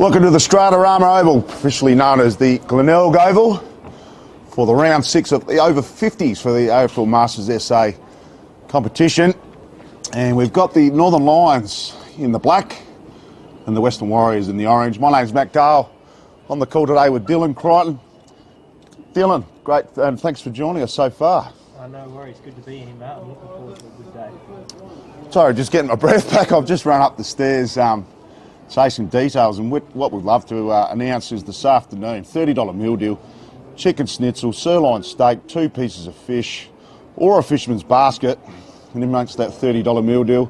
Welcome to the Stratarama Oval, officially known as the Glenelg Oval, for the round 6 of the over 50s for the AFL Masters SA competition. And we've got the Northern Lions in the black and the Western Warriors in the orange. My name's Matt Gale. On the call today with Dylan Crichton. Dylan, great, and thanks for joining us so far. No worries, good to be here, Matt. I'm looking forward to a good day. Sorry, just getting my breath back. I've just run up the stairs, chasing details, and what we'd love to announce is this afternoon, $30 meal deal, chicken schnitzel, sirloin steak, 2 pieces of fish, or a fisherman's basket, and amongst that $30 meal deal,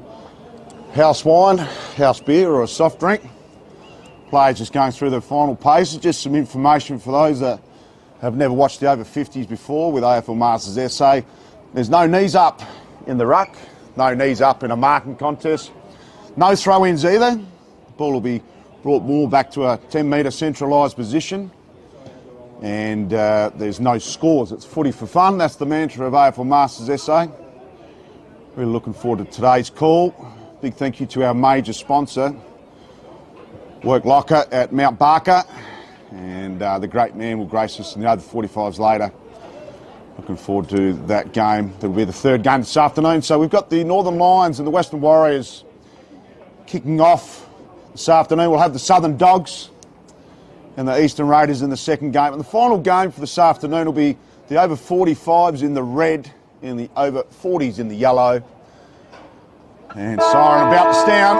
house wine, house beer, or a soft drink. Players just going through the final paces. Just some information for those that have never watched the over 50s before with AFL Masters SA. There's no knees up in the ruck, no knees up in a marking contest, no throw-ins either. The ball will be brought more back to a 10-metre centralised position, and there's no scores. It's footy for fun. That's the mantra of AFL Masters SA. Really looking forward to today's call. Big thank you to our major sponsor, Work Locker at Mount Barker, and the great man will grace us in the over 45s later. Looking forward to that game. That'll be the third game this afternoon. So we've got the Northern Lions and the Western Warriors kicking off this afternoon. We'll have the Southern Dogs and the Eastern Raiders in the second game. And the final game for this afternoon will be the over 45s in the red and the over 40s in the yellow. And siren about to sound.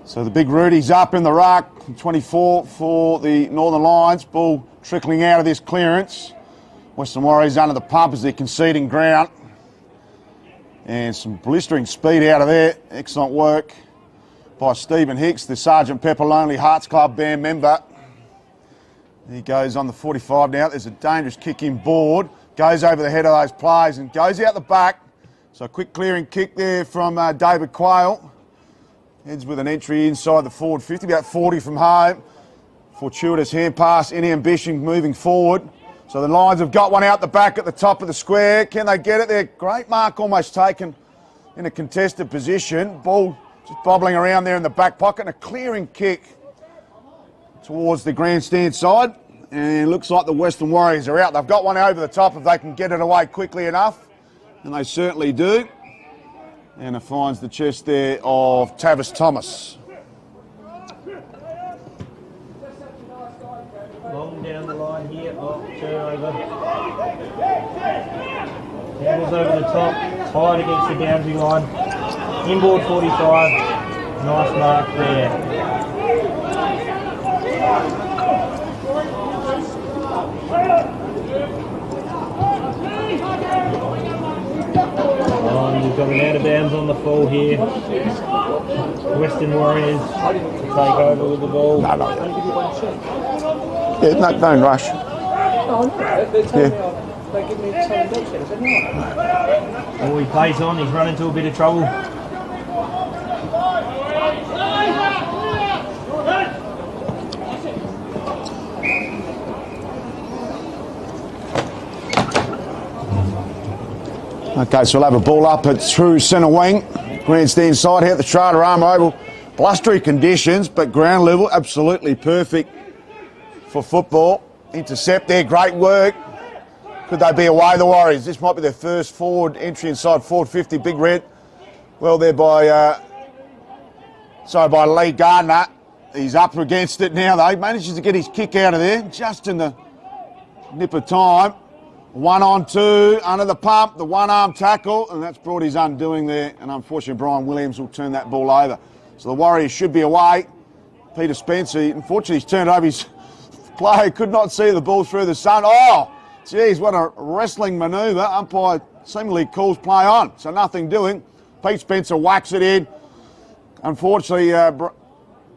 So the big Rudy's up in the ruck, 24 for the Northern Lions. Ball trickling out of this clearance. Western Warriors under the pump as they're conceding ground. And some blistering speed out of there. Excellent work by Stephen Hicks, the Sergeant Pepper Lonely Hearts Club band member. He goes on the 45 now. There's a dangerous kick in board. Goes over the head of those players and goes out the back. So a quick clearing kick there from David Quayle. Heads with an entry inside the forward 50, about 40 from home. Fortuitous hand pass, any ambition moving forward. So the Lions have got one out the back at the top of the square. Can they get it there? Great mark almost taken in a contested position. Ball just bobbling around there in the back pocket, and a clearing kick towards the grandstand side. And it looks like the Western Warriors are out. They've got one over the top if they can get it away quickly enough. And they certainly do. And it finds the chest there of Tavis Thomas. Long down the line here, turnover. Campbell's over the top, tied against the boundary line. Inboard 45, nice mark there. We've got an out of bounds on the fall here. Western Warriors to take over with the ball. No. Yeah, no, don't rush. No, they're telling me they give me 10 dogs here, is that right? Oh, he plays on, he's run into a bit of trouble. Okay, so we'll have a ball up at through centre wing. Grandstand side here at the Stratarama Oval. Blustery conditions, but ground level absolutely perfect for football. Intercept there, great work. Could they be away, the Warriors? This might be their first forward entry inside forward 50. Big red. Well there by Lee Gardner. He's up against it now though. Manages to get his kick out of there just in the nip of time. 1-on-2, under the pump, the one-arm tackle, and that's brought his undoing there, and unfortunately Brian Williams will turn that ball over. So the Warriors should be away. Peter Spencer, unfortunately he's turned over his player, could not see the ball through the sun. Oh, geez, what a wrestling manoeuvre. Umpire seemingly calls play on, so nothing doing. Pete Spencer whacks it in. Unfortunately,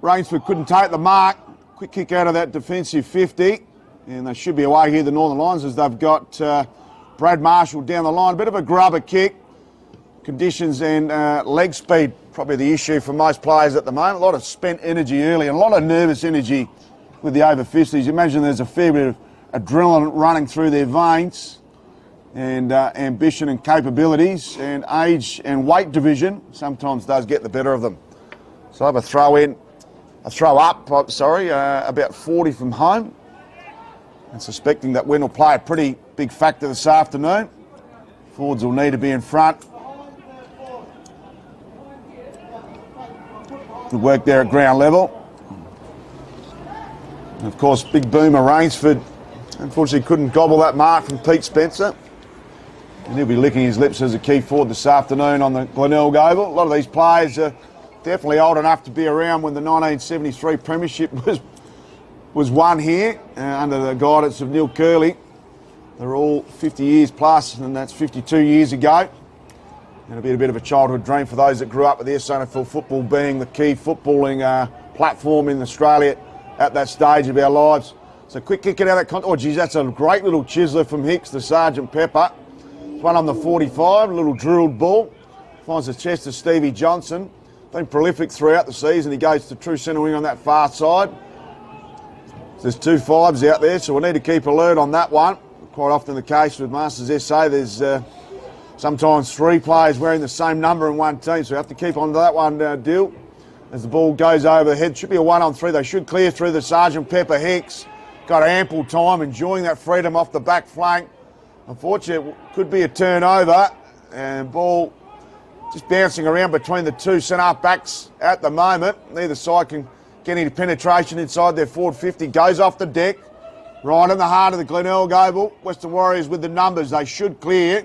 Rainsford couldn't take the mark. Quick kick out of that defensive 50. And they should be away here, the Northern Lions, as they've got Brad Marshall down the line. A bit of a grubber kick. Conditions and leg speed, probably the issue for most players at the moment. A lot of spent energy early and a lot of nervous energy with the over 50s. Imagine there's a fair bit of adrenaline running through their veins. and ambition and capabilities, and age and weight division sometimes does get the better of them. So I have a throw in throw up, about 40 from home. And suspecting that wind will play a pretty big factor this afternoon. Forwards will need to be in front. Good work there at ground level. And of course, big boomer Rainsford unfortunately couldn't gobble that mark from Pete Spencer. And he'll be licking his lips as a key forward this afternoon on the Glenelg Oval. A lot of these players are definitely old enough to be around when the 1973 Premiership was won here under the guidance of Neil Curley. They're all 50 years plus, and that's 52 years ago. It'll be a bit of a childhood dream for those that grew up with the SANFL football being the key footballing platform in Australia at that stage of our lives. So quick kick it out of that contact. Oh, geez, that's a great little chiseler from Hicks to Sergeant Pepper. One on the 45, a little drilled ball. Finds the chest of Stevie Johnson. Been prolific throughout the season. He goes to true centre wing on that far side. There's 2 5s out there, so we'll need to keep alert on that one. Quite often the case with Masters SA, there's sometimes 3 players wearing the same number in one team, so we have to keep on to that one, Dill. As the ball goes over the head, should be a 1-on-3. They should clear through the Sergeant Pepper Hicks. Got ample time, enjoying that freedom off the back flank. Unfortunately, it could be a turnover, and ball just bouncing around between the 2 centre backs at the moment. Neither side can get any penetration inside their forward 50. Goes off the deck, right in the heart of the Glenelg Oval. Western Warriors with the numbers. They should clear.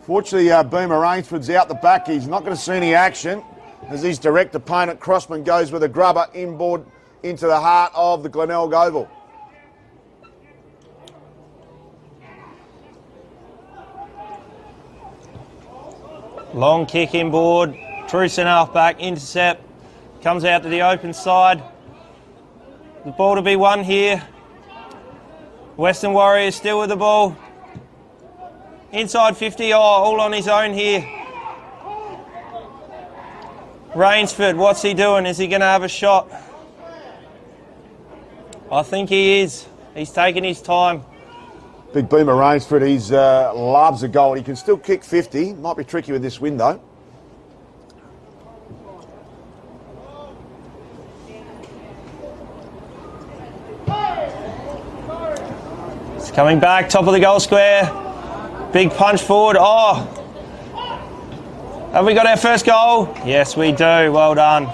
Fortunately, Boomer Rainsford's out the back. He's not going to see any action as his direct opponent, Crossman, goes with a grubber inboard into the heart of the Glenelg Oval. Long kick inboard, true centre half back, intercept, comes out to the open side. The ball to be won here. Western Warriors still with the ball. Inside 50, all on his own here. Rainsford, what's he doing? Is he going to have a shot? I think he is. He's taking his time. Big boomer Rainsford, he loves a goal. He can still kick 50. Might be tricky with this wind though. It's coming back, top of the goal square. Big punch forward. Oh! Have we got our first goal? Yes, we do. Well done.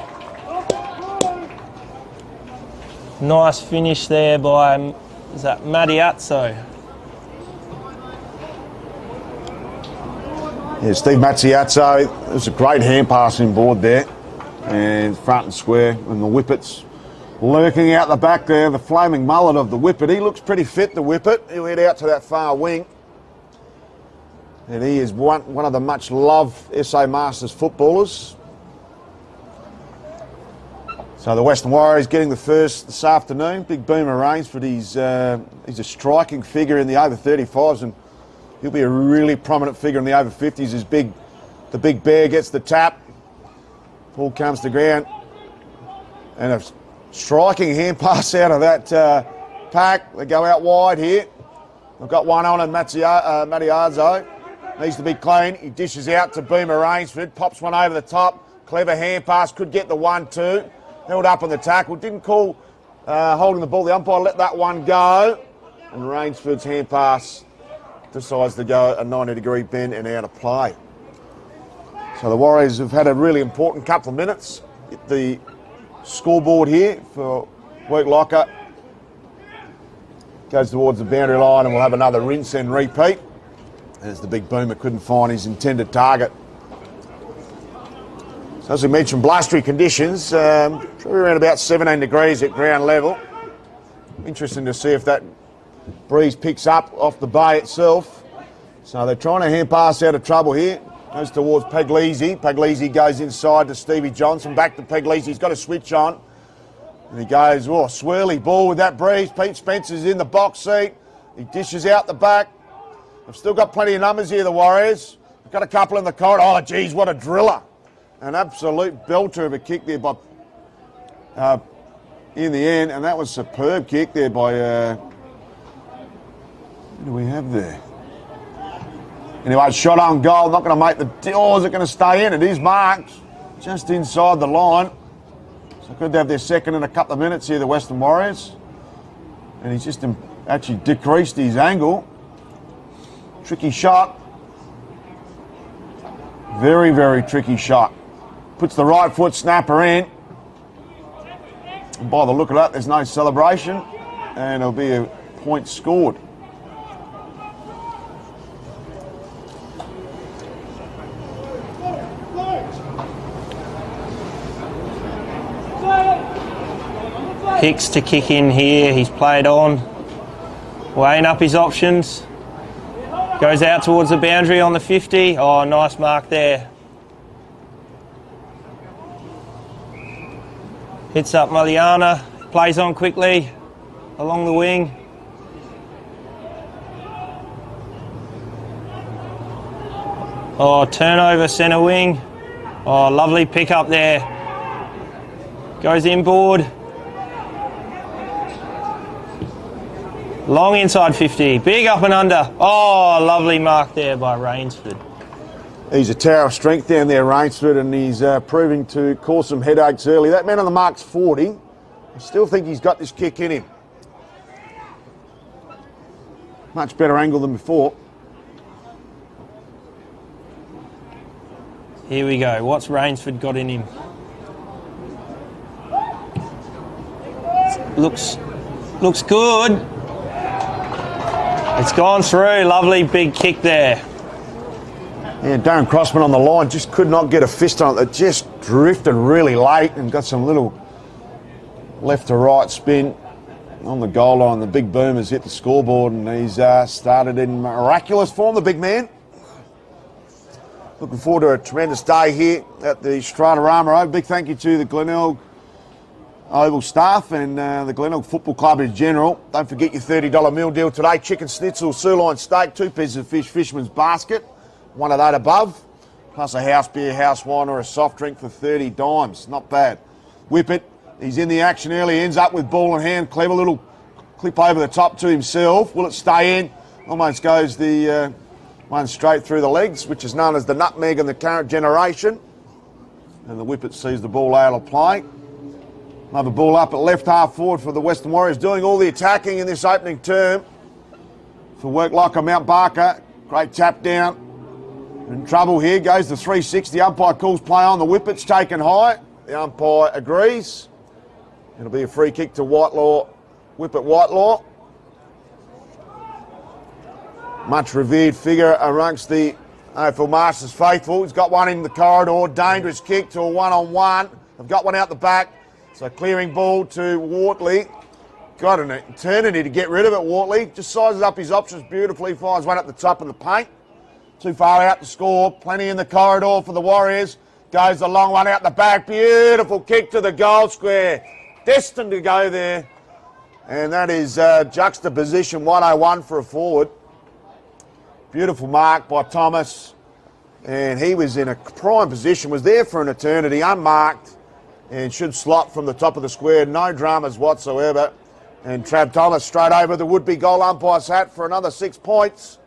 Nice finish there by, is that Mattiazzo? Yeah, Steve Mattiazzo, it was a great hand passing board there. And front and square, and the Whippets lurking out the back there, the flaming mullet of the Whippet. He looks pretty fit, the Whippet. He'll head out to that far wing. And he is one of the much loved SA Masters footballers. So the Western Warriors getting the first this afternoon. Big boomer Rainsford, he's a striking figure in the over 35s, and he'll be a really prominent figure in the over 50s. The big bear gets the tap. Ball comes to ground. And a striking hand pass out of that pack. They go out wide here. They've got one on, and Mattiazzo needs to be clean. He dishes out to Boomer Rainsford. Pops one over the top. Clever hand pass. Could get the 1-2. Held up on the tackle. Didn't call holding the ball. The umpire let that one go. And Rainsford's hand pass decides to go a 90-degree bend and out of play. So the Warriors have had a really important couple of minutes. Get the scoreboard here for Work Locker. Goes towards the boundary line, and we'll have another rinse and repeat as the big boomer couldn't find his intended target. So as we mentioned, blustery conditions, probably around about 17 degrees at ground level. Interesting to see if that breeze picks up off the bay itself. So they're trying to hand pass out of trouble here. Goes towards Puglisi. Puglisi goes inside to Stevie Johnson. Back to Puglisi. He's got a switch on. And he goes, oh, swirly ball with that breeze. Pete Spencer's in the box seat. He dishes out the back. They've still got plenty of numbers here, the Warriors. They've got a couple in the corridor. Oh, geez, what a driller. An absolute belter of a kick there by in the end. And that was a superb kick there by... who do we have there? Anyway, shot on goal, not going to make the... Oh, is it going to stay in? It is marked just inside the line. So good to have their second in a couple of minutes here, the Western Warriors. And he's just actually decreased his angle. Tricky shot. Very, very tricky shot. Puts the right foot snapper in. And by the look of that, there's no celebration. And it'll be a point scored. Hicks to kick in here. He's played on. Weighing up his options. Goes out towards the boundary on the 50. Oh, nice mark there. Hits up Maliana. Plays on quickly along the wing. Oh, turnover centre wing. Oh, lovely pick up there. Goes inboard. Long inside 50. Big up and under. Oh, lovely mark there by Rainsford. He's a tower of strength down there, Rainsford, and he's proving to cause some headaches early. That man on the mark's 40. I still think he's got this kick in him. Much better angle than before. Here we go. What's Rainsford got in him? Looks good. It's gone through. Lovely big kick there. Yeah, Darren Crossman on the line just could not get a fist on it. It just drifted really late and got some little left to right spin on the goal line. The big boomers hit the scoreboard and he's started in miraculous form, the big man. Looking forward to a tremendous day here at the Stratarama. Big thank you to the Glenelg Oval staff and the Glenelg Football Club in general. Don't forget your $30 meal deal today. Chicken schnitzel, sirloin steak, 2 pieces of fish, fisherman's basket, one of that above, plus a house beer, house wine or a soft drink for 30 dimes. Not bad. Whip it. He's in the action early, ends up with ball in hand. Clever little clip over the top to himself. Will it stay in? Almost goes the one straight through the legs, which is known as the nutmeg in the current generation. And the Whippet sees the ball out of play. Another ball up at left half forward for the Western Warriors, doing all the attacking in this opening term. For work like a Mount Barker, great tap down. In trouble here, goes the 360. Umpire calls play on. The Whippet's taken high. The umpire agrees. It'll be a free kick to Whitelaw, Whippet Whitelaw. Much revered figure amongst the AFL Masters faithful. He's got one in the corridor. Dangerous kick to a one-on-one. They've got one out the back. So clearing ball to Wortley. Got an eternity to get rid of it, Wortley. Just sizes up his options beautifully. Finds one at the top of the paint. Too far out to score. Plenty in the corridor for the Warriors. Goes the long one out the back. Beautiful kick to the goal square. Destined to go there. And that is juxtaposition 101 for a forward. Beautiful mark by Thomas. And he was in a prime position. Was there for an eternity. Unmarked. And should slot from the top of the square. No dramas whatsoever. And Trav Thomas straight over the would-be goal umpire's hat for another 6 points.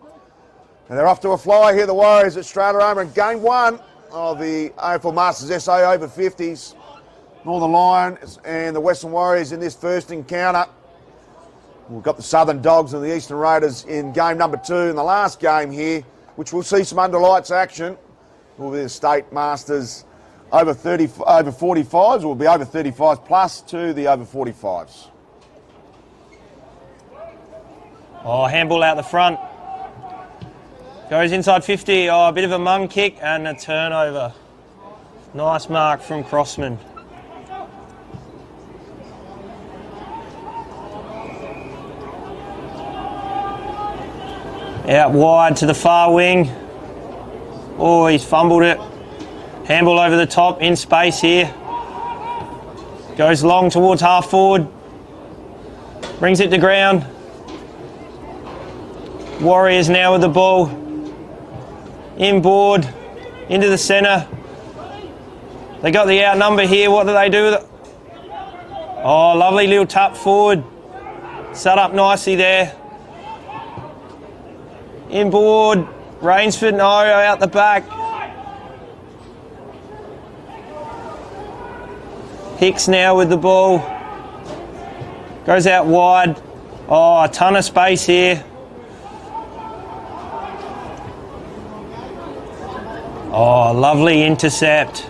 And they're off to a fly here, the Warriors at Stratarama in game 1 of the AFL Masters SA over 50s. Northern Lions and the Western Warriors in this first encounter. We've got the Southern Dogs and the Eastern Raiders in game number 2. In the last game here, which we'll see some under lights action, will be the State Masters over 45s, will be over 35s plus to the over 45s. Oh, handball out the front. Goes inside 50. Oh, a bit of a mum kick and a turnover. Nice mark from Crossman. Out wide to the far wing. Oh, he's fumbled it. Handball over the top, in space here. Goes long towards half forward. Brings it to ground. Warriors now with the ball. Inboard, into the centre. They got the outnumber here. What do they do with it? Oh, lovely little tap forward. Set up nicely there. Inboard, Rainsford, no, out the back. Hicks now with the ball. Goes out wide. Oh, a ton of space here. Oh, lovely intercept.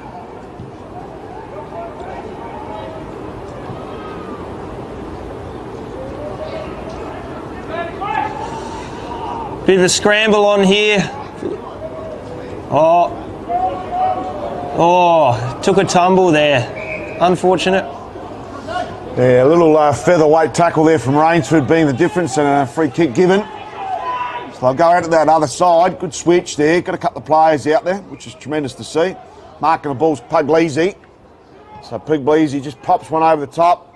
Bit of a scramble on here. Oh, took a tumble there. Unfortunate. Yeah, a little featherweight tackle there from Rainsford being the difference, and a free kick given. So they'll go out to that other side. Good switch there. Got a couple of players out there, which is tremendous to see. Marking the ball's Puglisi. So Puglisi just pops one over the top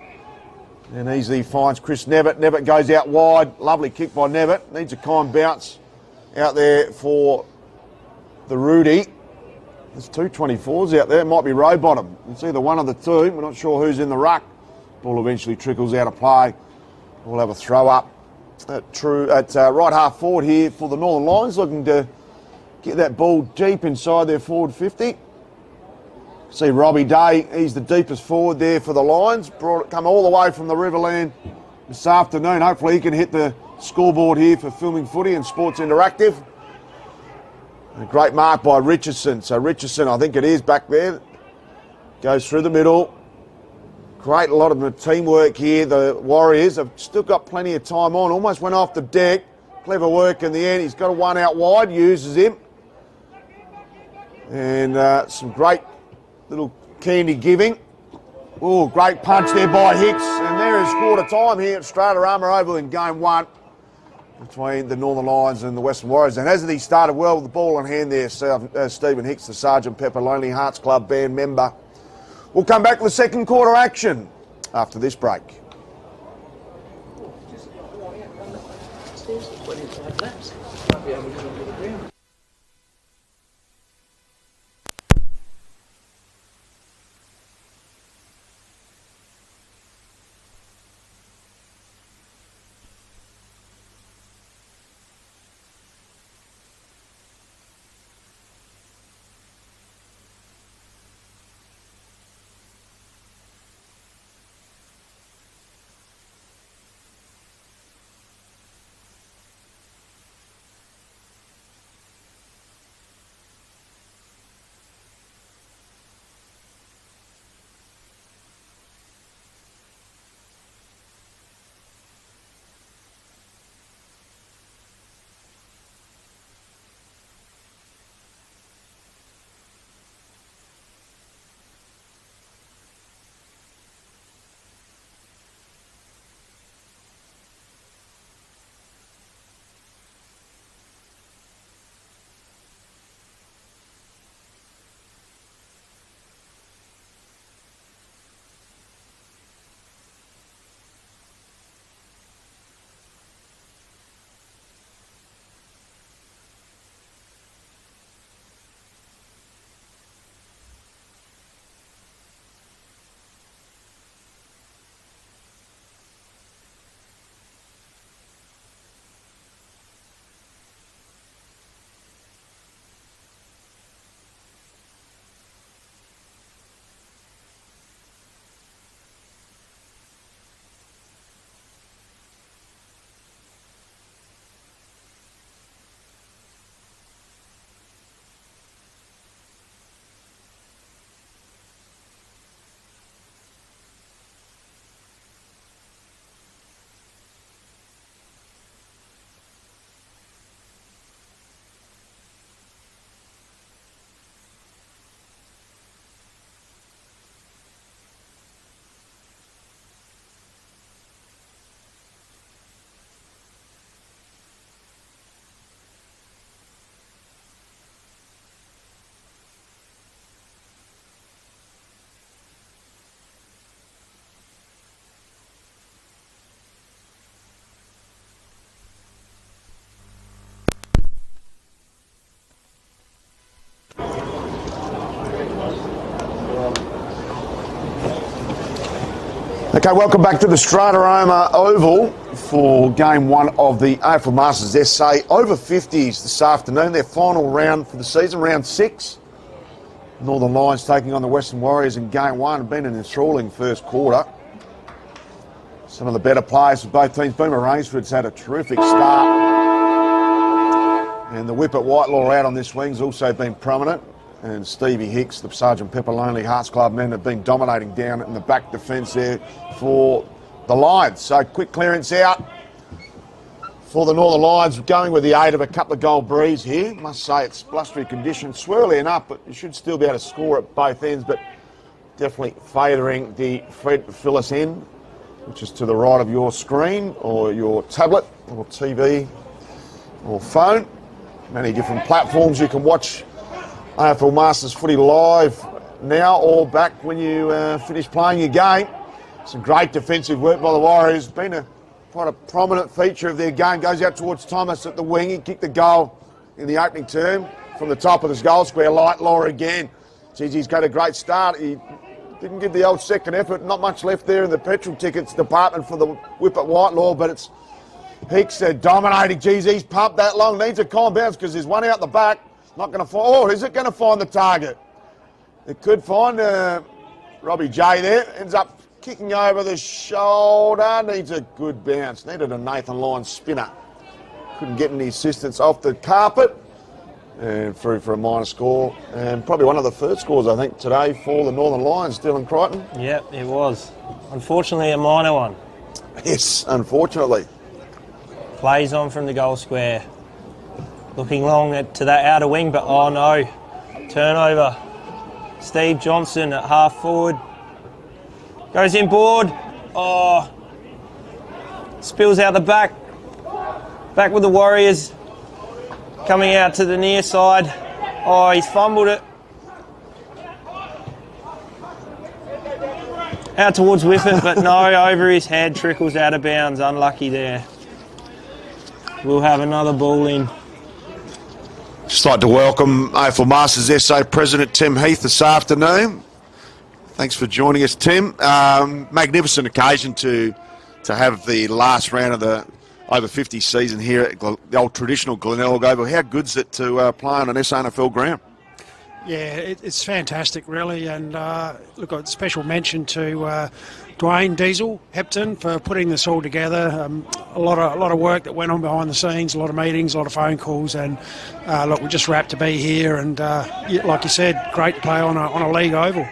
and easily finds Chris Nevitt. Nevitt goes out wide. Lovely kick by Nevitt. Needs a kind bounce out there for the Rudy. There's two 24s out there. It might be Rowbottom. It's either one of the two. We're not sure who's in the ruck. Ball eventually trickles out of play. We'll have a throw up at right half forward here for the Northern Lions, looking to get that ball deep inside their forward 50. See Robbie Day, he's the deepest forward there for the Lions. Come all the way from the Riverland this afternoon. Hopefully he can hit the scoreboard here for Filming Footy and Sports Interactive. A great mark by Richardson. So Richardson, I think it is back there, goes through the middle. Great, a lot of teamwork here. The Warriors have still got plenty of time on. Almost went off the deck. Clever work in the end. He's got a one out wide, uses him. And some great little candy giving. Oh, great punch there by Hicks. And there is quarter time here at Stratarama Oval in game one between the Northern Lions and the Western Warriors. And hasn't he started well with the ball in hand there, Stephen Hicks, the Sergeant Pepper Lonely Hearts Club band member. We'll come back to the second quarter action after this break. Okay, welcome back to the Stratarama Oval for game one of the AFL Masters SA over 50s this afternoon, their final round for the season, round 6. Northern Lions taking on the Western Warriors in game one. Been an enthralling first quarter. Some of the better players for both teams. Boomer Rainsford's had a terrific start. And the whip at Whitelaw out on this wing's also been prominent. And Stevie Hicks, the Sergeant Pepper Lonely Hearts Club men, have been dominating down in the back defence there for the Lions. So quick clearance out for the Northern Lions, going with the aid of a couple of goal breeze here. Must say it's blustery conditions, swirly enough, but you should still be able to score at both ends, but definitely favouring the Fred Phillips end, which is to the right of your screen or your tablet or TV or phone. Many different platforms you can watch AFL Masters footy live now or back when you finish playing your game. Some great defensive work by the Warriors. Been quite a prominent feature of their game. Goes out towards Thomas at the wing. He kicked the goal in the opening term from the top of his goal square. Lightlaw again. Geez, he's got a great start. He didn't give the old second effort. Not much left there in the petrol tickets department for the whip at Whitelaw, but it's Hicks dominating. Geez, he's pumped that long. Needs a calm bounce because there's one out the back. Not going to find. Oh, is it going to find the target? It could find Robbie J there. Ends up kicking over the shoulder. Needs a good bounce. Needed a Nathan Lyons spinner. Couldn't get any assistance off the carpet. And through for a minor score. And probably one of the first scores, I think, today for the Northern Lions, Dylan Crichton. Yep, it was. Unfortunately, a minor one. Yes, unfortunately. Plays on from the goal square. Looking long to that outer wing, but oh no. Turnover. Steve Johnson at half forward. Goes inboard. Oh. Spills out the back. Back with the Warriors. Coming out to the near side. Oh, he's fumbled it. Out towards Whippet, but no, over his head. Trickles out of bounds. Unlucky there. We'll have another ball in. Just like to welcome AFL Masters SA President Tim Heath this afternoon. Thanks for joining us, Tim. Magnificent occasion to have the last round of the over 50 season here at the old traditional Glenelg Oval. How good's it to play on an SANFL ground? Yeah, it's fantastic, really. And look, a special mention to Dwayne Diesel Hepton for putting this all together. A lot of work that went on behind the scenes, a lot of meetings, a lot of phone calls, and look, we're just wrapped to be here. And like you said, great to play on a league oval.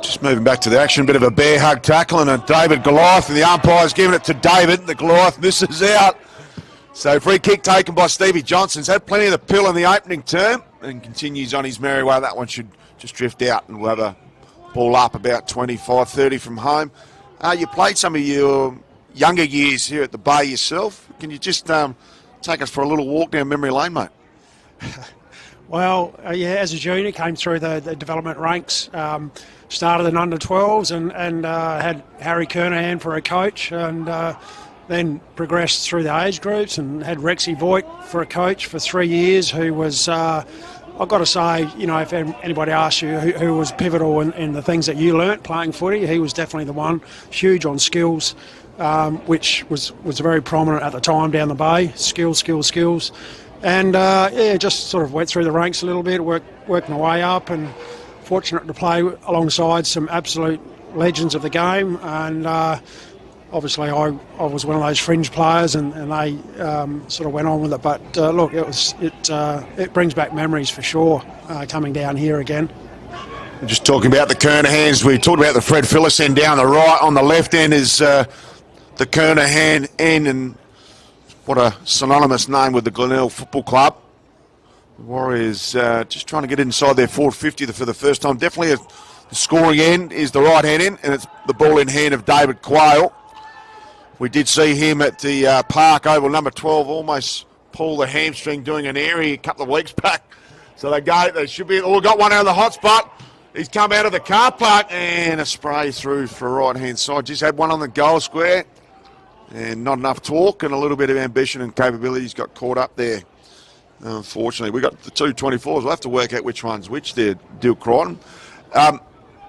Just moving back to the action, bit of a bear hug tackle and a David Goliath, and the umpire's giving it to David. The Goliath misses out. So free kick taken by Stevie Johnson. He's had plenty of the pill in the opening term and continues on his merry way. That one should just drift out and we'll have a ball up about 25, 30 from home. You played some of your younger years here at the Bay yourself. Can you just take us for a little walk down memory lane, mate? Well, yeah, as a junior, came through the development ranks, started in under-12s and had Harry Kernahan for a coach, and then progressed through the age groups and had Rexy Voigt for a coach for 3 years, who was, I've got to say, you know, if anybody asks you who was pivotal in the things that you learnt playing footy, he was definitely the one. Huge on skills, which was very prominent at the time down the Bay. Skills. And, yeah, just sort of went through the ranks a little bit, worked my way up, and fortunate to play alongside some absolute legends of the game. And obviously I was one of those fringe players, and they sort of went on with it. But, look, it brings back memories for sure, coming down here again. Just talking about the Kernahans, we talked about the Fred Phillips end down the right. On the left end is the Kernahan end, and what a synonymous name with the Glenelg Football Club. The Warriors just trying to get inside their forward 50 for the first time. Definitely the scoring end is the right hand end, and it's the ball in hand of David Quayle. We did see him at the Park Oval, number 12, almost pull the hamstring doing an airy a couple of weeks back. So they should be, got one out of the hot spot. He's come out of the car park and a spray through for right-hand side. Just had one on the goal square. And not enough talk and a little bit of ambition and capabilities got caught up there. Unfortunately, we got the two 24s. We'll have to work out which one's which there, Dill Crichton.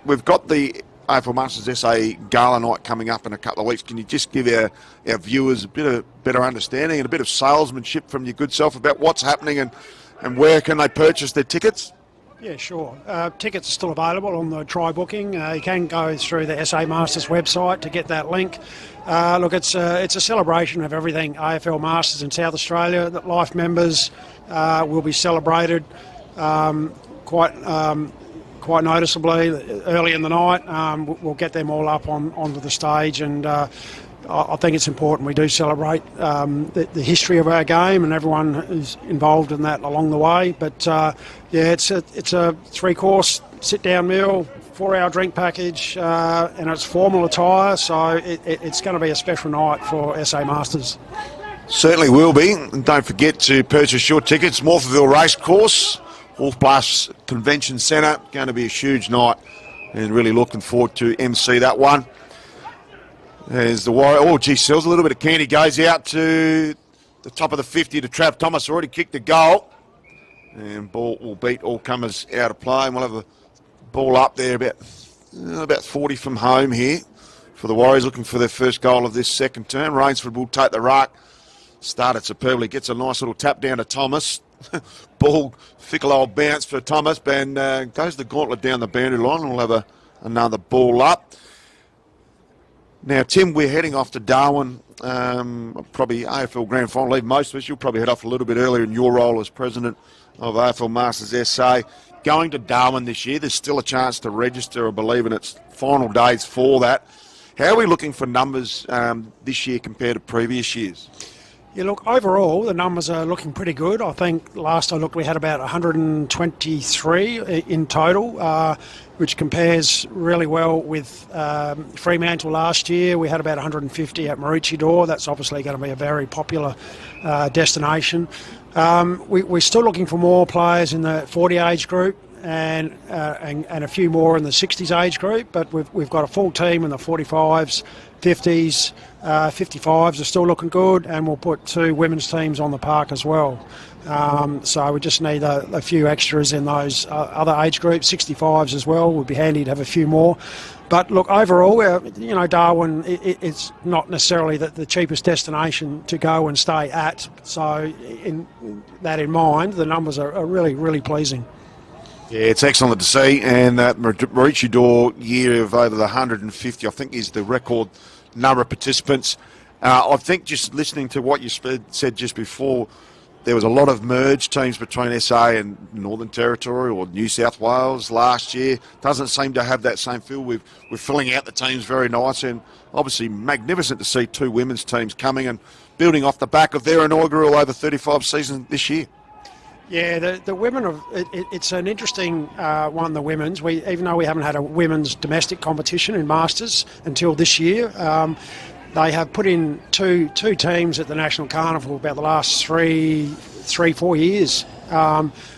We've got the AFL Masters SA Gala night coming up in a couple of weeks. Can you just give our viewers a bit of better understanding and a bit of salesmanship from your good self about what's happening and where can they purchase their tickets? Yeah, sure. Tickets are still available on the try booking. You can go through the SA Masters website to get that link. Look, it's a celebration of everything AFL Masters in South Australia. That life members will be celebrated quite noticeably early in the night. We'll get them all up onto the stage, and I think it's important we do celebrate the history of our game and everyone who's involved in that along the way. But it's a 3-course sit-down meal, 4-hour drink package, and it's formal attire, so it's going to be a special night for SA Masters. Certainly will be. And don't forget to purchase your tickets. Morphettville Racecourse, Wolf Blast Convention Centre, going to be a huge night, and really looking forward to MC that one. There's the Warrior. Oh, gee, sells a little bit of candy. Goes out to the top of the 50 to Trav Thomas. Already kicked a goal. And ball will beat all comers out of play. And we'll have the ball up there about 40 from home here for the Warriors, looking for their first goal of this second term. Rainsford will take the ruck. Started superbly. Gets a nice little tap down to Thomas. Ball, fickle old bounce for Thomas. And goes the gauntlet down the boundary line. And we'll have another ball up. Now, Tim, we're heading off to Darwin, probably AFL Grand Final. Leave most of us. You'll probably head off a little bit earlier in your role as president of AFL Masters SA. Going to Darwin this year, there's still a chance to register, I believe, in its final days for that. How are we looking for numbers this year compared to previous years? Yeah, look, overall, the numbers are looking pretty good. I think last I looked, we had about 123 in total, which compares really well with Fremantle last year. We had about 150 at Maroochydore. That's obviously going to be a very popular destination. We're still looking for more players in the 40 age group and a few more in the 60s age group, but we've got a full team in the 45s, 50s, 55s are still looking good, and we'll put 2 women's teams on the park as well. So we just need a few extras in those other age groups, 65s as well. Would be handy to have a few more. But look, overall, Darwin, it's not necessarily the cheapest destination to go and stay at. So in mind, the numbers are really, really pleasing. Yeah, it's excellent to see, and that Maroochydore year of over the 150, I think, is the record number of participants. I think just listening to what you said just before, there was a lot of merged teams between SA and Northern Territory or New South Wales last year. Doesn't seem to have that same feel. We're filling out the teams very nice, and obviously magnificent to see 2 women's teams coming and building off the back of their inaugural over 35 season this year. Yeah, the women, it's an interesting one, the women's. Even though we haven't had a women's domestic competition in Masters until this year, they have put in two teams at the National Carnival about the last 4 years.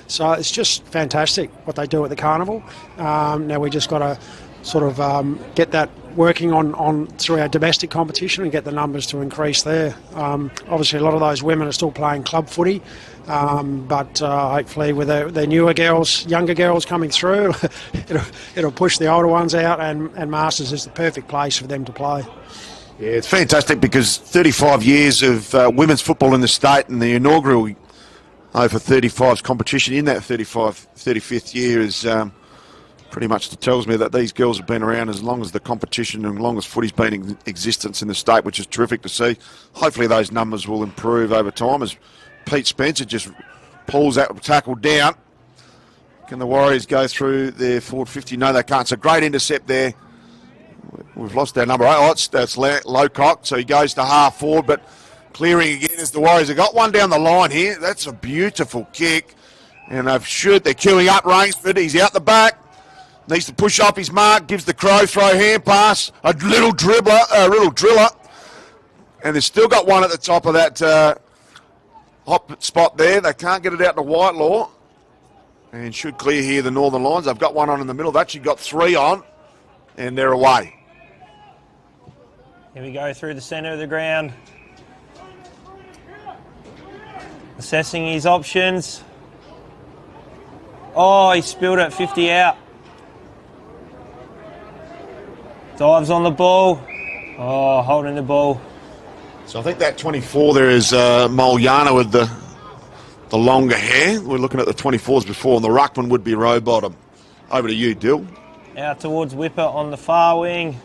So it's just fantastic what they do at the Carnival. Now we just got to sort of get that working on through our domestic competition and get the numbers to increase there. Obviously, a lot of those women are still playing club footy. But hopefully with the newer girls, younger girls coming through, it'll push the older ones out, and Masters is the perfect place for them to play. Yeah, it's fantastic because 35 years of women's football in the state, and the inaugural over 35's competition in that 35th year is pretty much tells me that these girls have been around as long as the competition and long as footy's been in existence in the state, which is terrific to see. Hopefully those numbers will improve over time as Pete Spencer just pulls that tackle down. Can the Warriors go through their forward 50? No, they can't. It's a great intercept there. We've lost our number 8. Oh, that's Lowcock, so he goes to half forward, but clearing again as the Warriors have got one down the line here. That's a beautiful kick. And they're queuing up Rainsford. He's out the back. Needs to push off his mark. Gives the Crow throw hand pass. A little driller. And they've still got one at the top of that hot spot there. They can't get it out to Whitelaw. And should clear here the Northern Lions. They've got one on in the middle. They've actually got 3 on. And they're away. Here we go through the centre of the ground. Assessing his options. Oh, he spilled it 50 out. Dives on the ball. Oh, holding the ball. So I think that 24 there is Molyana with the the longer hair. We're looking at the 24s before, and the ruckman would be row bottom. Over to you, Dill. Out towards Whipper on the far wing.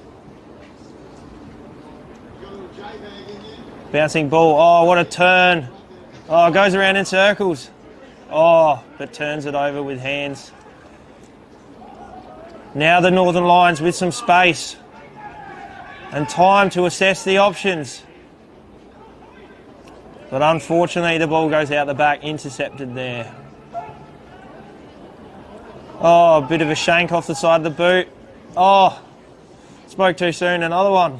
Bouncing ball. Oh, what a turn. Oh, goes around in circles. Oh, but turns it over with hands. Now the Northern Lions with some space and time to assess the options. But unfortunately, the ball goes out the back, intercepted there. Oh, a bit of a shank off the side of the boot. Oh, spoke too soon, another one.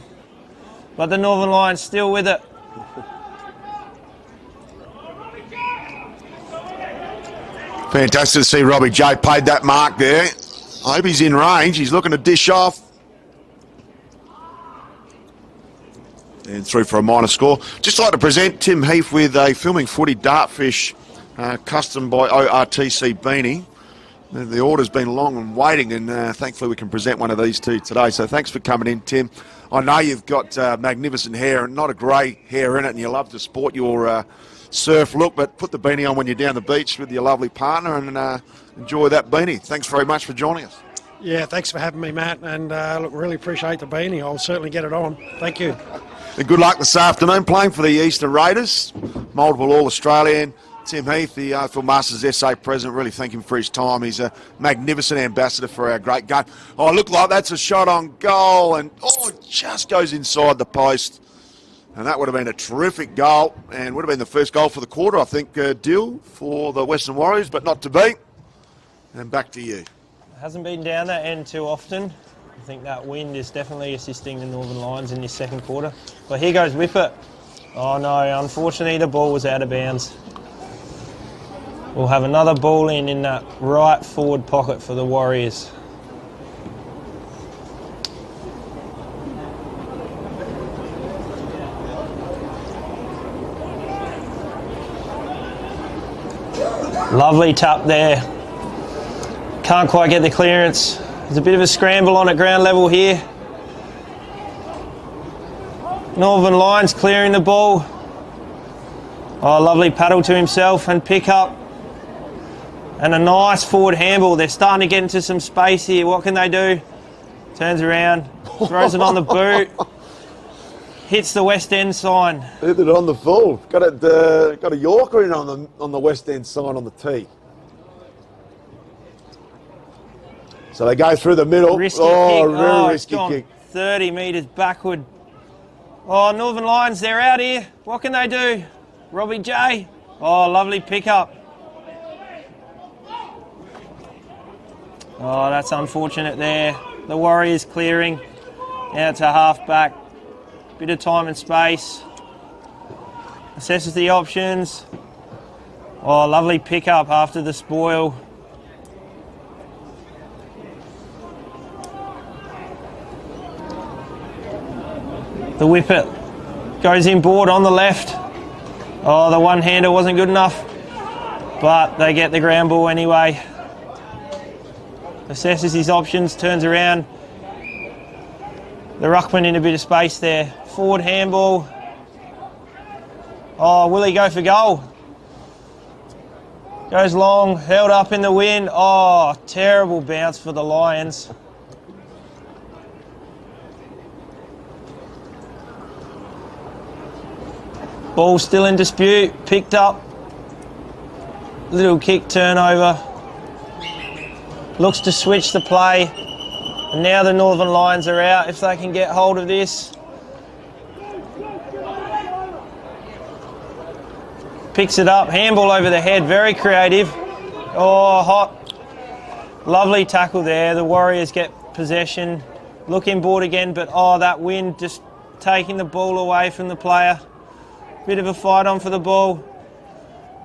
But the Northern Lions still with it. Fantastic to see Robbie J paid that mark there. I hope he's in range. He's looking to dish off. And through for a minor score. Just like to present Tim Heath with a filming footy dartfish custom by ORTC beanie. The order's been long and waiting, and thankfully we can present one of these two today. So thanks for coming in, Tim. I know you've got magnificent hair and not a grey hair in it, and you love to sport your surf look, but put the beanie on when you're down the beach with your lovely partner and enjoy that beanie. Thanks very much for joining us. Yeah, thanks for having me, Matt, and look, really appreciate the beanie. I'll certainly get it on. Thank you. And good luck this afternoon playing for the Eastern Raiders. Multiple All-Australian. Tim Heath, the AFL Masters SA president, really thank him for his time. He's a magnificent ambassador for our great game. Oh, look like that's a shot on goal, and it just goes inside the post. And that would have been a terrific goal, and would have been the first goal for the quarter, I think, Dill, for the Western Warriors, but not to be. And back to you. Hasn't been down that end too often. I think that wind is definitely assisting the Northern Lions in this second quarter. But here goes Whippet. Oh no, unfortunately the ball was out of bounds. We'll have another ball in that right forward pocket for the Warriors. Lovely tap there. Can't quite get the clearance. There's a bit of a scramble on at ground level here. Northern Lions clearing the ball. Oh, lovely paddle to himself and pick up. And a nice forward handball. They're starting to get into some space here. What can they do? Turns around, throws it on the boot. Hits the West End sign. Hit it on the full. Got a Yorker in on the West End sign on the tee. So they go through the middle. Risky kick. Really risky kick. 30 metres backward. Oh, Northern Lions, they're out here. What can they do? Robbie J. Oh, lovely pickup. Oh, that's unfortunate there. The Warriors clearing. Out to half back. Bit of time and space. Assesses the options. Oh, lovely pickup after the spoil. The Whippet goes inboard on the left. Oh, the one-hander wasn't good enough, but they get the ground ball anyway. Assesses his options, turns around. The ruckman in a bit of space there. Forward handball. Oh, will he go for goal? Goes long, held up in the wind. Oh, terrible bounce for the Lions. Ball still in dispute, picked up. Little kick turnover. Looks to switch the play. And now the Northern Lions are out if they can get hold of this. Picks it up, handball over the head, very creative. Oh, hot. Lovely tackle there. The Warriors get possession. Look inboard again, but that wind just taking the ball away from the player. Bit of a fight on for the ball.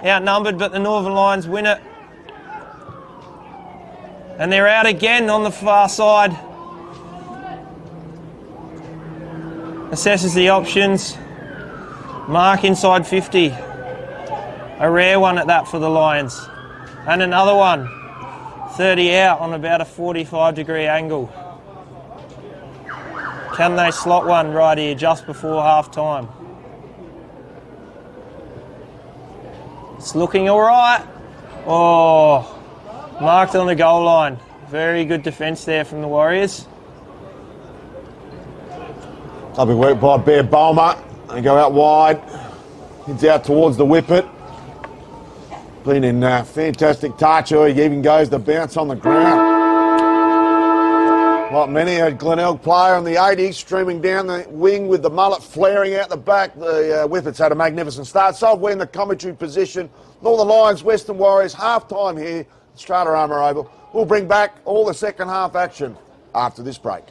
Outnumbered, but the Northern Lions win it. And they're out again on the far side. Assesses the options. Mark inside 50. A rare one at that for the Lions. And another one. 30 out on about a 45-degree angle. Can they slot one right here just before half time? It's looking all right. Oh, marked on the goal line. Very good defence there from the Warriors. Lovely work by Bear Bulmer. They go out wide. Heads out towards the whippet. Been in fantastic touch. He even goes to bounce on the ground. Like many, a Glenelg player on the 80s streaming down the wing with the mullet flaring out the back. The Whippets had a magnificent start. So we're in the commentary position. Northern Lions, Western Warriors, half-time here at Stratarama Oval. We'll bring back all the second half action after this break.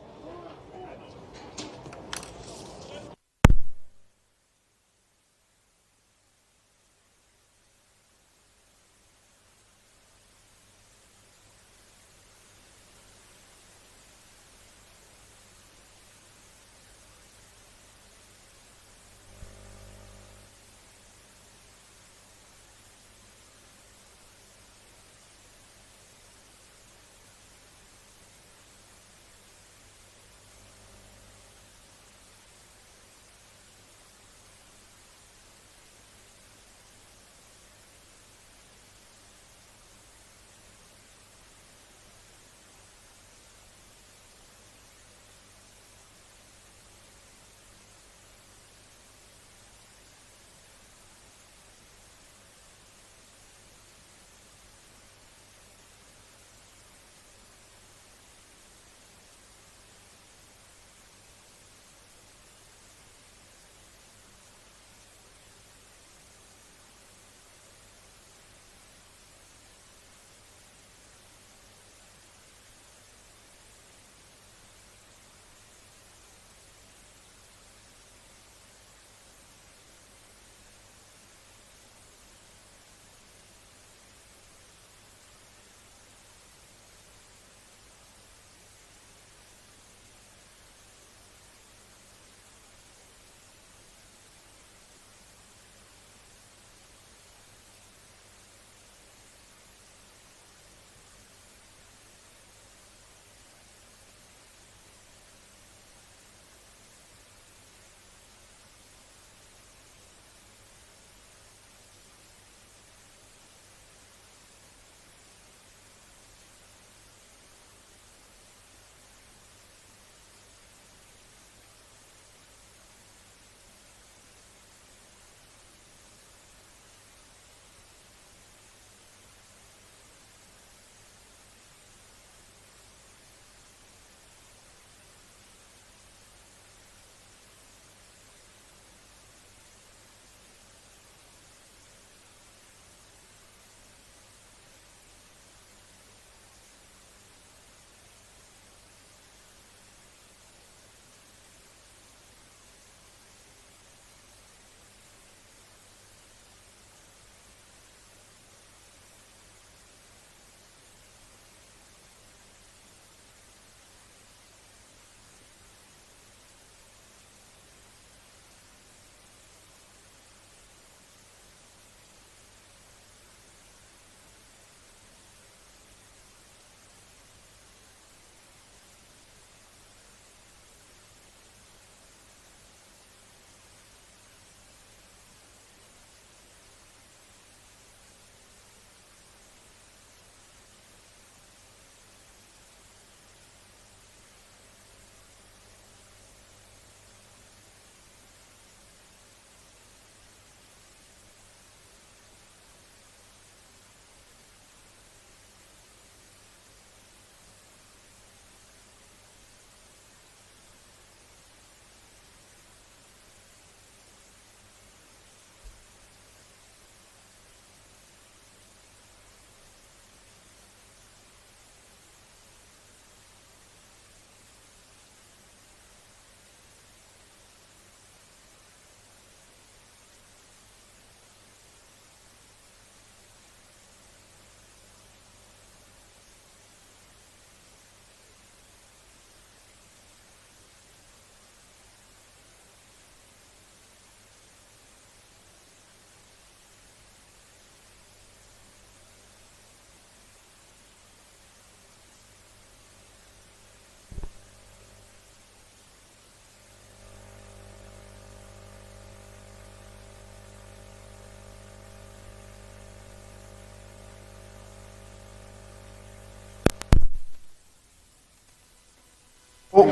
Back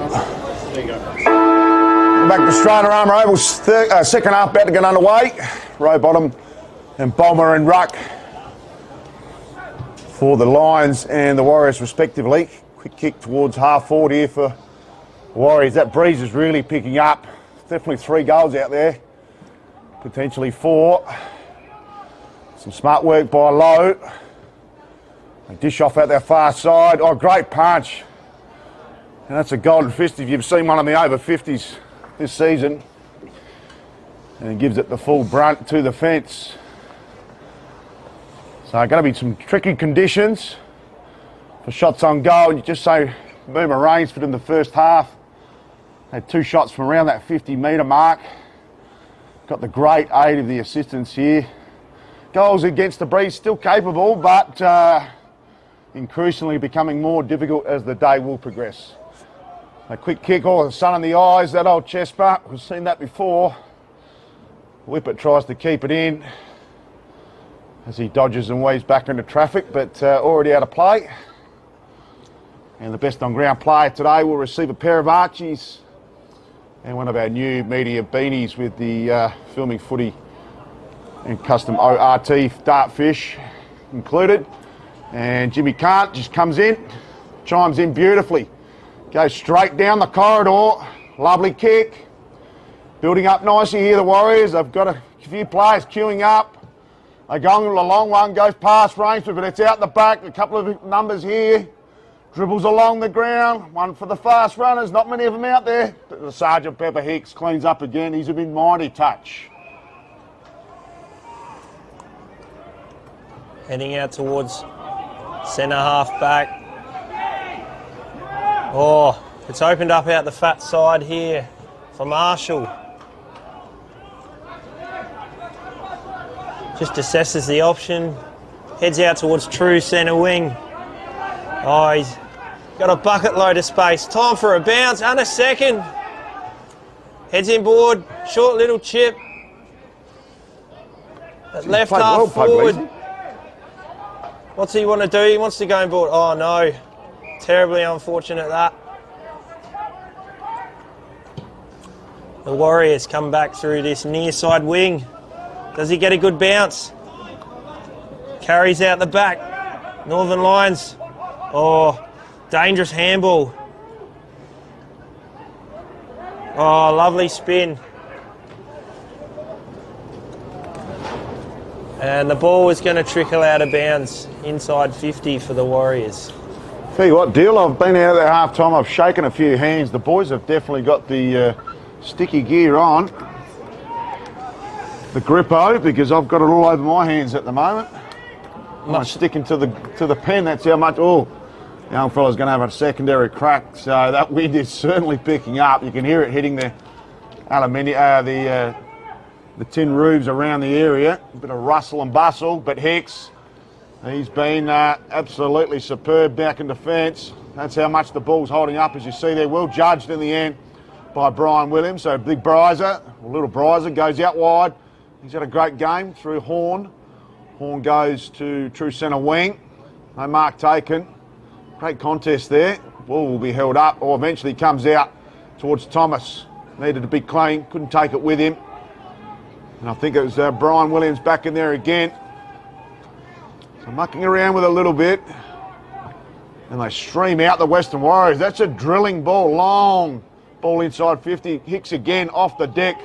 to Stratarama Oval, second half about to get underway. Rowbottom and Bomber and Ruck for the Lions and the Warriors respectively. Quick kick towards half forward here for the Warriors. That breeze is really picking up. Definitely 3 goals out there, potentially 4. Some smart work by Lowe. They dish off out their far side. Oh, great punch. And that's a golden fist if you've seen one on the over 50s this season. And gives it the full brunt to the fence. So going to be some tricky conditions for shots on goal. You just say Boomer Rainsford in the first half had 2 shots from around that 50-metre mark. Got the great aid of the assistants here. Goals against the breeze, still capable, but increasingly becoming more difficult as the day will progress. A quick kick, oh, the sun in the eyes, that old chest butt. We've seen that before. Whippet tries to keep it in as he dodges and weaves back into traffic, but already out of play. And the best on ground player today will receive a pair of Archies and one of our new media beanies with the filming footy and custom ORT dartfish included. And Jimmy Cant just comes in, chimes in beautifully, goes straight down the corridor. Lovely kick. Building up nicely here, the Warriors. They've got a few players queuing up. They're going a long one, goes past Rainsford, but it's out the back. A couple of numbers here. Dribbles along the ground. One for the fast runners. Not many of them out there. But the Sergeant Pepper Hicks cleans up again. He's a bit mighty touch. Heading out towards centre half back. Oh, it's opened up out the fat side here for Marshall. Just assesses the option. Heads out towards true centre wing. Oh, he's got a bucket load of space. Time for a bounce and a second. Heads inboard. Short little chip. At left half forward. What's he want to do? He wants to go inboard. Oh no. Terribly unfortunate that. The Warriors come back through this near side wing. Does he get a good bounce? Carries out the back. Northern Lions. Oh, dangerous handball. Oh, lovely spin. And the ball is going to trickle out of bounds inside 50 for the Warriors. Tell you what, Deal, I've been out there half time. I've shaken a few hands. The boys have definitely got the sticky gear on. The grippo, because I've got it all over my hands at the moment. I'm sticking to the pen. That's how much. Oh, the young fella's going to have a secondary crack. So that wind is certainly picking up. You can hear it hitting the aluminium, the tin roofs around the area. A bit of rustle and bustle, but Hicks, he's been absolutely superb back in defence. That's how much the ball's holding up, as you see there. Well judged in the end by Brian Williams. So big Bryzer, little Bryzer, goes out wide. He's had a great game through Horn. Horn goes to true centre wing. No mark taken. Great contest there. Ball will be held up, or eventually comes out towards Thomas. Needed to be clean, couldn't take it with him. And I think it was Brian Williams back in there again. So mucking around with a little bit. And they stream out the Western Warriors. That's a drilling ball, long ball inside 50. Hicks again off the deck.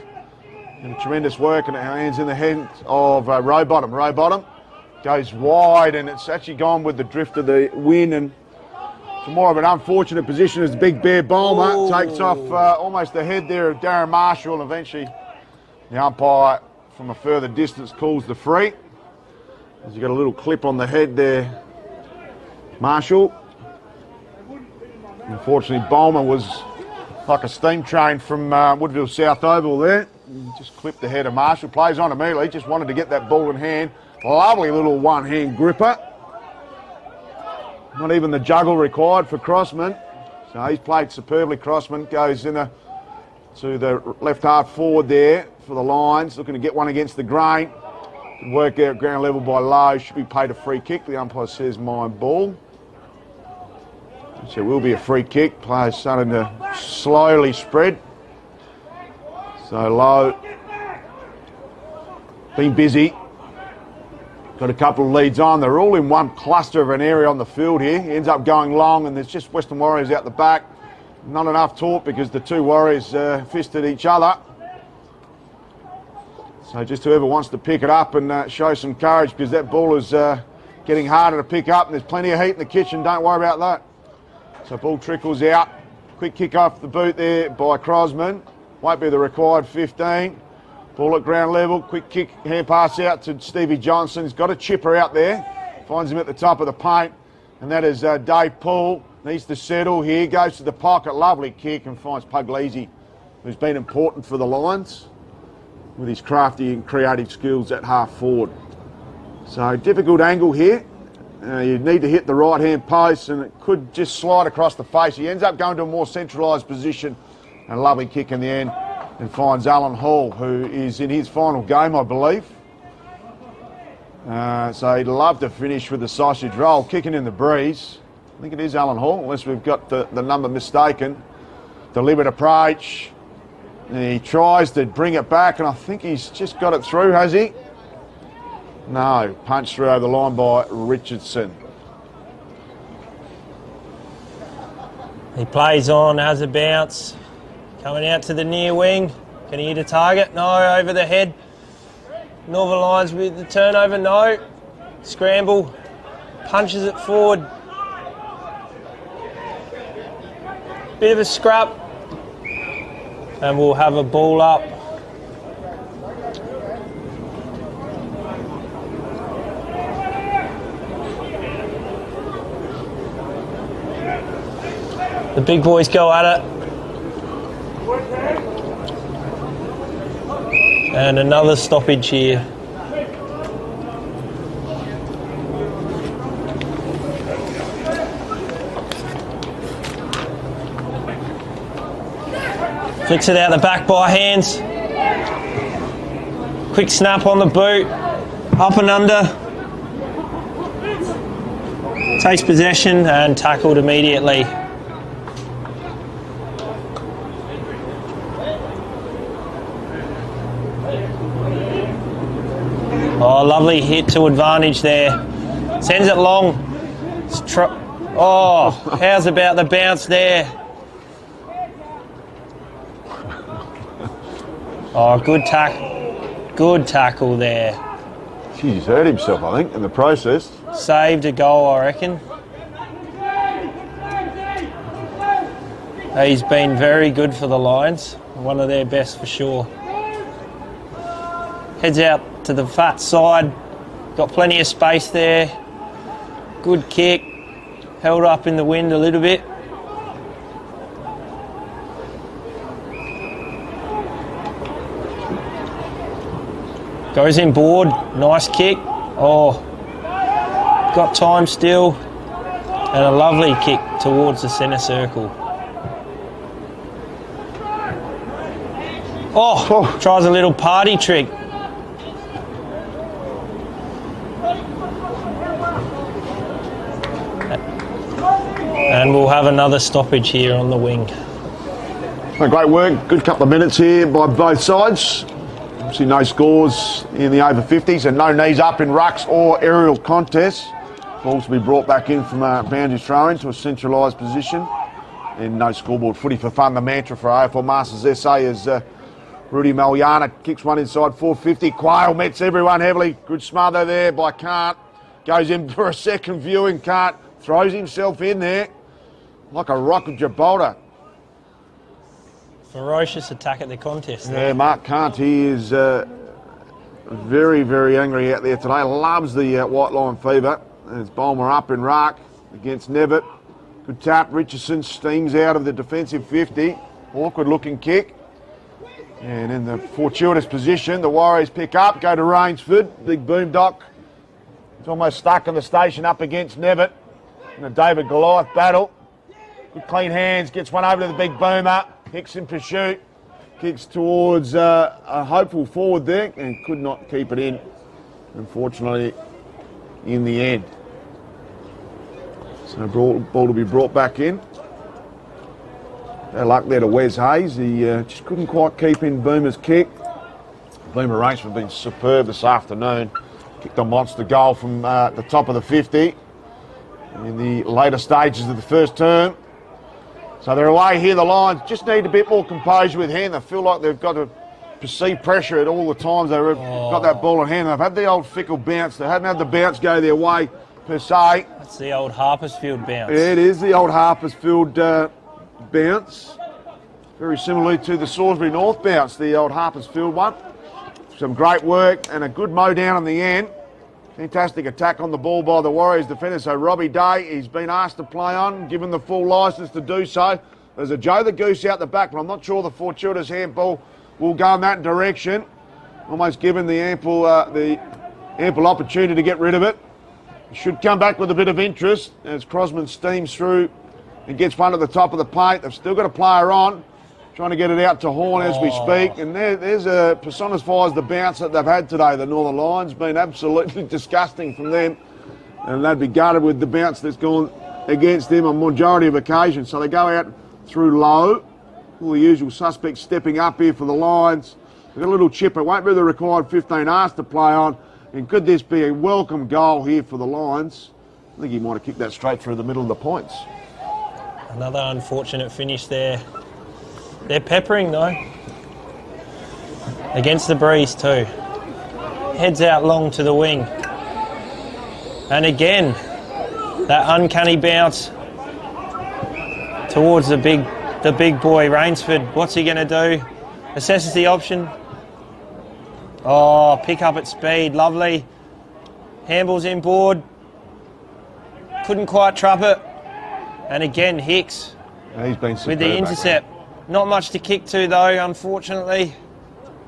And tremendous work, and it lands in the hands of Rowbottom. Rowbottom goes wide, and it's actually gone with the drift of the wind, and it's more of an unfortunate position as Big Bear Bowler takes off almost the head there of Darren Marshall, and eventually the umpire from a further distance calls the free. As you got a little clip on the head there, Marshall. Unfortunately, Bowler was like a steam train from Woodville South Oval there. Just clipped the head of Marshall. Plays on immediately. Just wanted to get that ball in hand. Lovely little one-hand gripper. Not even the juggle required for Crossman. So he's played superbly. Crossman goes in to the left half forward there for the Lions. Looking to get one against the grain. Good work there at ground level by Lowe. Should be paid a free kick. The umpire says mine ball. which there will be a free kick. Players starting to slowly spread. So Lowe, been busy. Got a couple of leads on. They're all in one cluster of an area on the field here. He ends up going long, and there's just Western Warriors out the back. Not enough talk because the two Warriors fisted each other. So just whoever wants to pick it up and show some courage, because that ball is getting harder to pick up, and there's plenty of heat in the kitchen. Don't worry about that. So ball trickles out. Quick kick off the boot there by Crosman. Won't be the required 15. Ball at ground level, quick kick, hand pass out to Stevie Johnson. He's got a chipper out there, finds him at the top of the paint, and that is Dave Poole. Needs to settle here, goes to the pocket, lovely kick, and finds Puglisi, who's been important for the Lions with his crafty and creative skills at half forward. So difficult angle here. You need to hit the right hand post, and it could just slide across the face. He ends up going to a more centralised position, and a lovely kick in the end. And finds Alan Hall, who is in his final game, I believe. So he'd love to finish with the sausage roll, kicking in the breeze. I think it is Alan Hall, unless we've got the number mistaken. Deliberate approach. And he tries to bring it back, and I think he's just got it through, has he? No, punched through over the line by Richardson. He plays on, has a bounce. Coming out to the near wing. Can he hit a target? No, over the head. Northern Lions with the turnover, no. Scramble, punches it forward. Bit of a scrap. And we'll have a ball up. The big boys go at it. And another stoppage here. Flicks it out the back by hands. Quick snap on the boot. Up and under. Takes possession and tackled immediately. Oh, lovely hit to advantage there. Sends it long. Oh, how's about the bounce there? Oh, good tackle there. Jeez, he's hurt himself, I think, in the process. Saved a goal, I reckon. He's been very good for the Lions. One of their best for sure. Heads out to the fat side. Got plenty of space there. Good kick. Held up in the wind a little bit. Goes in board. Nice kick. Oh, got time still. And a lovely kick towards the centre circle. Oh, tries a little party trick. And we'll have another stoppage here on the wing. Well, great work. Good couple of minutes here by both sides. Obviously no scores in the over 50s and no knees up in rucks or aerial contests. Balls to be brought back in from a boundary throw into a centralised position. And no scoreboard footy for fun. The mantra for AFL Masters SA is Rudy Maljana kicks one inside 450. Quayle meets everyone heavily. Good smother there by Cant. Goes in for a second viewing. Cant throws himself in there like a rock of Gibraltar. Ferocious attack at the contest. Yeah, Mark Cant, he is very, very angry out there today. Loves the white line fever. There's Bulmer up in ruck against Nevitt. Good tap. Richardson stings out of the defensive 50. Awkward looking kick. And in the fortuitous position, the Warriors pick up, go to Rainsford. Big boom dock. It's almost stuck in the station up against Nevitt in a David Goliath battle. Good clean hands, gets one over to the big boomer. Hicks in pursuit. Kicks towards a hopeful forward there and could not keep it in, unfortunately, in the end. So ball to be brought back in. Bad luck there to Wes Hayes. He just couldn't quite keep in Boomer's kick. Boomer Rainsford been superb this afternoon. Kicked a monster goal from the top of the 50 in the later stages of the first term. So they're away here. The Lions just need a bit more composure with hand. They feel like they've got to perceive pressure at all the times they've got that ball in hand. They've had the old fickle bounce. They hadn't had the bounce go their way per se. That's the old Harpersfield bounce. It is the old Harpersfield bounce. Very similarly to the Salisbury North bounce, the old Harpersfield one. Some great work and a good mow down in the end. Fantastic attack on the ball by the Warriors defender. So Robbie Day, he's been asked to play on, given the full licence to do so. There's a Joe the Goose out the back, but I'm not sure the fortuitous handball will go in that direction. Almost given the ample opportunity to get rid of it. Should come back with a bit of interest as Crosman steams through and gets one at the top of the paint. They've still got a player on, trying to get it out to Horn as we speak. And there's a personifies the bounce that they've had today. The Northern Lions been absolutely disgusting from them, and they'd be gutted with the bounce that's gone against them on majority of occasions. So they go out through low. All the usual suspects stepping up here for the Lions. They've got a little chip. It won't be the required 15 hours to play on. And could this be a welcome goal here for the Lions? I think he might have kicked that straight through the middle of the points. Another unfortunate finish there. They're peppering though. Against the breeze too. Heads out long to the wing. And again, that uncanny bounce towards the big boy, Rainsford. What's he going to do? Assesses the option. Oh, pick up at speed. Lovely. Handball's inboard. Couldn't quite trap it. And again, Hicks He's been with the intercept. Not much to kick to though, unfortunately.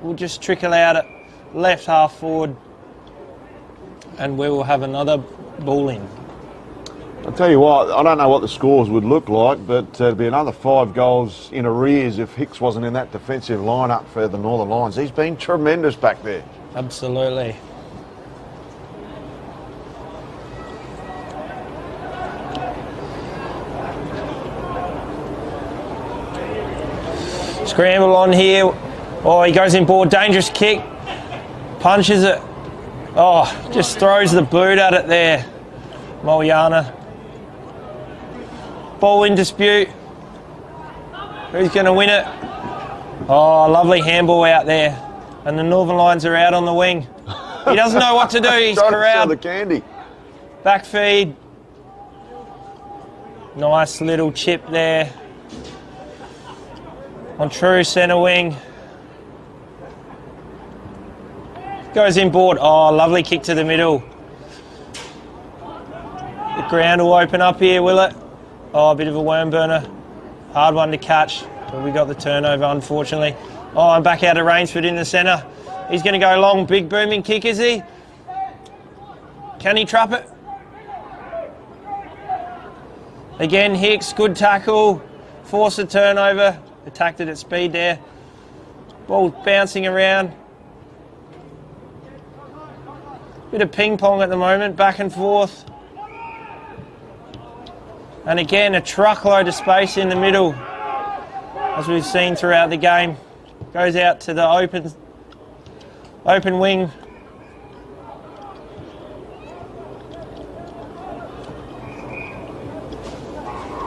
We'll just trickle out at left half forward and we will have another ball in. I'll tell you what, I don't know what the scores would look like, but it'd be another 5 goals in arrears if Hicks wasn't in that defensive lineup for the Northern Lions. He's been tremendous back there. Absolutely. Scramble on here. Oh, he goes in board. Dangerous kick. Punches it. Oh, just throws the boot at it there. Moyana. Ball in dispute. Who's going to win it? Oh, lovely handball out there. And the Northern Lions are out on the wing. He doesn't know what to do. He's corralled. The candy. Back feed. Nice little chip there. On true centre wing. Goes inboard. Oh, lovely kick to the middle. The ground will open up here, will it? Oh, a bit of a worm burner. Hard one to catch, but we got the turnover, unfortunately. Oh, I'm back out of Rainsford in the centre. He's going to go long. Big booming kick, is he? Can he trap it? Again, Hicks, good tackle. Force the turnover. Attacked it at speed there. Ball bouncing around. Bit of ping pong at the moment, back and forth. And again, a truckload of space in the middle, as we've seen throughout the game. Goes out to the open wing.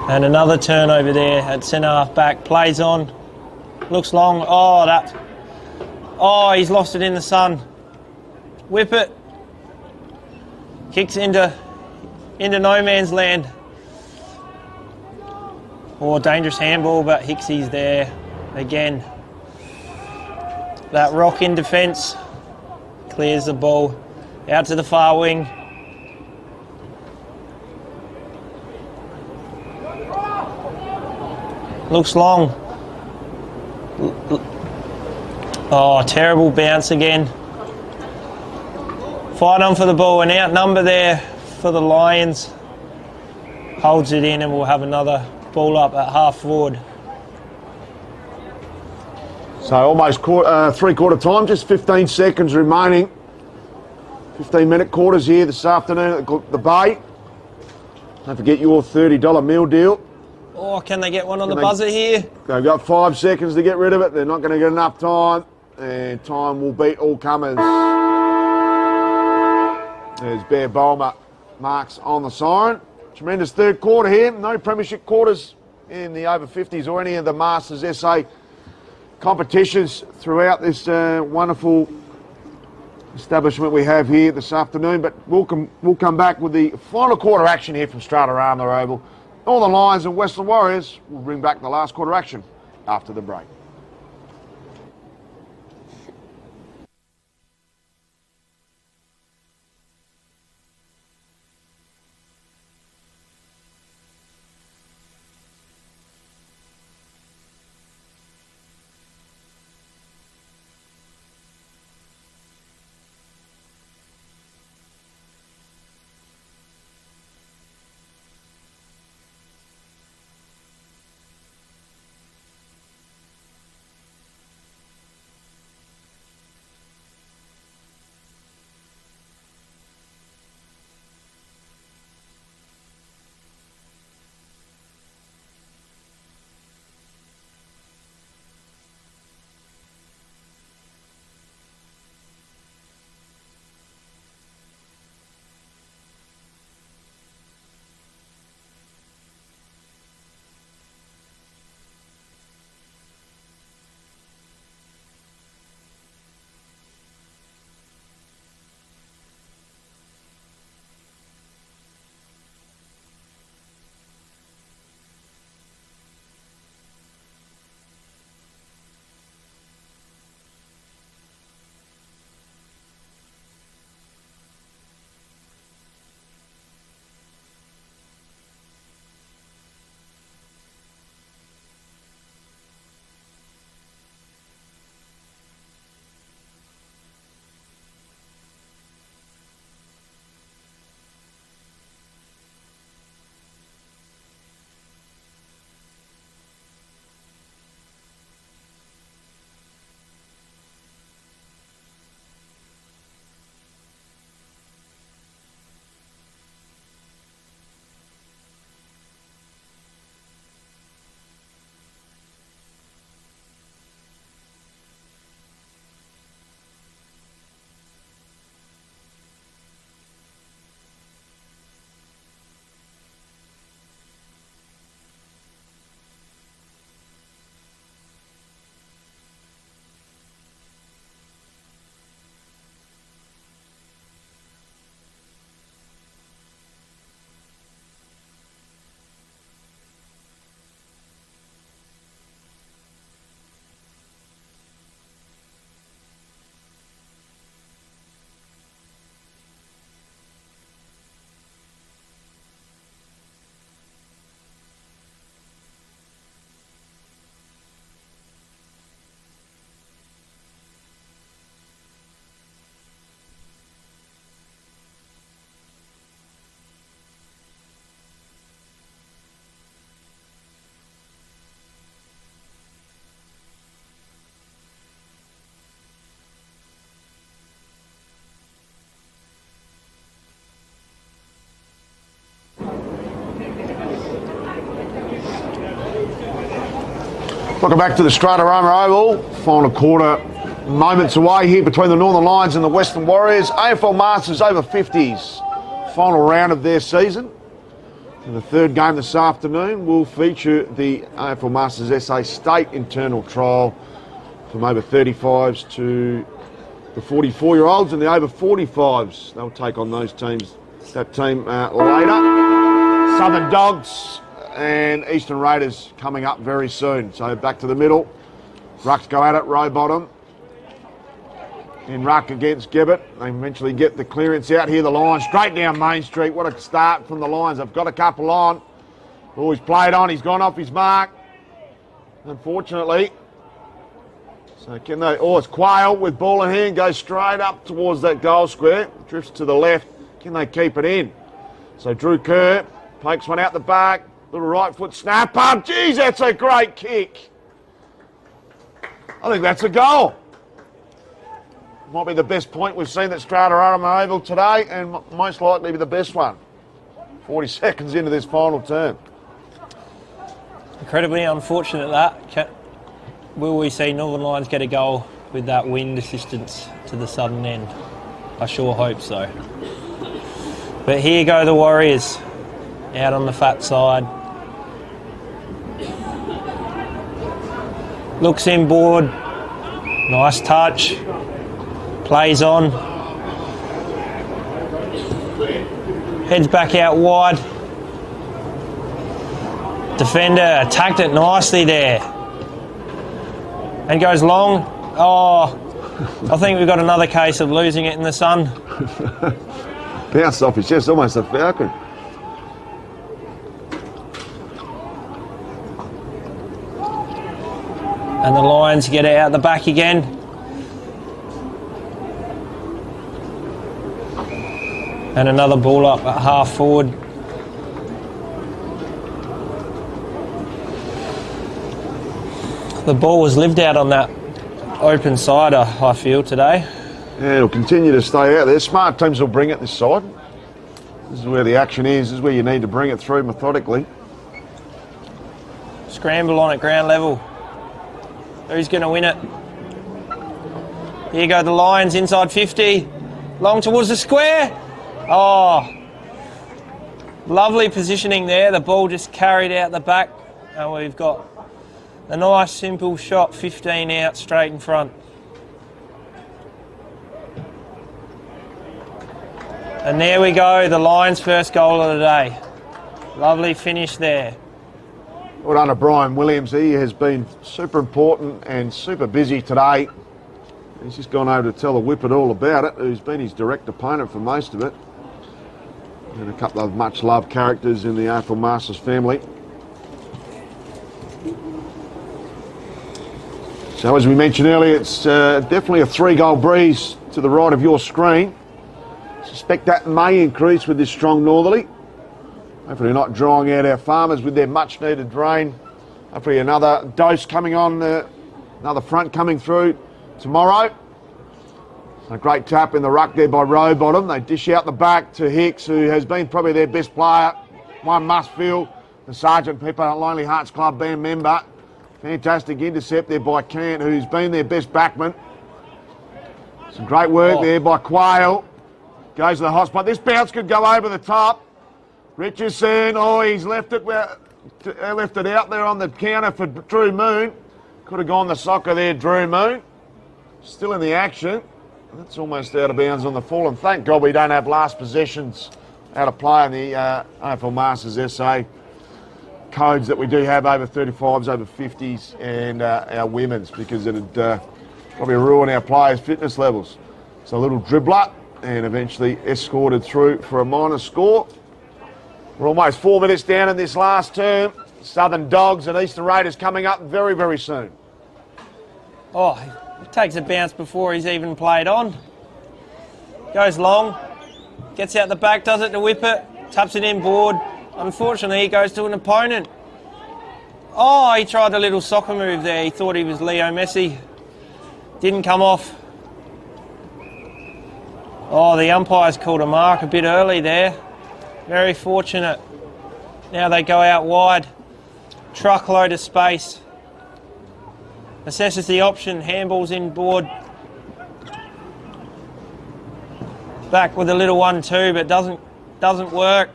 And another turnover there at centre half back. Plays on. Looks long. Oh, he's lost it in the sun. Whip it. Kicks into no man's land. Oh, dangerous handball, but Hicksy's there again. That rock in defence clears the ball out to the far wing. Looks long. Oh, terrible bounce again. Fight on for the ball, an outnumber there for the Lions. Holds it in and we'll have another ball up at half forward. So almost three-quarter time, just 15 seconds remaining. 15-minute quarters here this afternoon at the Bay. Don't forget your $30 meal deal. Oh, can they get one on the buzzer here? They've got 5 seconds to get rid of it. They're not going to get enough time. And time will beat all comers. There's Bear Bulmer marks on the siren. Tremendous third quarter here. No premiership quarters in the over 50s or any of the Masters SA competitions throughout this wonderful establishment we have here this afternoon. But we'll come back with the final quarter action here from Stratarama Oval. Northern Lions and Western Warriors will bring back the last quarter action after the break. Welcome back to the Stratarama Oval. Final quarter moments away here between the Northern Lions and the Western Warriors. AFL Masters over 50s. Final round of their season. And the third game this afternoon will feature the AFL Masters SA State internal trial from over 35s to the 44-year-olds and the over 45s. They'll take on those teams. That team later. Southern Dogs and Eastern Raiders coming up very soon. So back to the middle. Rucks go at it, row bottom. In ruck against Gibbet. They eventually get the clearance out here. The Lions straight down Main Street. What a start from the Lions. They've got a couple on. Oh, he's played on. He's gone off his mark. Unfortunately. So can they... Oh, it's Quayle with ball in hand. Goes straight up towards that goal square. Drifts to the left. Can they keep it in? So Drew Kerr pokes one out the back. Little right foot snap up. Geez, that's a great kick. I think that's a goal. Might be the best point we've seen at Stratarama Oval today and most likely be the best one. 40 seconds into this final term. Incredibly unfortunate that. Will we see Northern Lions get a goal with that wind assistance to the southern end? I sure hope so. But here go the Warriors, out on the fat side. Looks inboard, nice touch, plays on. Heads back out wide. Defender attacked it nicely there. And goes long. Oh, I think we've got another case of losing it in the sun. Bounced off his chest, almost a falcon. And the Lions get it out the back again. And another ball up at half forward. The ball was lived out on that open side, I feel, today. Yeah, it'll continue to stay out there. Smart teams will bring it this side. This is where the action is. This is where you need to bring it through methodically. Scramble on at ground level. Who's going to win it? Here go the Lions inside 50. Long towards the square. Oh, lovely positioning there. The ball just carried out the back. And we've got a nice simple shot, 15 out straight in front. And there we go, the Lions' first goal of the day. Lovely finish there. Well done to Brian Williams. He has been super important and super busy today. He's just gone over to tell the Whippet all about it, who's been his direct opponent for most of it. And a couple of much-loved characters in the AFL Masters family. So as we mentioned earlier, it's definitely a 3-goal breeze to the right of your screen. Suspect that may increase with this strong northerly. Hopefully not drying out our farmers with their much needed rain. Hopefully another dose coming on, another front coming through tomorrow. A great tap in the ruck there by Rowbottom. They dish out the back to Hicks, who has been probably their best player. One must feel, the Sergeant Pepper Lonely Hearts Club band member. Fantastic intercept there by Cant, who's been their best backman. Some great work there by Quayle. Goes to the hot spot. This bounce could go over the top. Richardson, he's left it out there on the counter for Drew Moon. Could have gone the soccer there, Drew Moon. Still in the action. That's almost out of bounds on the full. And thank God we don't have last possessions out of play in the AFL Masters SA codes that we do have over 35s, over 50s, and our women's, because it'd probably ruin our players' fitness levels. So a little dribbler, and eventually escorted through for a minor score. We're almost 4 minutes down in this last term. Southern Dogs and Eastern Raiders coming up very, very soon. Oh, he takes a bounce before he's even played on. Goes long, gets out the back, does it to Whippet, taps it inboard. Unfortunately, he goes to an opponent. Oh, he tried a little soccer move there. He thought he was Leo Messi. Didn't come off. Oh, the umpire's called a mark a bit early there. Very fortunate. Now they go out wide. Truckload of space. Assesses the option. Handball's inboard. Back with a little 1-2, but doesn't work.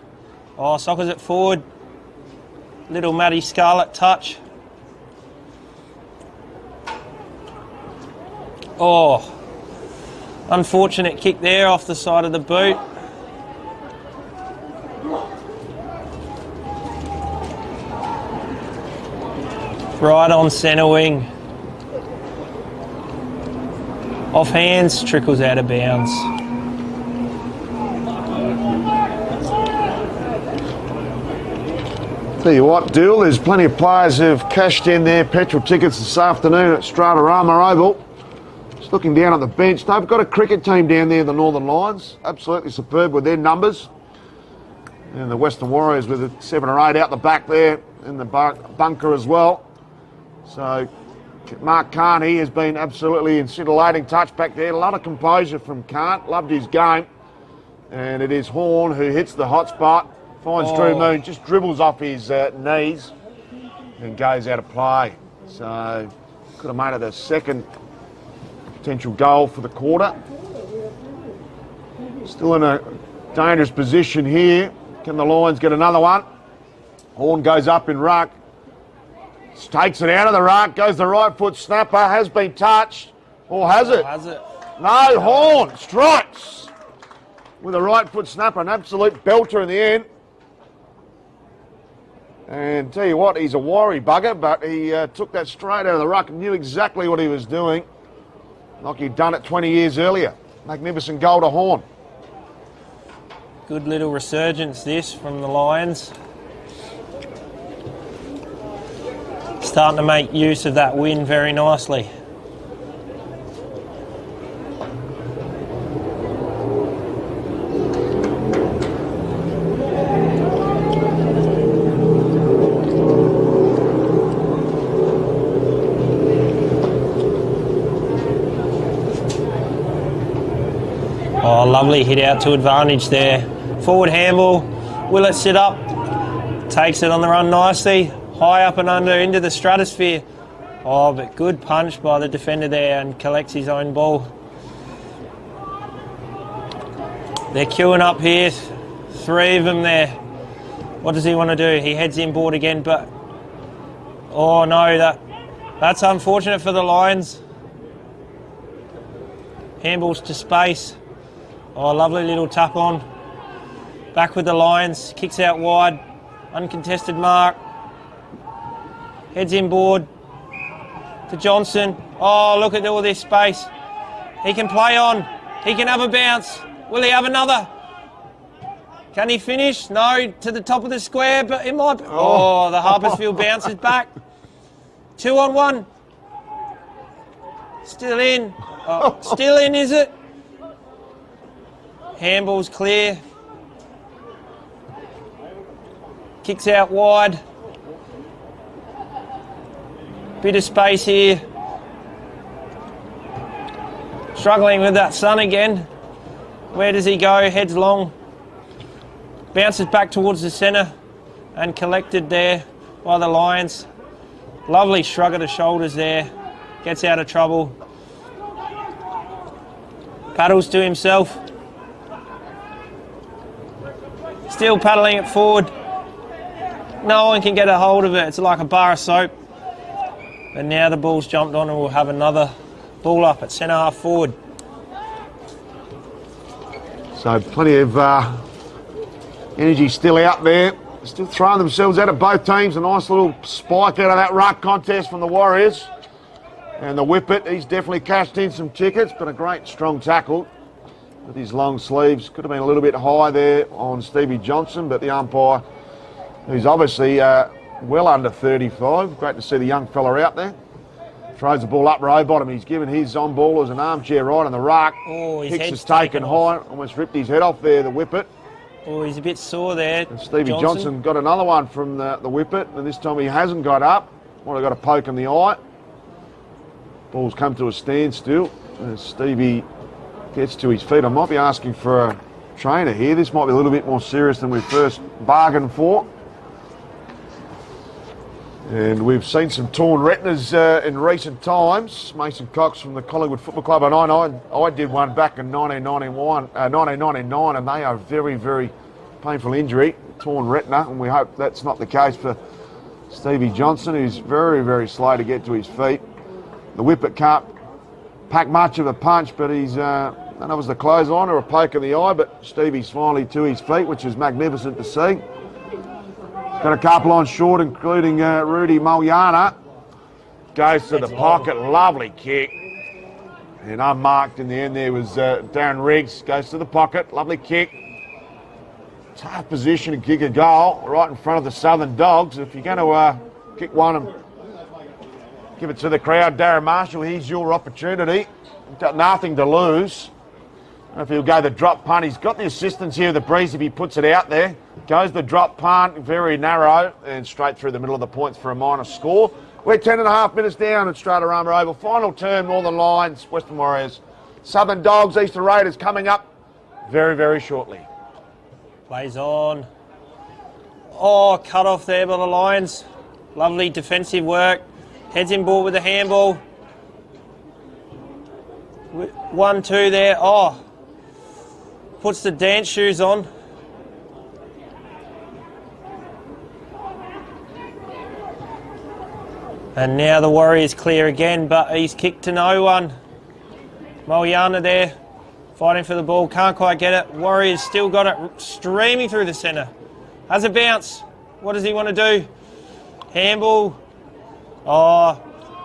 Oh, soccers it forward. Little Matty Scarlett touch. Oh, unfortunate kick there off the side of the boot. Right on centre wing. Off hands, trickles out of bounds. Tell you what, Dill, there's plenty of players who've cashed in their petrol tickets this afternoon at Stratarama Oval. Just looking down at the bench, they've got a cricket team down there, the Northern Lions. Absolutely superb with their numbers. And the Western Warriors with 7 or 8 out the back there in the bunker as well. So Mark Carney has been absolutely in scintillating touch back there. A lot of composure from Cant, loved his game. And it is Horn who hits the hot spot Finds Drew Moon, just dribbles off his knees and goes out of play. So could have made it a second potential goal for the quarter. Still in a dangerous position here. Can the Lions get another one? Horn goes up in ruck. Takes it out of the ruck. Goes the right foot snapper. Has been touched. Or has it? Has it? No, Horn strikes with a right foot snapper. An absolute belter in the end. And tell you what, he's a worry bugger, but he took that straight out of the ruck and knew exactly what he was doing. Like he'd done it 20 years earlier. Magnificent goal to Horn. Good little resurgence this from the Lions. Starting to make use of that win very nicely. Oh, lovely hit out to advantage there. Forward handball. Will it sit up? Takes it on the run nicely. High up and under into the stratosphere. Oh, but good punch by the defender there and collects his own ball. They're queuing up here. 3 of them there. What does he want to do? He heads inboard again, but... Oh, no, that's unfortunate for the Lions. Handballs to space. Oh, lovely little tap on. Back with the Lions. Kicks out wide. Uncontested mark. Heads inboard to Johnson. Oh, look at all this space. He can play on. He can have a bounce. Will he have another? Can he finish? No, to the top of the square, but it might be. Oh, the Harpersfield bounces back. 2 on 1. Still in. Oh, still in, is it? Handball's clear. Kicks out wide. Bit of space here. Struggling with that sun again. Where does he go? Heads long. Bounces back towards the centre and collected there by the Lions. Lovely shrug of the shoulders there. Gets out of trouble. Paddles to himself. Still paddling it forward. No one can get a hold of it. It's like a bar of soap. But now the ball's jumped on and we'll have another ball up at centre half forward. So plenty of energy still out there. Still throwing themselves out of both teams. A nice little spike out of that ruck contest from the Warriors. And the Whippet, he's definitely cashed in some tickets, but a great strong tackle with his long sleeves. Could have been a little bit high there on Stevie Johnson, but the umpire, who's obviously well under 35. Great to see the young fella out there. Throws the ball up row bottom. He's given his on ball as an armchair right on the ruck. Oh, his Kicks head's is taken high. off. Almost ripped his head off there, the Whippet. Oh, he's a bit sore there. And Stevie Johnson got another one from the Whippet, and this time he hasn't got up. Might have got a poke in the eye. Ball's come to a standstill as Stevie gets to his feet. I might be asking for a trainer here. This might be a little bit more serious than we first bargained for. And we've seen some torn retinas in recent times. Mason Cox from the Collingwood Football Club. And I did one back in 1999, and they are very, very painful injury, torn retina. And we hope that's not the case for Stevie Johnson, who's very, very slow to get to his feet. The Whippet can't pack much of a punch, but he's, I don't know if it was the clothesline or a poke in the eye, but Stevie's finally to his feet, which is magnificent to see. Got a couple on short, including Rudy Mulyana. Goes to the pocket, lovely kick. And unmarked in the end there was Darren Riggs. Goes to the pocket, lovely kick. Tough position to kick a goal right in front of the Southern Dogs. If you're going to kick one and give it to the crowd, Darren Marshall, here's your opportunity. You've got nothing to lose. I don't know if he'll go the drop punt. He's got the assistance here of the breeze if he puts it out there. Goes the drop punt, very narrow, and straight through the middle of the points for a minor score. We're 10.5 minutes down at Stratarama Oval. Final term, Northern Lions, Western Warriors. Southern Dogs, Eastern Raiders coming up very, very shortly. Plays on. Oh, cut off there by the Lions. Lovely defensive work. Heads in ball with the handball. 1-2 there. Oh, puts the dance shoes on. And now the Warriors clear again, but he's kicked to no one. Moyana there, fighting for the ball, can't quite get it. Warriors still got it streaming through the centre. Has a bounce. What does he want to do? Handball. Oh,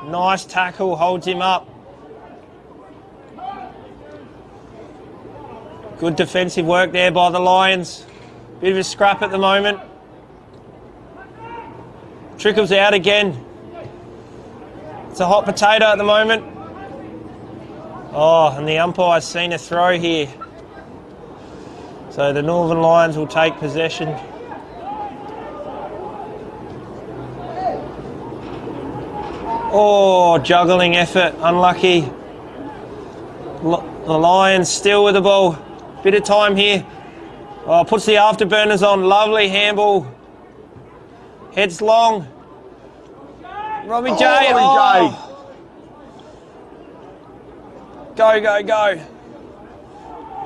nice tackle, holds him up. Good defensive work there by the Lions. Bit of a scrap at the moment. Trickles out again. It's a hot potato at the moment. Oh, and the umpire's seen a throw here. So the Northern Lions will take possession. Oh, juggling effort, unlucky. The Lions still with the ball. Bit of time here. Oh, puts the afterburners on. Lovely handball. Heads long. Robbie J. Oh. Go.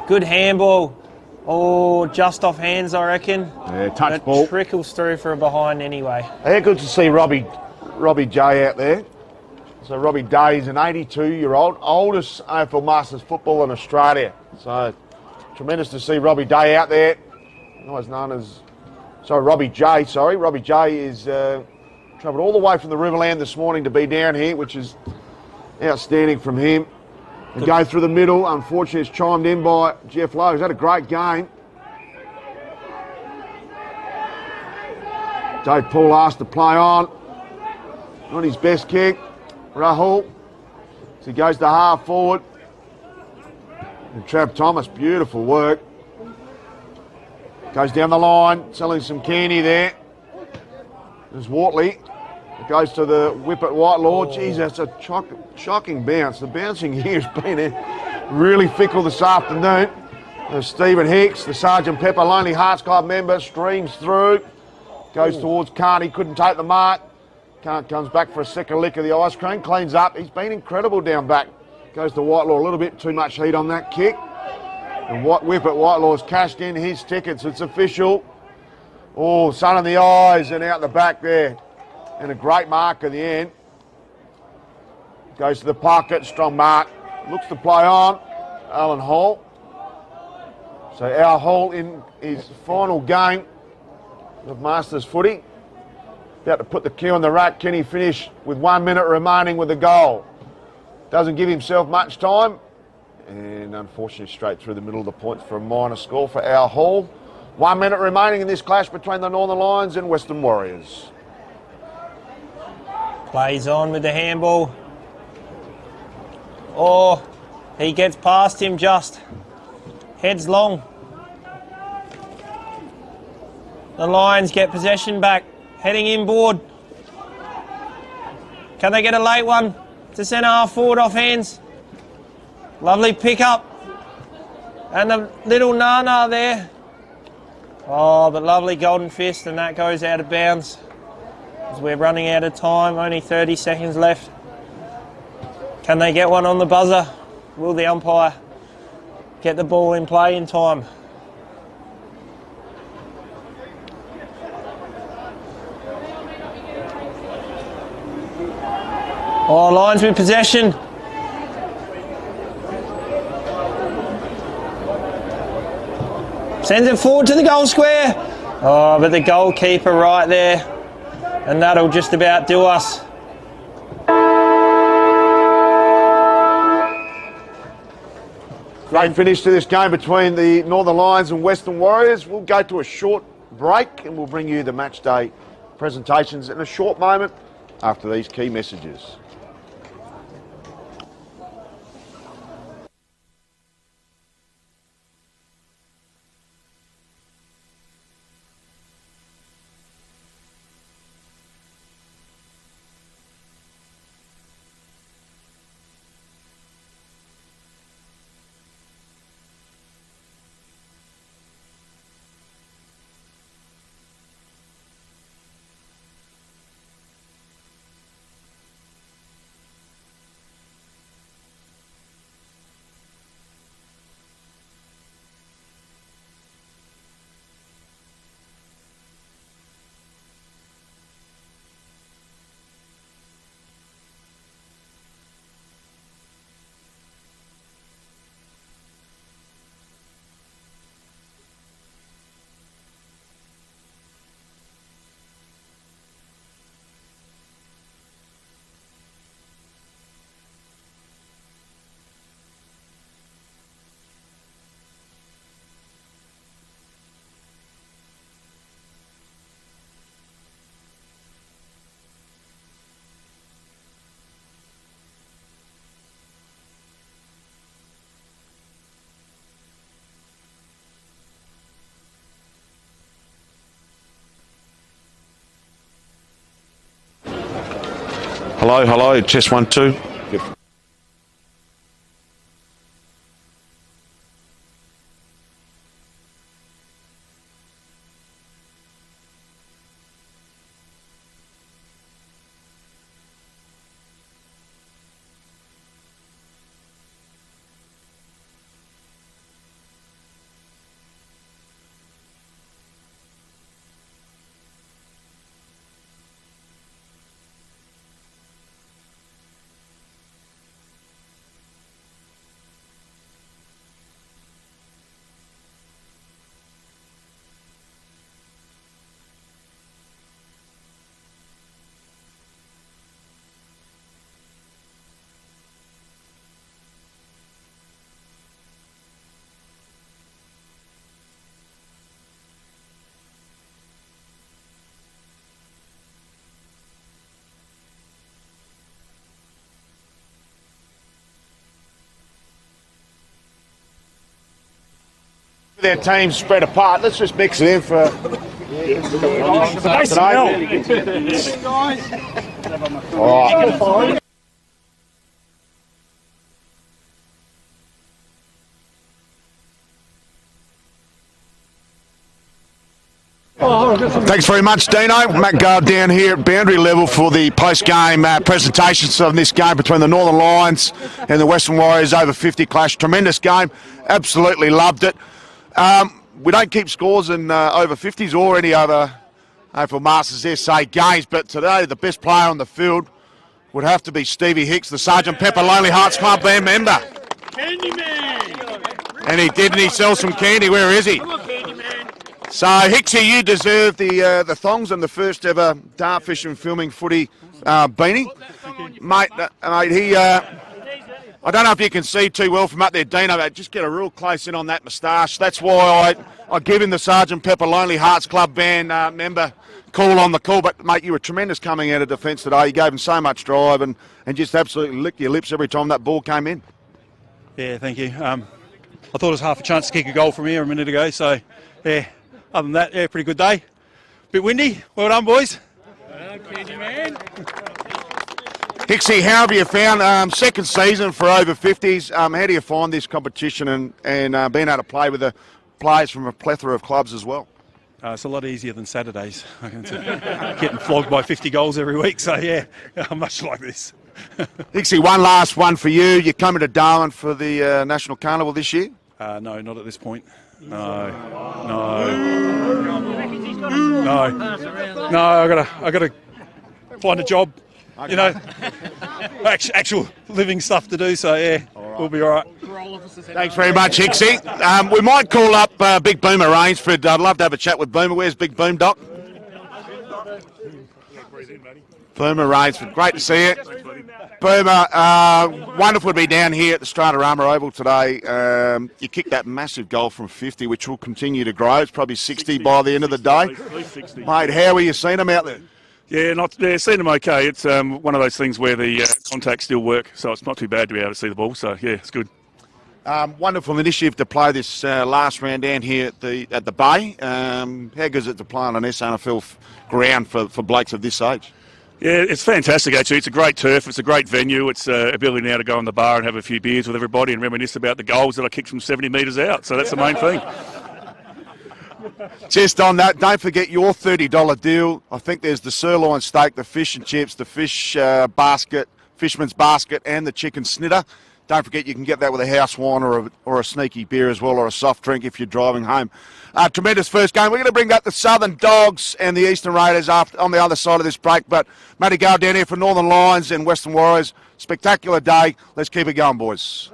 Good handball. Oh, just off hands, I reckon. Yeah, touch but ball. Trickles through for a behind anyway. Yeah, good to see Robbie J out there. So Robbie Day is an 82-year-old, oldest AFL Masters footballer in Australia. So tremendous to see Robbie Day out there. Otherwise known as... Robbie J is travelled all the way from the Riverland this morning to be down here, which is outstanding from him. And go through the middle. Unfortunately, it's chimed in by Jeff Lowe. He's had a great game. Dave Paul asked to play on. Not his best kick. Rahul. So he goes to half forward. And Trav Thomas, beautiful work. Goes down the line, selling some candy there. There's Wortley. It goes to the whip at Whitelaw. Geez, that's a shocking bounce. The bouncing here has been really fickle this afternoon. There's Stephen Hicks, the Sergeant Pepper Lonely Hearts Club member, streams through. Goes towards Kant. He couldn't take the mark. Kant comes back for a second lick of the ice cream. Cleans up. He's been incredible down back. Goes to Whitelaw. A little bit too much heat on that kick. And Whip at Whitelaw's cashed in his tickets. It's official. Oh, sun in the eyes and out the back there. And a great mark at the end. Goes to the pocket. Strong mark. Looks to play on. Alan Hall. So Al Hall in his final game of Masters footy. About to put the key on the rack. Can he finish with 1 minute remaining with a goal? Doesn't give himself much time. And unfortunately straight through the middle of the points for a minor score for Al Hall. 1 minute remaining in this clash between the Northern Lions and Western Warriors. Plays on with the handball. Oh, he gets past him just. Heads long. The Lions get possession back. Heading inboard. Can they get a late one to centre half forward off hands? Lovely pick up. And the little Nana there. Oh, but lovely golden fist, and that goes out of bounds. As we're running out of time, only 30 seconds left. Can they get one on the buzzer? Will the umpire get the ball in play in time? Oh, Lions with possession. Sends it forward to the goal square. Oh, but the goalkeeper right there. And that'll just about do us. Great finish to this game between the Northern Lions and Western Warriors. We'll go to a short break and we'll bring you the match day presentations in a short moment after these key messages. Hello, test 1, 2. Their teams spread apart. Let's just mix it in for tonight. All right. Thanks very much, Dino. Matt Gard down here at boundary level for the post-game presentations of this game between the Northern Lions and the Western Warriors over 50 clash. Tremendous game. Absolutely loved it. We don't keep scores in over 50s or any other AFL Masters SA games, but today the best player on the field would have to be Stevie Hicks, the Sergeant Pepper Lonely Hearts Club band member. Candy Man! And he did, and he sells some candy. Where is he? Come on, Candy Man! So, Hicksy, you deserve the thongs and the first ever dartfish and filming footy beanie. Mate, I don't know if you can see too well from up there, Dino, but just get a real close in on that moustache. That's why I give him the Sergeant Pepper Lonely Hearts Club band member call on the call. But, mate, you were tremendous coming out of defence today. You gave him so much drive and just absolutely licked your lips every time that ball came in. Yeah, thank you. I thought it was half a chance to kick a goal from here a minute ago. So, yeah, other than that, yeah, pretty good day. Bit windy. Well done, boys. Well done, Candy Man! Hicksy, how have you found second season for over 50s? How do you find this competition and being able to play with the players from a plethora of clubs as well? It's a lot easier than Saturdays. Getting flogged by 50 goals every week. So, yeah, much like this. Hicksy, one last one for you. You're coming to Darwin for the National Carnival this year? No, not at this point. No. I got to find a job. Okay. You know, actual living stuff to do. So yeah, we'll be all right. Thanks very much, Hicksy. We might call up Big Boomer Rainsford. I'd love to have a chat with Boomer. Where's Big Boom, Doc? Boomer Rainsford, great to see you. Boomer, wonderful to be down here at the Stratarama Oval today. You kicked that massive goal from 50, which will continue to grow. It's probably 60 by the end of the day. Mate, how were you seeing them out there? Yeah, seen them okay. It's one of those things where the contacts still work, so it's not too bad to be able to see the ball. So yeah, it's good. Wonderful initiative to play this last round down here at the Bay. How good is it to play on an SNFL ground for blokes of this age? Yeah, it's fantastic actually. It's a great turf. It's a great venue. It's ability now to go in the bar and have a few beers with everybody and reminisce about the goals that I kicked from 70 metres out. So that's the main thing. Just on that, don't forget your $30 deal. I think there's the sirloin steak, the fish and chips, the fish basket, fisherman's basket, and the chicken snitter. Don't forget you can get that with a house wine or a sneaky beer as well, or a soft drink if you're driving home. Tremendous first game. We're going to bring up the Southern Dogs and the Eastern Raiders on the other side of this break. But Matty Gard down here for Northern Lions and Western Warriors. Spectacular day. Let's keep it going, boys.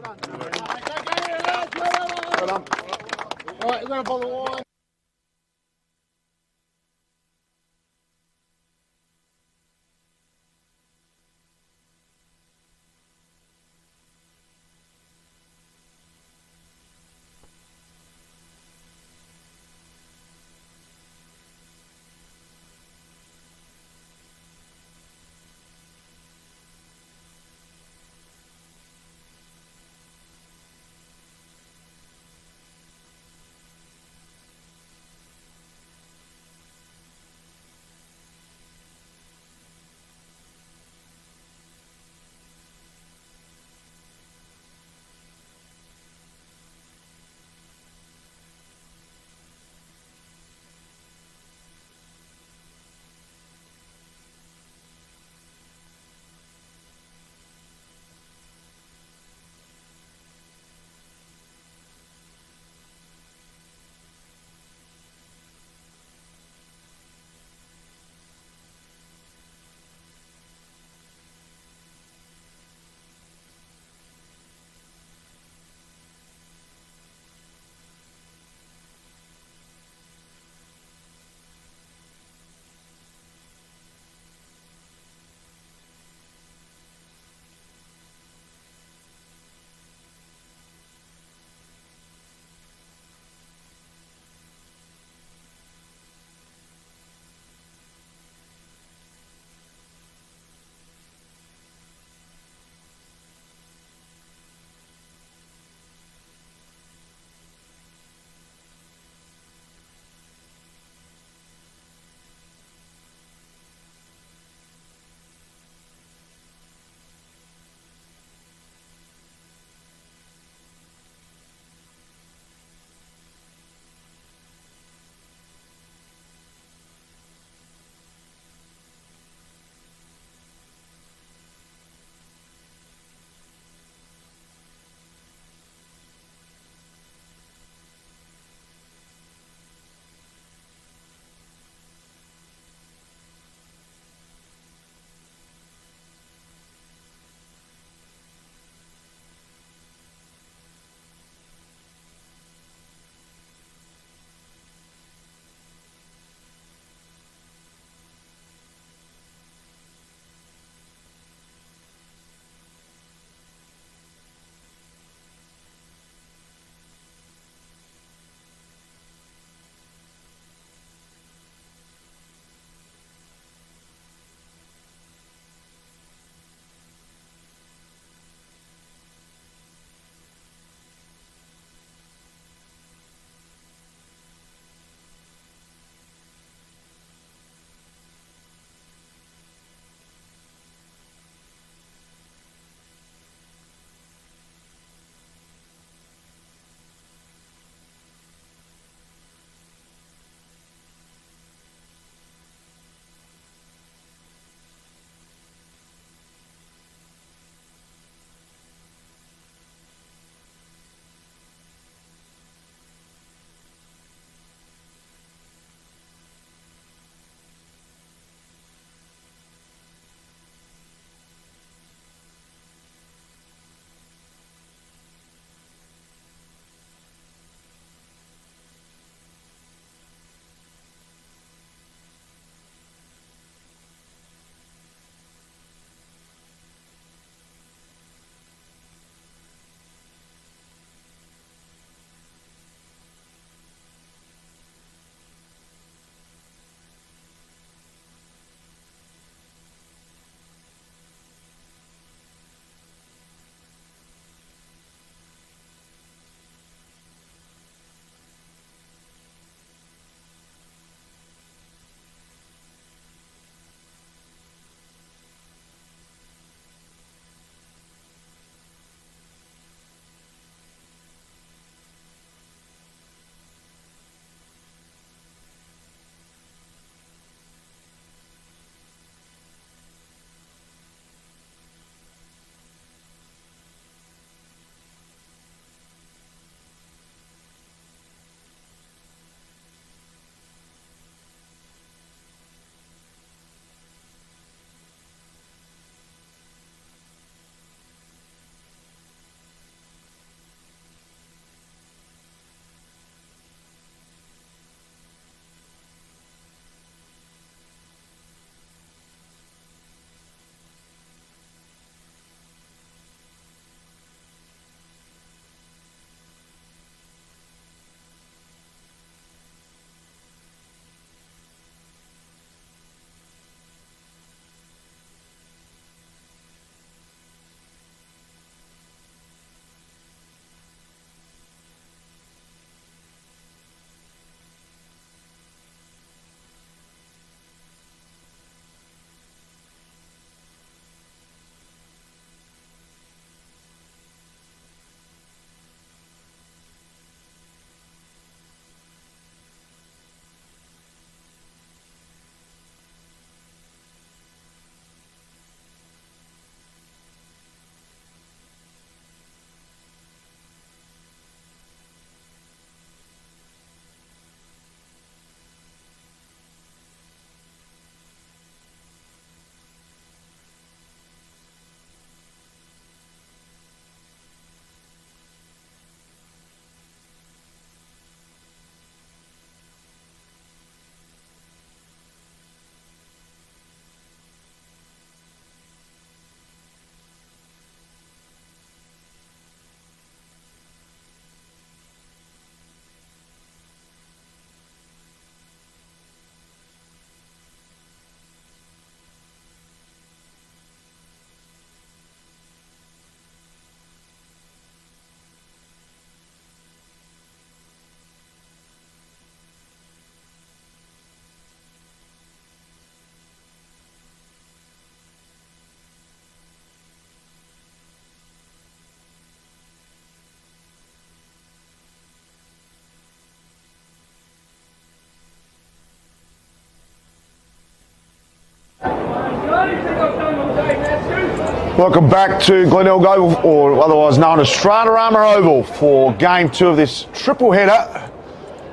Welcome back to Glenelg Oval, or otherwise known as Stratarama Oval, for Game 2 of this triple header.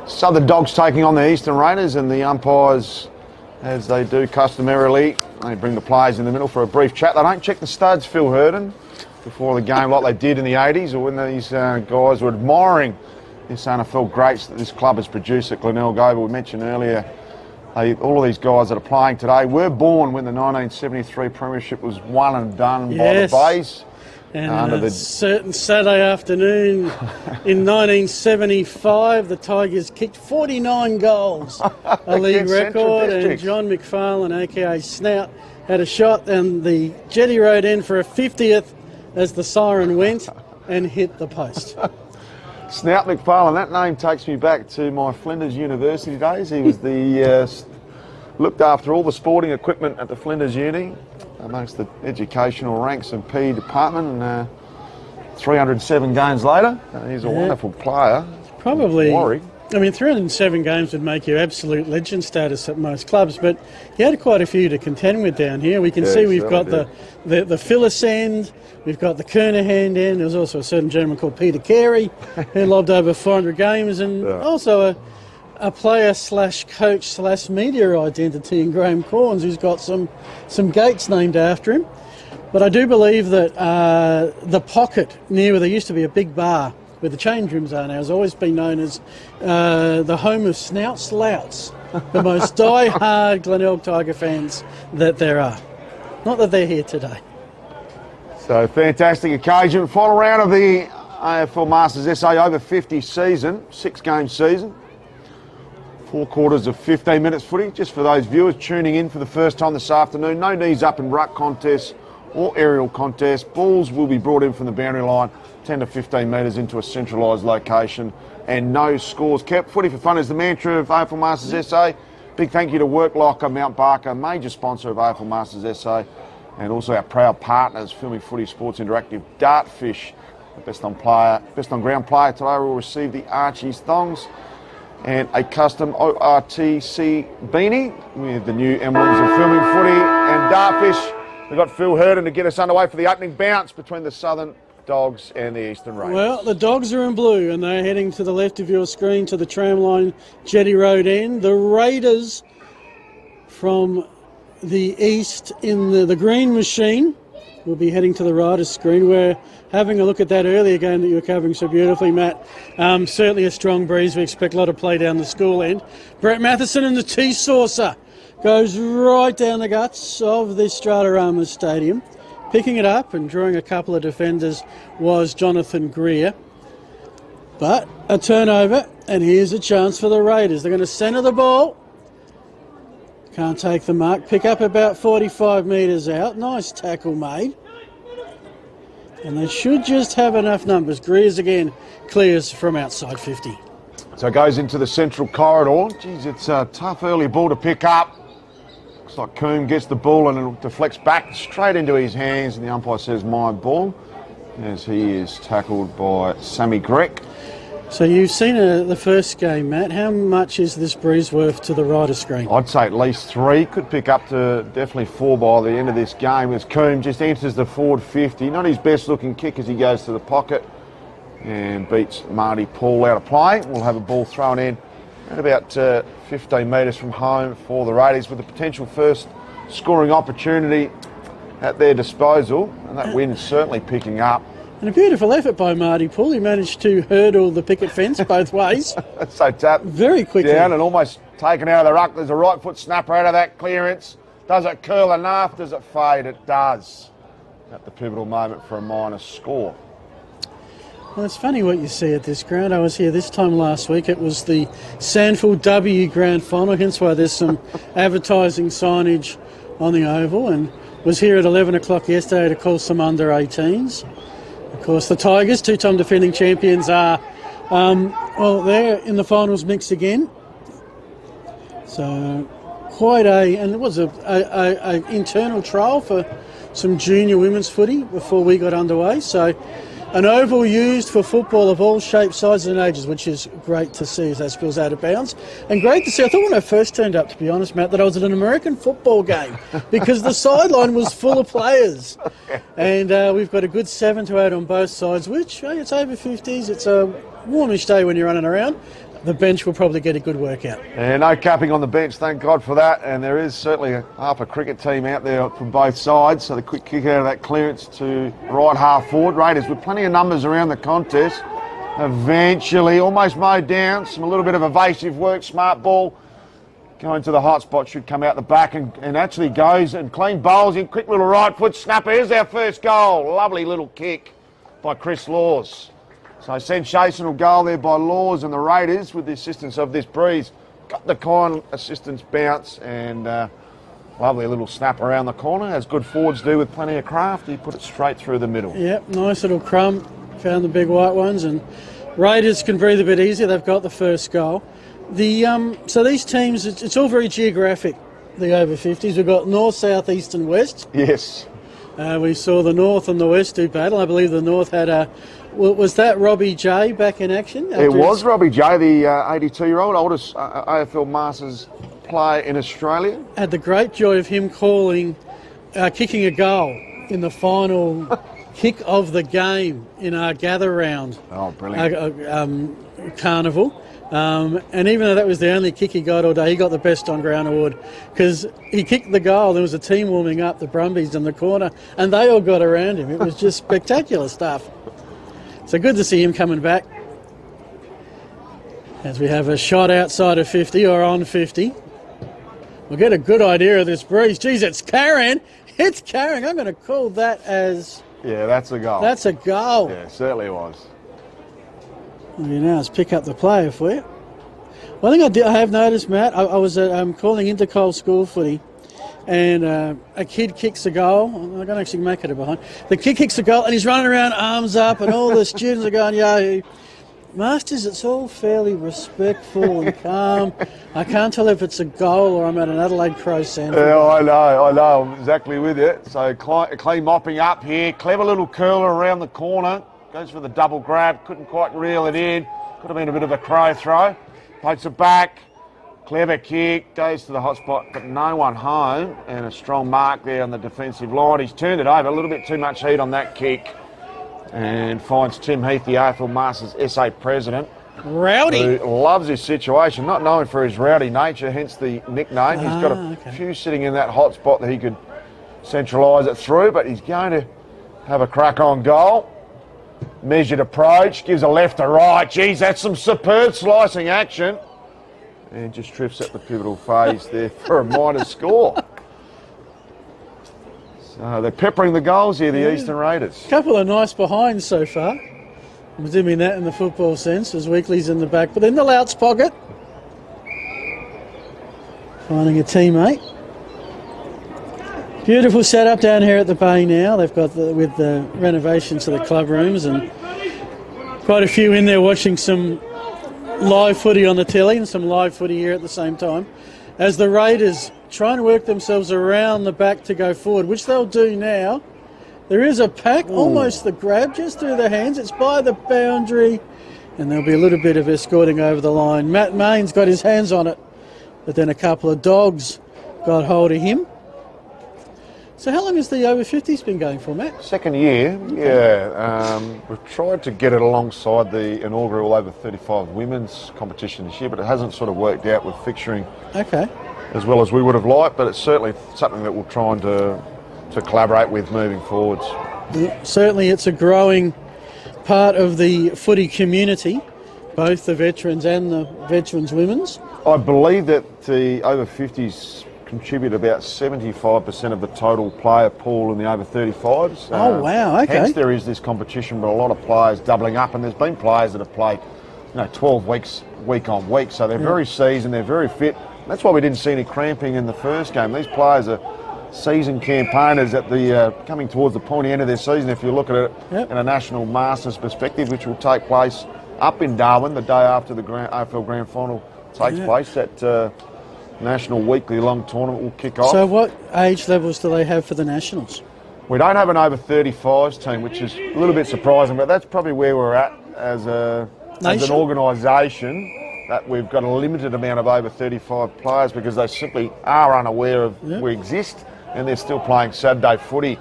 Southern Dogs taking on the Eastern Raiders, and the umpires, as they do customarily, they bring the players in the middle for a brief chat. They don't check the studs, Phil Herden, before the game like they did in the 80s, or when these guys were admiring this NFL greats that this club has produced at Glenelg Oval. We mentioned earlier, all of these guys that are playing today were born when the 1973 Premiership was won and done by the Bays. And on a certain Saturday afternoon in 1975, the Tigers kicked 49 goals, a league record, and John McFarlane, aka Snout, had a shot on the Jetty Road end for a 50th as the siren went and hit the post. Snout McFarlane, that name takes me back to my Flinders University days. He was the looked after all the sporting equipment at the Flinders Uni amongst the educational ranks and PE department, and 307 games later, he's a wonderful player. Probably, I mean, 307 games would make you absolute legend status at most clubs, but he had quite a few to contend with down here. We can see we've got the Phyllis end, we've got the Kernahan end. There's also a certain gentleman called Peter Carey who lobbed over 400 games, and also a player slash coach slash media identity in Graham Corns, who's got some gates named after him. But I do believe that the pocket near where there used to be a big bar where the change rooms are now has always been known as the home of Snout Slouts, the most die-hard Glenelg Tiger fans that there are. Not that they're here today. So, fantastic occasion. Final round of the AFL Masters SA over 50 season, 6-game season. 4 quarters of 15 minutes footy. Just for those viewers tuning in for the first time this afternoon, no knees up in ruck contests or aerial contests. Balls will be brought in from the boundary line 10 to 15 metres into a centralised location, and no scores kept. Footy for fun is the mantra of AFL Masters SA. Big thank you to Work Locker, Mount Barker, major sponsor of AFL Masters SA, and also our proud partners, Filming Footy Sports Interactive. Dartfish, the best on ground player today, will receive the Archie's thongs and a custom ORTC beanie with the new emblems of Filming Footy and Dartfish. We've got Phil Herden to get us underway for the opening bounce between the Southern Dogs and the Eastern Raiders. Well, the Dogs are in blue and they're heading to the left of your screen to the tramline Jetty Road end. The Raiders from the east in the green machine will be heading to the right of screen. We're having a look at that earlier game that you were covering so beautifully, Matt. Certainly a strong breeze. We expect a lot of play down the school end. Brett Matheson in the T-saucer goes right down the guts of this Stratarama Stadium. Picking it up and drawing a couple of defenders was Jonathan Greer. But a turnover, and here's a chance for the Raiders. They're going to centre the ball. Can't take the mark. Pick up about 45 metres out. Nice tackle made. And they should just have enough numbers. Greers again clears from outside 50. So it goes into the central corridor. Geez, it's a tough early ball to pick up. Looks like Coombe gets the ball and it deflects back straight into his hands, and the umpire says my ball, as he is tackled by Sammy Grech. So you've seen the first game, Matt. How much is this breeze worth to the right of screen? I'd say at least 3. Could pick up to definitely 4 by the end of this game, as Coombe just enters the forward 50. Not his best looking kick as he goes to the pocket and beats Marty Paul out of play. We'll have a ball thrown in at about 15 metres from home for the Raiders, with the potential first scoring opportunity at their disposal, and that wind's certainly picking up. And a beautiful effort by Marty Poole. He managed to hurdle the picket fence both ways. So tap very quickly down and almost taken out of the ruck. There's a right foot snapper out of that clearance. Does it curl enough? Does it fade? It does. At the pivotal moment for a minus score. Well, it's funny what you see at this ground. I was here this time last week. It was the Sandfield W Grand Final, hence why there's some advertising signage on the oval, and was here at 11 o'clock yesterday to call some under-18s. Of course, the Tigers, 2-time defending champions, are, they're in the finals mix again. So quite and it was a internal trial for some junior women's footy before we got underway. So An oval used for football of all shapes, sizes and ages, which is great to see as that spills out of bounds. And great to see, I thought when I first turned up, to be honest, Matt, that I was at an American football game because the sideline was full of players. And we've got a good 7 to 8 on both sides, which, hey, it's over 50s. It's a warmish day when you're running around. The bench will probably get a good workout. And no capping on the bench, thank God for that. And there is certainly half a cricket team out there from both sides. So the quick kick out of that clearance to right half forward. Raiders with plenty of numbers around the contest. Eventually, almost mowed down. A little bit of evasive work, smart ball. Going to the hot spot, should come out the back and actually goes and clean bowls in. Quick little right foot snapper. Here's our first goal. Lovely little kick by Chris Laws. So sensational goal there by Laws and the Raiders with the assistance of this breeze. Got the kind assistance bounce and lovely little snap around the corner, as good forwards do with plenty of craft. He put it straight through the middle. Yep, nice little crumb. Found the big white ones, and Raiders can breathe a bit easier. They've got the first goal. So these teams, it's all very geographic, the over 50s. We've got north, south, east and west. Yes. We saw the north and the west do battle. I believe the north had was that Robbie J back in action? It was Robbie J, the 82-year-old, oldest AFL Masters player in Australia. Had the great joy of him kicking a goal in the final kick of the game in our gather round. Oh, brilliant. Carnival. And even though that was the only kick he got all day, he got the best on ground award because he kicked the goal. There was a team warming up, the Brumbies in the corner, and they all got around him. It was just spectacular stuff. So good to see him coming back as we have a shot outside of 50 or on 50. We'll get a good idea of this breeze. Geez, it's carrying. It's carrying. I'm going to call that as... Yeah, that's a goal. That's a goal. Yeah, certainly was. Well, you know, let's pick up the player for you. One thing I have noticed, Matt, I was calling Intercol school footy, and a kid kicks a goal. I don't actually make it a behind. The kid kicks a goal, and he's running around, arms up, and all the students are going, Yahoo. Masters, it's all fairly respectful and calm. I can't tell if it's a goal or I'm at an Adelaide Crow Centre. Yeah, I know. I'm exactly with you. So clean mopping up here. Clever little curler around the corner. Goes for the double grab. Couldn't quite reel it in. Could have been a bit of a crow throw. Takes it back. Clever kick. Goes to the hot spot, but no one home. And a strong mark there on the defensive line. He's turned it over. A little bit too much heat on that kick. And finds Tim Heath, the AFL Masters SA president. Rowdy. Who loves his situation, not known for his rowdy nature, hence the nickname. He's got a few sitting in that hot spot that he could centralise it through, but he's going to have a crack on goal. Measured approach, gives a left to right. Geez, that's some superb slicing action. And just trips at the pivotal phase there for a minor score. So they're peppering the goals here, the Eastern Raiders. A couple of nice behinds so far. I'm assuming that in the football sense, as Weekly's in the back, but in the Louts pocket. Finding a teammate. Beautiful setup down here at the Bay now. They've got with the renovations to the club rooms and quite a few in there watching some live footy on the telly and some live footy here at the same time. As the Raiders try and work themselves around the back to go forward, which they'll do now. There is a pack, almost the grab, just through the hands. It's by the boundary, and there'll be a little bit of escorting over the line. Matt Main's got his hands on it, but then a couple of dogs got hold of him. So how long has the over 50s been going for, Matt? Second year, yeah. We've tried to get it alongside the inaugural over 35 women's competition this year, but it hasn't sort of worked out with fixturing as well as we would have liked, but it's certainly something that we're trying to collaborate with moving forwards. Yeah, certainly it's a growing part of the footy community, both the veterans and the veterans women's. I believe that the over 50s contribute about 75% of the total player pool in the over 35s. Oh, wow, okay. Hence there is this competition, but a lot of players doubling up, and there's been players that have played 12 weeks, week on week, so they're very seasoned, they're very fit. That's why we didn't see any cramping in the first game. These players are seasoned campaigners at the coming towards the pointy end of their season, if you look at it in a national Masters perspective, which will take place up in Darwin the day after the AFL Grand Final takes place. That National weekly long tournament will kick off. So what age levels do they have for the Nationals? We don't have an over 35s team, which is a little bit surprising, but that's probably where we're at as an organisation, that we've got a limited amount of over 35 players because they simply are unaware of we exist, and they're still playing Saturday footy.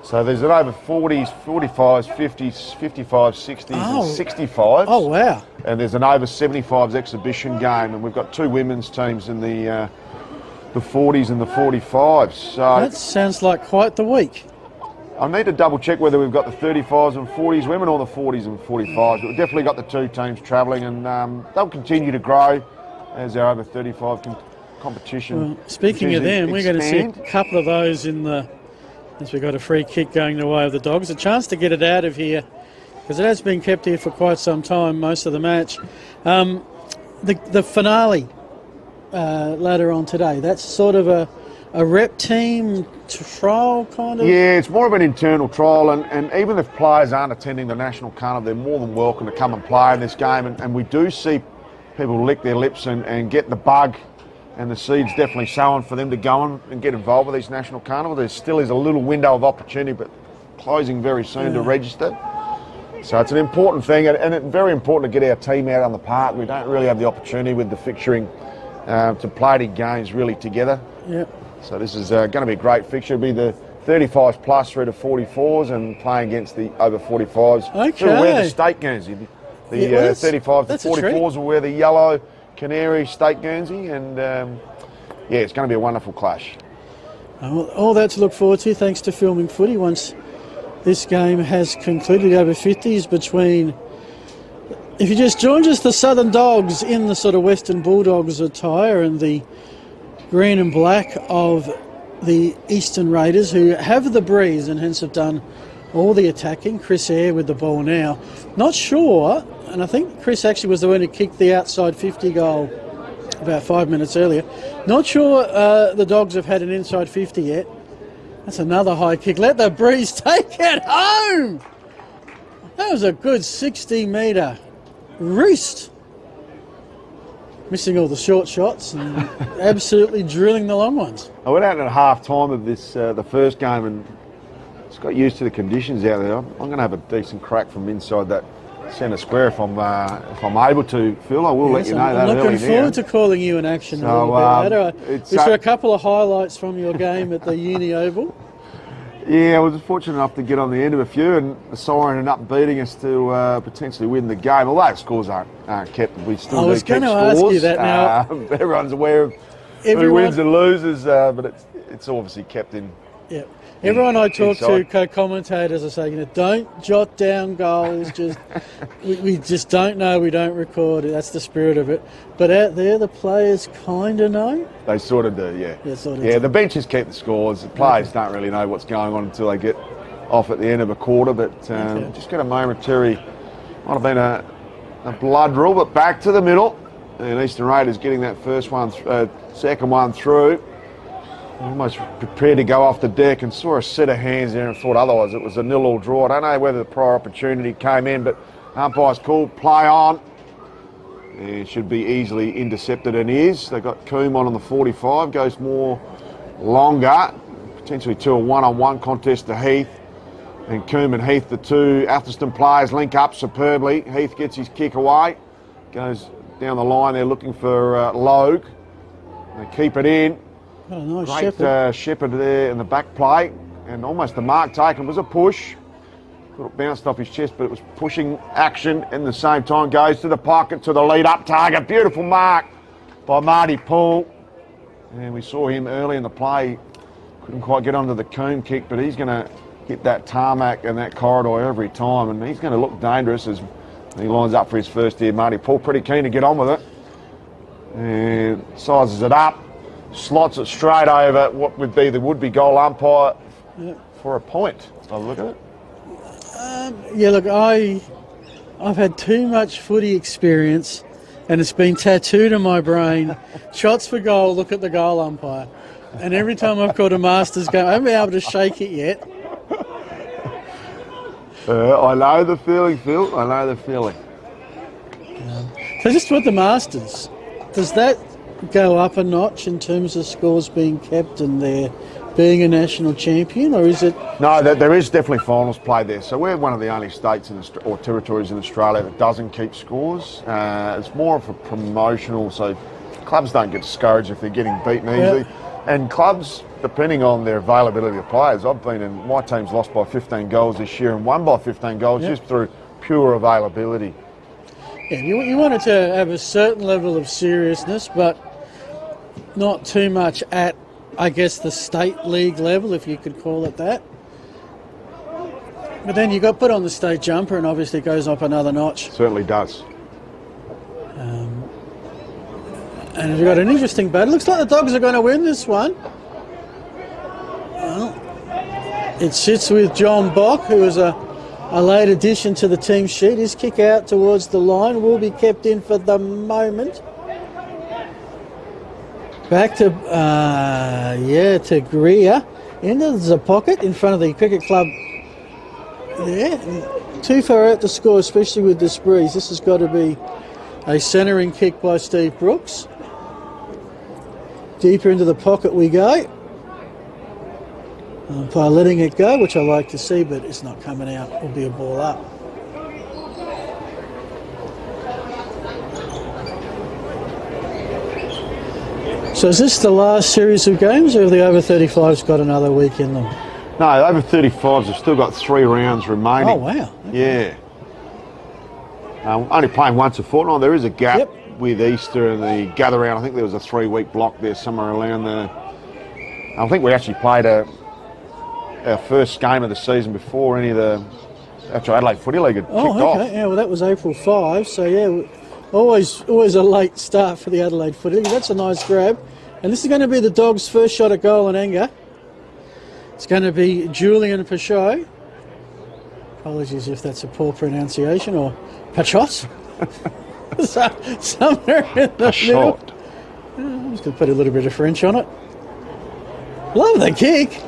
So there's an over 40s, 45s, 50s, 55s, 60s and 65s. Oh, wow. And there's an over 75s exhibition game, and we've got 2 women's teams in the 40s and the 45s. So that sounds like quite the week. I need to double check whether we've got the 35s and 40s women or the 40s and 45s. But we've definitely got the 2 teams travelling, and they'll continue to grow as our over 35 competition. Well, speaking of them, we're going to see a couple of those as we've got a free kick going the way of the Dogs. A chance to get it out of here because it has been kept here for quite some time, most of the match. The finale later on today, that's sort of a rep team trial kind of? Yeah, it's more of an internal trial, and even if players aren't attending the national carnival, they're more than welcome to come and play in this game, and we do see people lick their lips and get the bug, and the seed's definitely sowing for them to go and get involved with these national carnivals. There still is a little window of opportunity, but closing very soon to register. So it's an important thing, and it's very important to get our team out on the park. We don't really have the opportunity with the fixturing to play the games really together. Yeah. So this is going to be a great fixture. It'll be the 35s plus through to 44s and playing against the over 45s. Okay. Who will wear the state Guernsey. The 35s to 44s will wear the yellow canary state Guernsey, and it's going to be a wonderful clash. All that to look forward to, thanks to Filming Footy, once this game has concluded. Over 50s between, if you just joined us, the Southern Dogs in the sort of Western Bulldogs attire and the green and black of the Eastern Raiders, who have the breeze and hence have done all the attacking. Chris Eyre with the ball now. Not sure, and I think Chris actually was the one who kicked the outside 50 goal about 5 minutes earlier. Not sure the Dogs have had an inside 50 yet. That's another high kick. Let the breeze take it home. That was a good 60-metre roost. Missing all the short shots and absolutely drilling the long ones. I went out at half time of this, the first game, and just got used to the conditions out there. I'm going to have a decent crack from inside that centre square if I'm able to, Phil. I will let you know that early. I'm looking forward to calling you in action a little bit later. We saw a couple of highlights from your game at the Uni Oval. Yeah, I was fortunate enough to get on the end of a few, and the siren ended up beating us to potentially win the game. Although scores aren't kept, we still do keep scores. I was going to ask you that now. Everyone's aware of who wins and loses, but it's obviously kept in. Yeah. Everyone I talk to, co-commentators, are saying, don't jot down goals. We just don't know. We don't record it. That's the spirit of it. But out there, the players kind of know. They sort of do, yeah. Yeah, the benches keep the scores. The players don't really know what's going on until they get off at the end of a quarter. But just got a momentary, might have been a blood rule, but back to the middle. And Eastern Raiders getting that second one through. Almost prepared to go off the deck and saw a set of hands there and thought otherwise it was a 0-0 draw. I don't know whether the prior opportunity came in, but umpire's called, play on. It should be easily intercepted, and is. They've got Coombe on the 45, goes more longer, potentially to a one-on-one contest to Heath. And Coombe and Heath, the two Atherstone players, link up superbly. Heath gets his kick away, goes down the line there looking for Logue. They keep it in. Oh, nice. Great Shepherd there in the back play, and almost the mark taken was a push. It bounced off his chest, but it was pushing action. And the same time goes to the pocket, to the lead-up target. Beautiful mark by Marty Poole. And we saw him early in the play. Couldn't quite get onto the Coombe kick, but he's going to hit that tarmac and that corridor every time, and he's going to look dangerous as he lines up for his first year. Marty Poole pretty keen to get on with it. And sizes it up. Slots it straight over what would be the would-be goal umpire for a point. Have a look at it. I've had too much footy experience, and it's been tattooed in my brain. Shots for goal, look at the goal umpire. And every time I've caught a Masters game, I haven't been able to shake it yet. I know the feeling, Phil. I know the feeling. So just with the Masters, does that go up a notch in terms of scores being kept and there being a national champion, or is it? No, there is definitely finals played there. So we're one of the only states or territories in Australia that doesn't keep scores. It's more of a promotional, so clubs don't get discouraged if they're getting beaten easily. And clubs, depending on their availability of players, my team's lost by 15 goals this year and won by 15 goals just through pure availability. Yeah, you want it to have a certain level of seriousness, but not too much at, I guess, the state league level, if you could call it that. But then you got put on the state jumper and obviously it goes up another notch. Certainly does. And we've got an interesting battle. Looks like the Dogs are going to win this one. Well, it sits with John Bock, who is a late addition to the team sheet. His kick out towards the line will be kept in for the moment. Back to, to Greer. Into the pocket in front of the cricket club. Yeah, too far out to score, especially with this breeze. This has got to be a centering kick by Steve Brooks. Deeper into the pocket we go. By letting it go, which I like to see, but it's not coming out. It'll be a ball up. So is this the last series of games, or have the over 35s got another week in them? No, over 35s have still got 3 rounds remaining. Oh, wow. Okay. Yeah. Only playing once a fortnight. There is a gap with Easter and the gather round. I think there was a 3-week block there somewhere around there. I think we actually played our first game of the season before any of the actual Adelaide Footy League had kicked off. Yeah, well, that was April 5, so yeah, always a late start for the Adelaide Footy League. That's a nice grab. And this is going to be the Dogs' first shot at goal in anger. It's going to be Julian Pachot. Apologies if that's a poor pronunciation, or Pachot. Somewhere in the middle. I'm just going to put a little bit of French on it. Love the kick.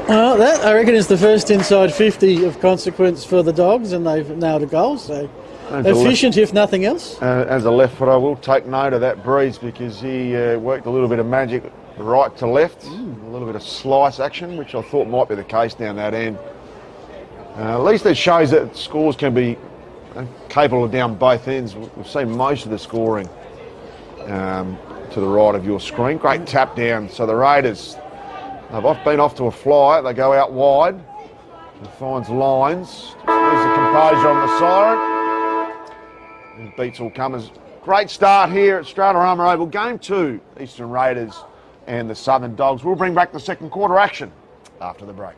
Well, that, I reckon, is the first inside 50 of consequence for the Dogs, and they've nailed a goal, so efficient if nothing else. As a left foot, I will take note of that breeze, because he worked a little bit of magic right to left, a little bit of slice action, which I thought might be the case down that end. At least it shows that scores can be capable of down both ends. We've seen most of the scoring to the right of your screen. Great tap down. So the Raiders, they've been off to a fly. They go out wide. It finds lines. There's the composure on the siren. And beats all comers. Great start here at Stratarama Oval. Game 2, Eastern Raiders and the Southern Dogs. We'll bring back the second quarter action after the break.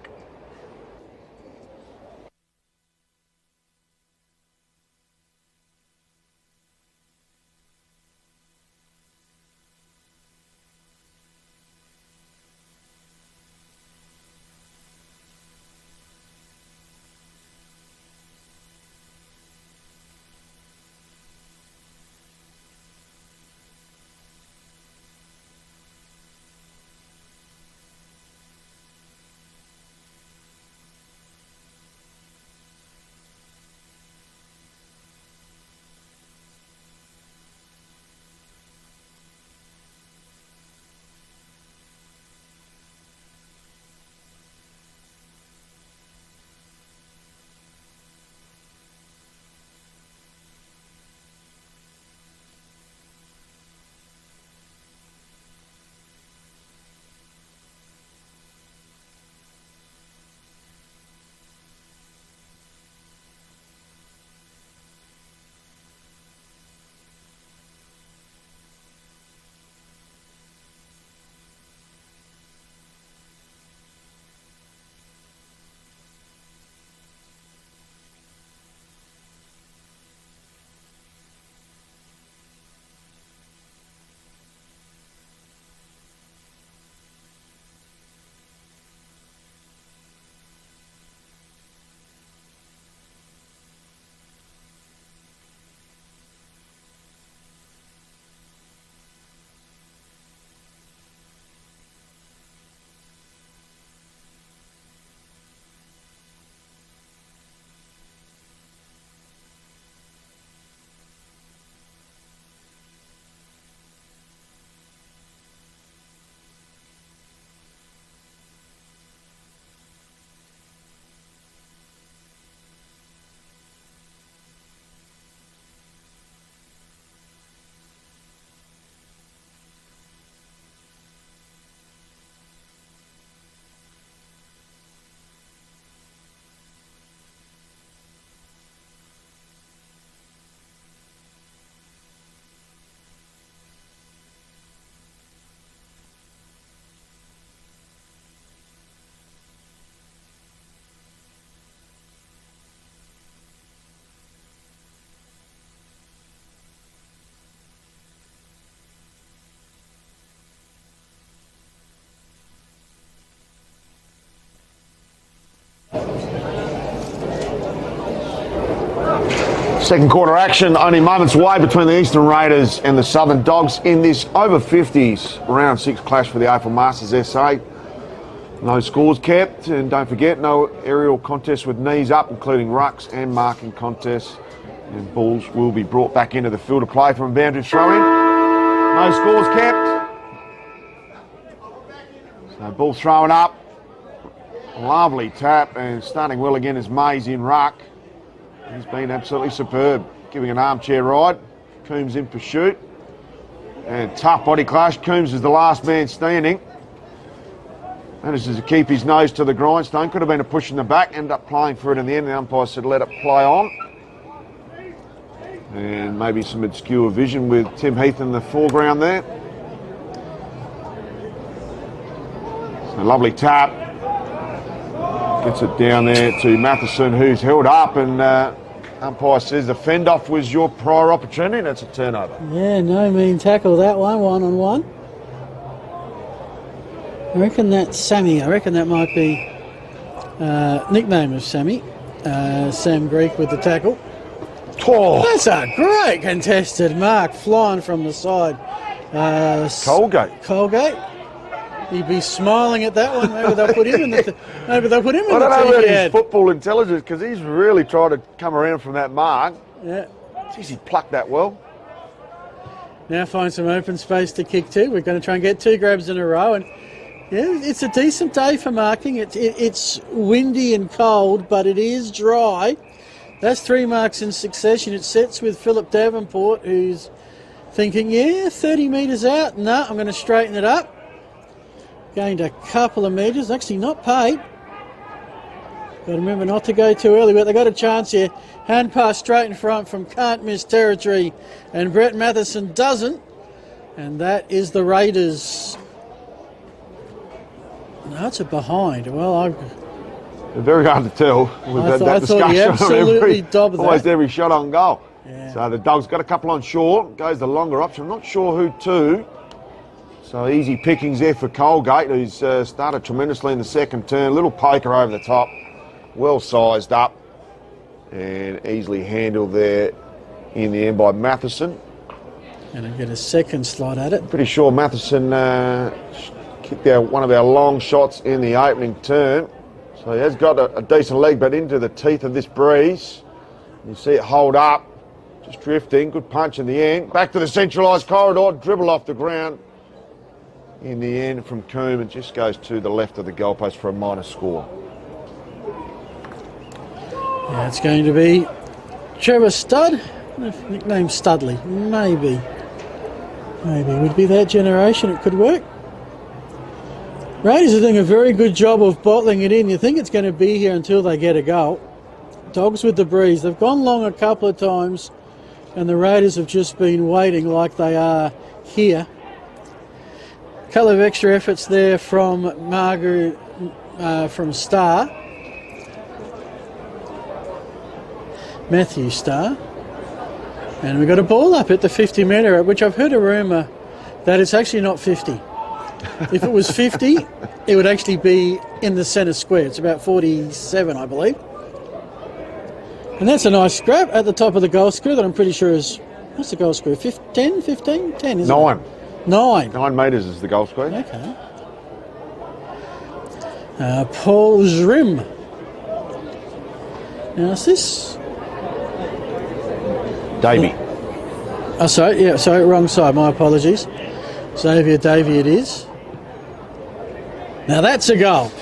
Second quarter action, only moments away between the Eastern Raiders and the Southern Dogs in this over 50s round 6 clash for the AFL Masters SA. No scores kept, and don't forget, no aerial contests with knees up, including rucks and marking contests. And balls will be brought back into the field of play from boundary throw-in. No scores kept. So ball thrown up. Lovely tap, and starting well again is Mays in ruck. He's been absolutely superb, giving an armchair ride. Coombs in pursuit. And tough body clash. Coombs is the last man standing. Manages to keep his nose to the grindstone. Could have been a push in the back. Ended up playing for it in the end. The umpire said let it play on. And maybe some obscure vision with Tim Heath in the foreground there. So lovely tap. Gets it down there to Matheson, who's held up, and umpire says the fend-off was your prior opportunity, and it's a turnover. Yeah, no mean tackle that one-on-one. I reckon that's Sammy. I reckon that might be nickname of Sammy. Sam Greek with the tackle. Oh. That's a great contested mark flying from the side. Colgate. He'd be smiling at that one. Maybe they'll put him in the. Maybe they'll put him in the. I don't know about his ad. football intelligence, because he's really tried to come around from that mark. Yeah. Jeez, he plucked that well. Now find some open space to kick to. We're going to try and get 2 grabs in a row, and yeah, it's a decent day for marking. It's windy and cold, but it is dry. That's 3 marks in succession. It sets with Philip Davenport, who's thinking, yeah, 30 metres out. No, I'm going to straighten it up. Gained a couple of metres, actually not paid. Got to remember not to go too early, but they got a chance here. Hand pass straight in front from can't miss territory, and Brett Matheson doesn't. And that is the Raiders. No, it's a behind. Well, Very hard to tell with I that thought discussion he absolutely dobbed that. almost every shot on goal. Yeah. So the Dogs got a couple on shore, goes the longer option. I'm not sure who to. So easy pickings there for Colgate, who's started tremendously in the second turn. Little poker over the top, well sized up, and easily handled there in the end by Matheson. Going to get a second slot at it. Pretty sure Matheson kicked out one of our long shots in the opening turn. So he has got a decent leg, but into the teeth of this breeze. You see it hold up, just drifting. Good punch in the end. Back to the centralised corridor, dribble off the ground. In the end from Coombe, and just goes to the left of the goalpost for a minor score. Yeah, it's going to be Trevor Studd, nickname Studley. Maybe would be that generation. It could work. Raiders are doing a very good job of bottling it in. You think it's going to be here until they get a goal. Dogs with the breeze. They've gone long a couple of times, and the Raiders have just been waiting like they are here. A couple of extra efforts there from Margaret, from Starr. Matthew Starr. And we've got a ball up at the 50 metre, which I've heard a rumour that it's actually not 50. If it was 50, it would actually be in the centre square. It's about 47, I believe. And that's a nice grab at the top of the goal square that I'm pretty sure is, what's the goal square, 10, 15? 10, isn't it? 9. 9 metres is the goal square. Okay. Paul Zrim. Now, is this... Davey. Oh, sorry, wrong side. My apologies. Xavier Davey it is. Now that's a goal.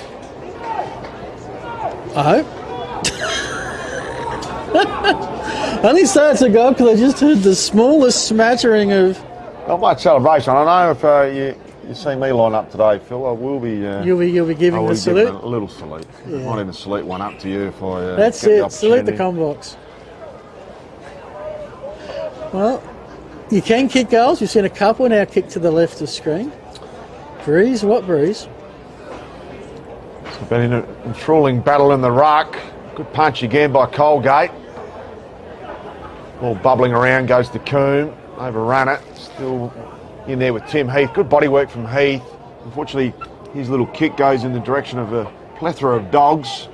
I hope. I only say it's a goal because I just heard the smallest smattering of... Not much celebration. I know if you see me line up today, Phil, I will be... You'll be giving the salute? A little salute. Yeah. Might even salute one up to you if I That's get it. Salute the combox. Well, you can kick goals. You've seen a couple now kick to the left of screen. Breeze, what breeze? It's been an enthralling battle in the ruck. Good punch again by Colgate. Ball bubbling around, goes to Coombe. Overrun it. Still in there with Tim Heath. Good body work from Heath. Unfortunately, his little kick goes in the direction of a plethora of Dogs.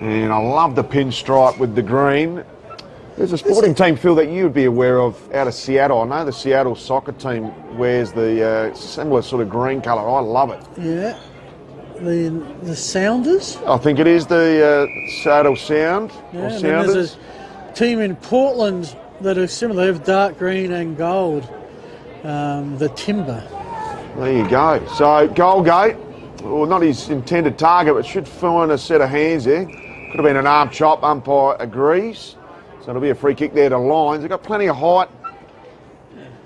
And I love the pinstripe with the green. There's a sporting team, Phil, that you would be aware of out of Seattle. I know the Seattle soccer team wears the similar sort of green colour. I love it. Yeah. The Sounders? I think it is the Seattle Sound Yeah, or and then Sounders. there's a team in Portland that are similar. They have dark green and gold. The Timber. There you go. So Goldgate, well, not his intended target, but should find a set of hands there. Could have been an arm chop. Umpire agrees. So it'll be a free kick there to Lyons. They've got plenty of height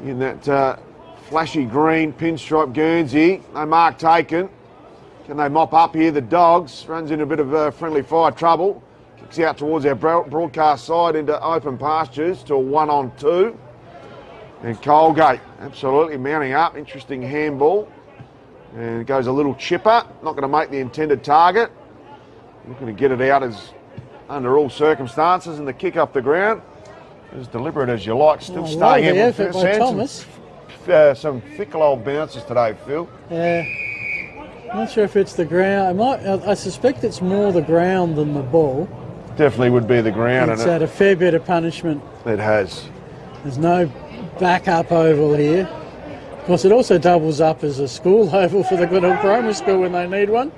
in that flashy green pinstripe Guernsey. No mark taken. Can they mop up here? The Dogs runs into a bit of friendly fire trouble. Kicks out towards our broadcast side into open pastures to a 1-on-2. And Colgate absolutely mounting up. Interesting handball. And it goes a little chipper. Not going to make the intended target. Looking to get it out as under all circumstances, and the kick off the ground as deliberate as you like. Still staying in with effort by Thomas. Some fickle old bounces today, Phil. Yeah. Not sure if it's the ground. I suspect it's more the ground than the ball. Definitely would be the ground. It's had a fair bit of punishment. It has. There's no backup oval here. Of course, it also doubles up as a school oval for the Glenelg Primary School when they need one.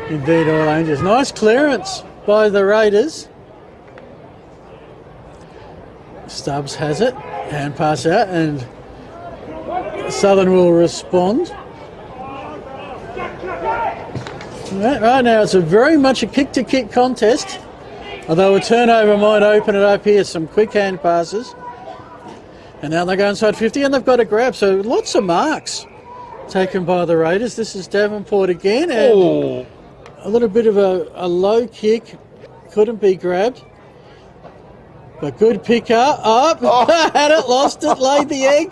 Indeed, all Angels. Nice clearance by the Raiders. Stubbs has it. Hand pass out, and Southern will respond. Right now, it's very much a kick-to-kick contest. Although a turnover might open it up here. Some quick hand passes. And now they go inside 50, and they've got a grab. So lots of marks taken by the Raiders. This is Davenport again. And a little bit of a low kick. Couldn't be grabbed. But good pick up. Had it, lost it, laid the egg.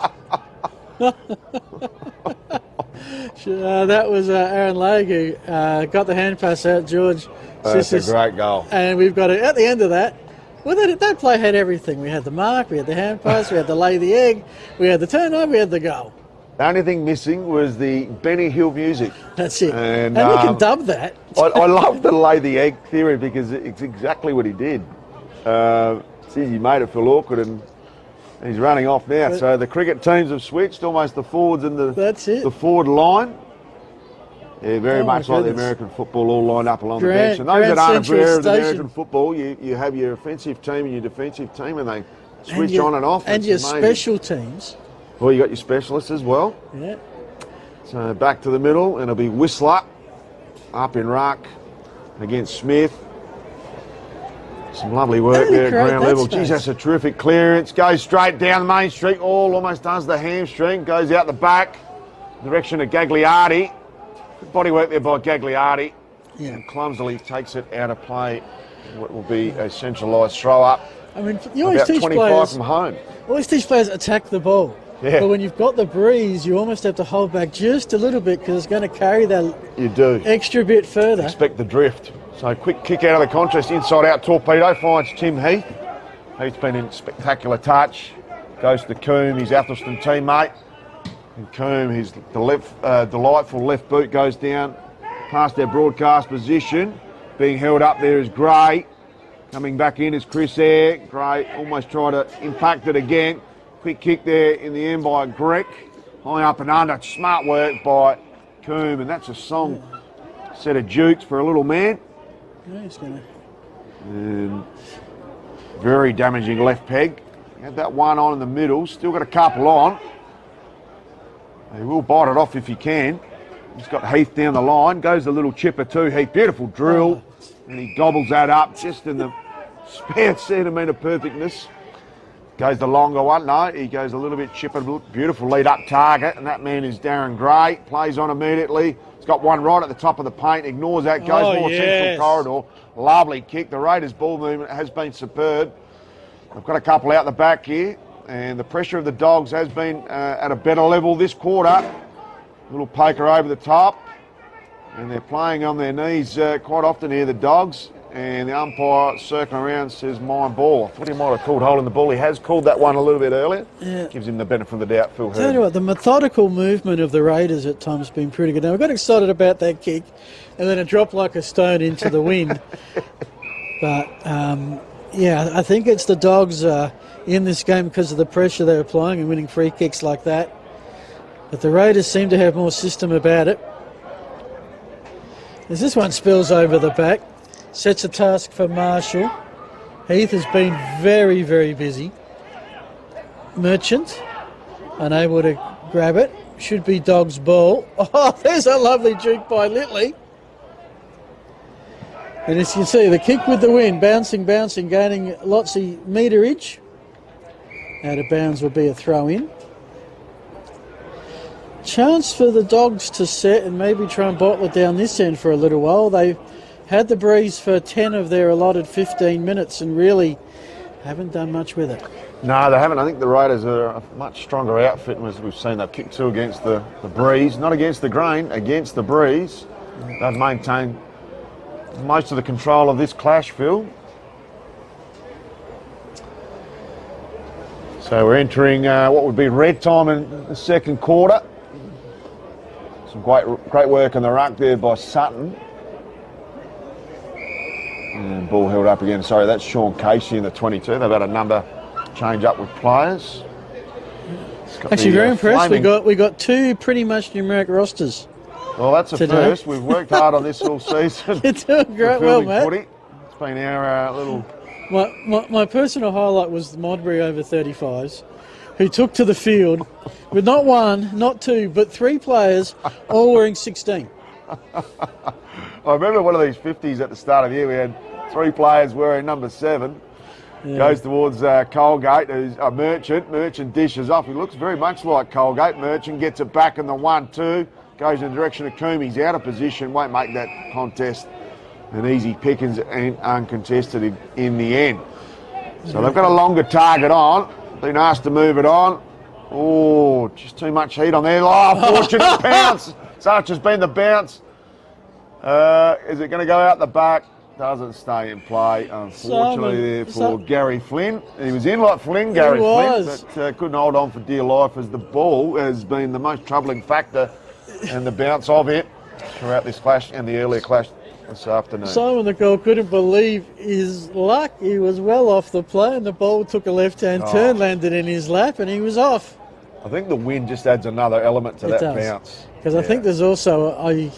That was Aaron Legg who got the hand pass out, George. That's a great goal. And we've got it at the end of that. Well, that play had everything. We had the mark, we had the hand pass, we had the lay the egg, we had the turnover, we had the goal. The only thing missing was the Benny Hill music. That's it. And we can dub that. I love the lay the egg theory because it's exactly what he did. See, he made it feel awkward and he's running off now. So the cricket teams have switched, almost the forwards and the forward line. Yeah, very much like the American football, all lined up along the bench. And those that aren't aware of the American football, you have your offensive team and your defensive team, and they switch on and off. And your special teams. Well, you got your specialists as well. Yeah. So back to the middle, and it'll be Whistler up in ruck against Smith. Some lovely work there at ground level. Geez, that's a terrific clearance. Goes straight down the main street. Almost does the hamstring. Goes out the back, direction of Gagliardi. Good body work there by Gagliardi. Yeah. And clumsily takes it out of play. What will be a centralised throw up. I mean, you always about teach 25 players from home. Always teach players attack the ball. Yeah. But when you've got the breeze, you almost have to hold back just a little bit because it's going to carry that extra bit further. Expect the drift. So quick kick out of the contest, inside out torpedo, finds Tim Heath. Heath's been in spectacular touch. Goes to Coombe, his Athelston teammate. And Coombe, his delightful left boot goes down past their broadcast position. Being held up there is Gray. Coming back in is Chris Eyre. Gray almost tried to impact it again. Quick kick there in the end by Grech. High up and under. Smart work by Coombe. And that's a song set of jukes for a little man. Yeah, he's going to. And very damaging left peg. Had that one on in the middle. Still got a couple on. He will bite it off if he can. He's got Heath down the line. Goes a little chipper too. Heath, beautiful drill. And he gobbles that up just in the spare centimetre perfectness. Goes the longer one. No, he goes a little bit chipper. Beautiful lead up target. And that man is Darren Gray. Plays on immediately. He's got one right at the top of the paint. Ignores that. Goes more central corridor. Lovely kick. The Raiders' ball movement has been superb. They've got a couple out the back here. And the pressure of the Dogs has been at a better level this quarter. A little poker over the top. And they're playing on their knees quite often here, the Dogs. And the umpire circling around says, my ball. I thought he might have called holding the ball. He has called that one a little bit earlier. Yeah. Gives him the benefit of the doubt, Phil Hurd. Tell you what, the methodical movement of the Raiders at times has been pretty good. Now, I got excited about that kick, and then it dropped like a stone into the wind. But, yeah, I think it's the Dogs in this game because of the pressure they're applying and winning free kicks like that. But the Raiders seem to have more system about it. As this one spills over the back, sets a task for Marshall. Heath has been very, very busy. Merchant, unable to grab it. Should be Dogs' ball. Oh, there's a lovely juke by Litley. And as you can see, the kick with the wind, bouncing, gaining lots of meterage. Out of bounds will be a throw in. Chance for the Dogs to set and maybe try and bottle it down this end for a little while. They've had the breeze for 10 of their allotted 15 minutes and really haven't done much with it. No, they haven't. I think the Raiders are a much stronger outfit, and as we've seen, they've kicked 2 against the breeze, not against the grain, against the breeze. They've maintained most of the control of this clash, Phil. So we're entering what would be red time in the second quarter. Some great work on the ruck there by Sutton. And ball held up again. Sorry, that's Sean Casey in the 22. They've had a number change up with players. Actually, very impressed. We got 2 pretty much numeric rosters. Well, that's a today. first. We've worked hard on this all season. You're doing great, well, Matt. Footy. It's been our little... My personal highlight was the Modbury over 35s, who took to the field with not 1, not 2, but 3 players, all wearing 16. I remember one of these 50s at the start of the year. We had 3 players wearing number 7. Yeah. Goes towards Colgate, who's a Merchant. Merchant dishes off. He looks very much like Colgate. Merchant gets it back in the 1-2. Goes in the direction of Coombe. He's out of position. Won't make that contest an easy pickings and uncontested in the end. So they've got a longer target on. Been asked to move it on. Oh, just too much heat on there. Oh, fortunate bounce. Such has been the bounce. Is it going to go out the back? Doesn't stay in play, unfortunately, there for Gary Flynn. He was in like Flynn, Gary Flynn, but couldn't hold on for dear life as the ball has been the most troubling factor and the bounce of it throughout this clash and the earlier clash this afternoon. Simon the goal couldn't believe his luck. He was well off the play and the ball took a left-hand turn, landed in his lap and he was off. I think the wind just adds another element to that bounce. Because I think there's also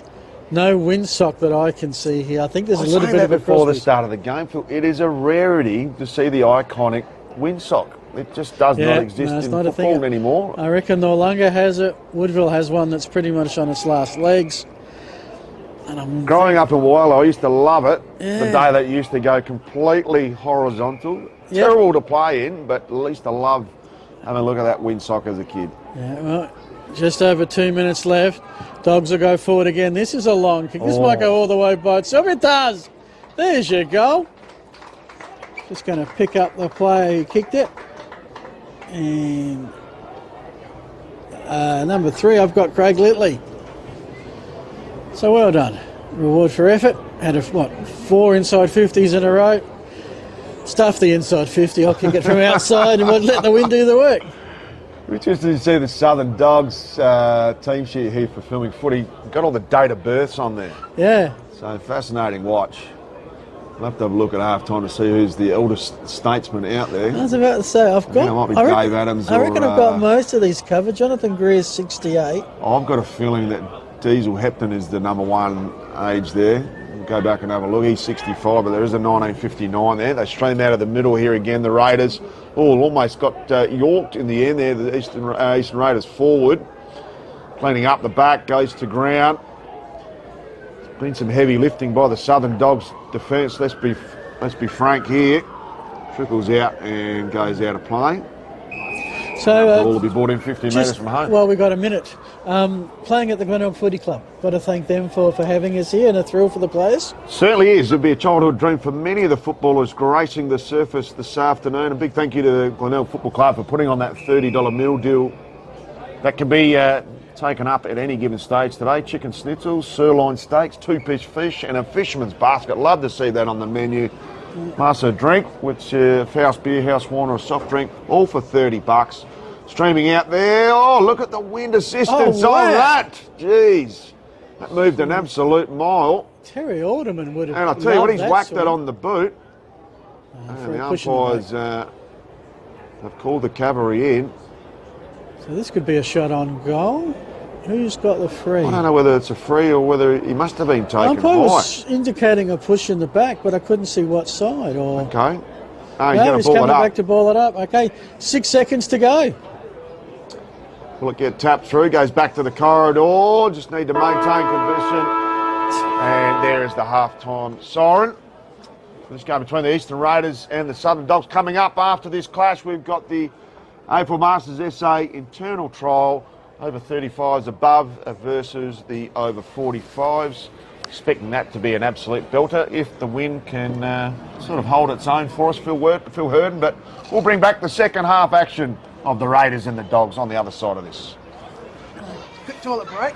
no windsock that I can see here. I think there's a little bit of a before the start of the game, Phil. It is a rarity to see the iconic windsock. It just does not exist in football anymore. I reckon Noarlunga has it. Woodville has one that's pretty much on its last legs. And growing up in Wyler, I used to love it. The day that it used to go completely horizontal. Terrible to play in, but at least I loved having a look at that windsock as a kid. Yeah, well, just over 2 minutes left. Dogs will go forward again. This is a long kick. This might go all the way by itself. It does. There's your goal. Just going to pick up the player who kicked it. And number 3, I've got Craig Litley. So well done. Reward for effort. Had 4 inside 50s in a row. Stuff the inside 50. I'll kick it from outside and we'll let the wind do the work. We're interested to see the Southern Dogs team sheet here for filming footy. Got all the date of births on there. Yeah. So fascinating watch. We'll have to have a look at half-time to see who's the eldest statesman out there. I was about to say, I've got... it might be Dave Adams I reckon I've got most of these covered. Jonathan Greer's 68. I've got a feeling that Diesel Hepton is the number 1 age there. We'll go back and have a look. He's 65, but there is a 1959 there. They stream out of the middle here again, the Raiders. Oh, almost got yorked in the end there, the Eastern Raiders forward. Cleaning up the back, goes to ground. There's been some heavy lifting by the Southern Dogs defence. Let's be frank here. Trickles out and goes out of play. So the ball will be brought in 15 metres from home. Well, we've got a minute. Playing at the Glenelg Footy Club. Got to thank them for having us here and a thrill for the players. Certainly is. It'll be a childhood dream for many of the footballers gracing the surface this afternoon. A big thank you to the Glenelg Football Club for putting on that $30 meal deal that can be taken up at any given stage today. Chicken schnitzels, sirloin steaks, 2-piece fish and a fisherman's basket. Love to see that on the menu. Master drink, which house beer, house wine or a soft drink, all for $30. Streaming out there. Oh, look at the wind assistance on that. Jeez. That moved an absolute mile. Terry Alderman would have. And I'll tell you what, he's whacked that on the boot. And the umpires have called the cavalry in. So this could be a shot on goal. Who's got the free? I don't know whether it's a free or whether he must have been taken umpire high. was indicating a push in the back, but I couldn't see what side. Or Okay. Oh, he's no, going he's to ball coming it up. back to ball it up. Okay, 6 seconds to go. Will it get tapped through? Goes back to the corridor. Just need to maintain condition. And there is the half-time siren. This game between the Eastern Raiders and the Southern Dogs. Coming up after this clash, we've got the AFL Masters SA internal trial. Over 35s above versus the over 45s. Expecting that to be an absolute belter if the wind can sort of hold its own for us, Phil Hurden. But we'll bring back the second half action of the Raiders and the Dogs on the other side of this. Quick toilet break.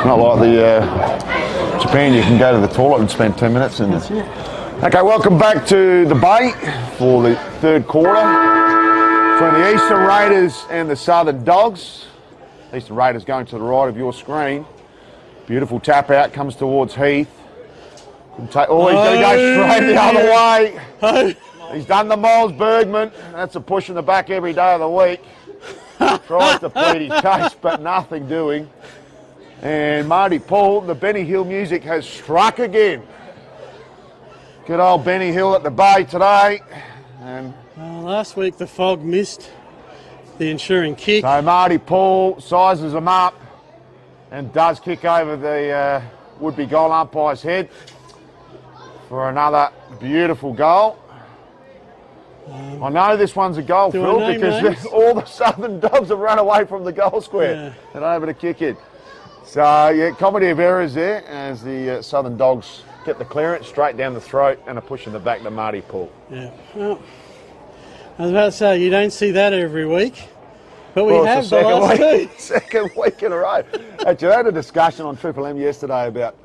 Not like the Japan, you can go to the toilet and spend 10 minutes in there. Okay, welcome back to the Bay for the third quarter between the Eastern Raiders and the Southern Dogs. Eastern Raiders going to the right of your screen. Beautiful tap out, comes towards Heath. He's going to go straight the other way. He's done the Miles Bergman. That's a push in the back every day of the week. Tries to plead his case, but nothing doing. And Marty Paul, the Benny Hill music has struck again. Good old Benny Hill at the Bay today. And last week the fog missed the ensuring kick. so Marty Paul sizes him up and does kick over the would-be goal umpire's head for another beautiful goal. I know this one's a goal, Phil, because all the Southern Dogs have run away from the goal square and over to kick it. So, yeah, comedy of errors there as the Southern Dogs get the clearance straight down the throat and a push in the back to Marty Paul. Yeah. Well, I was about to say, you don't see that every week, but we Well, have it's the last two. second week in a row. Actually, I had a discussion on Triple M yesterday about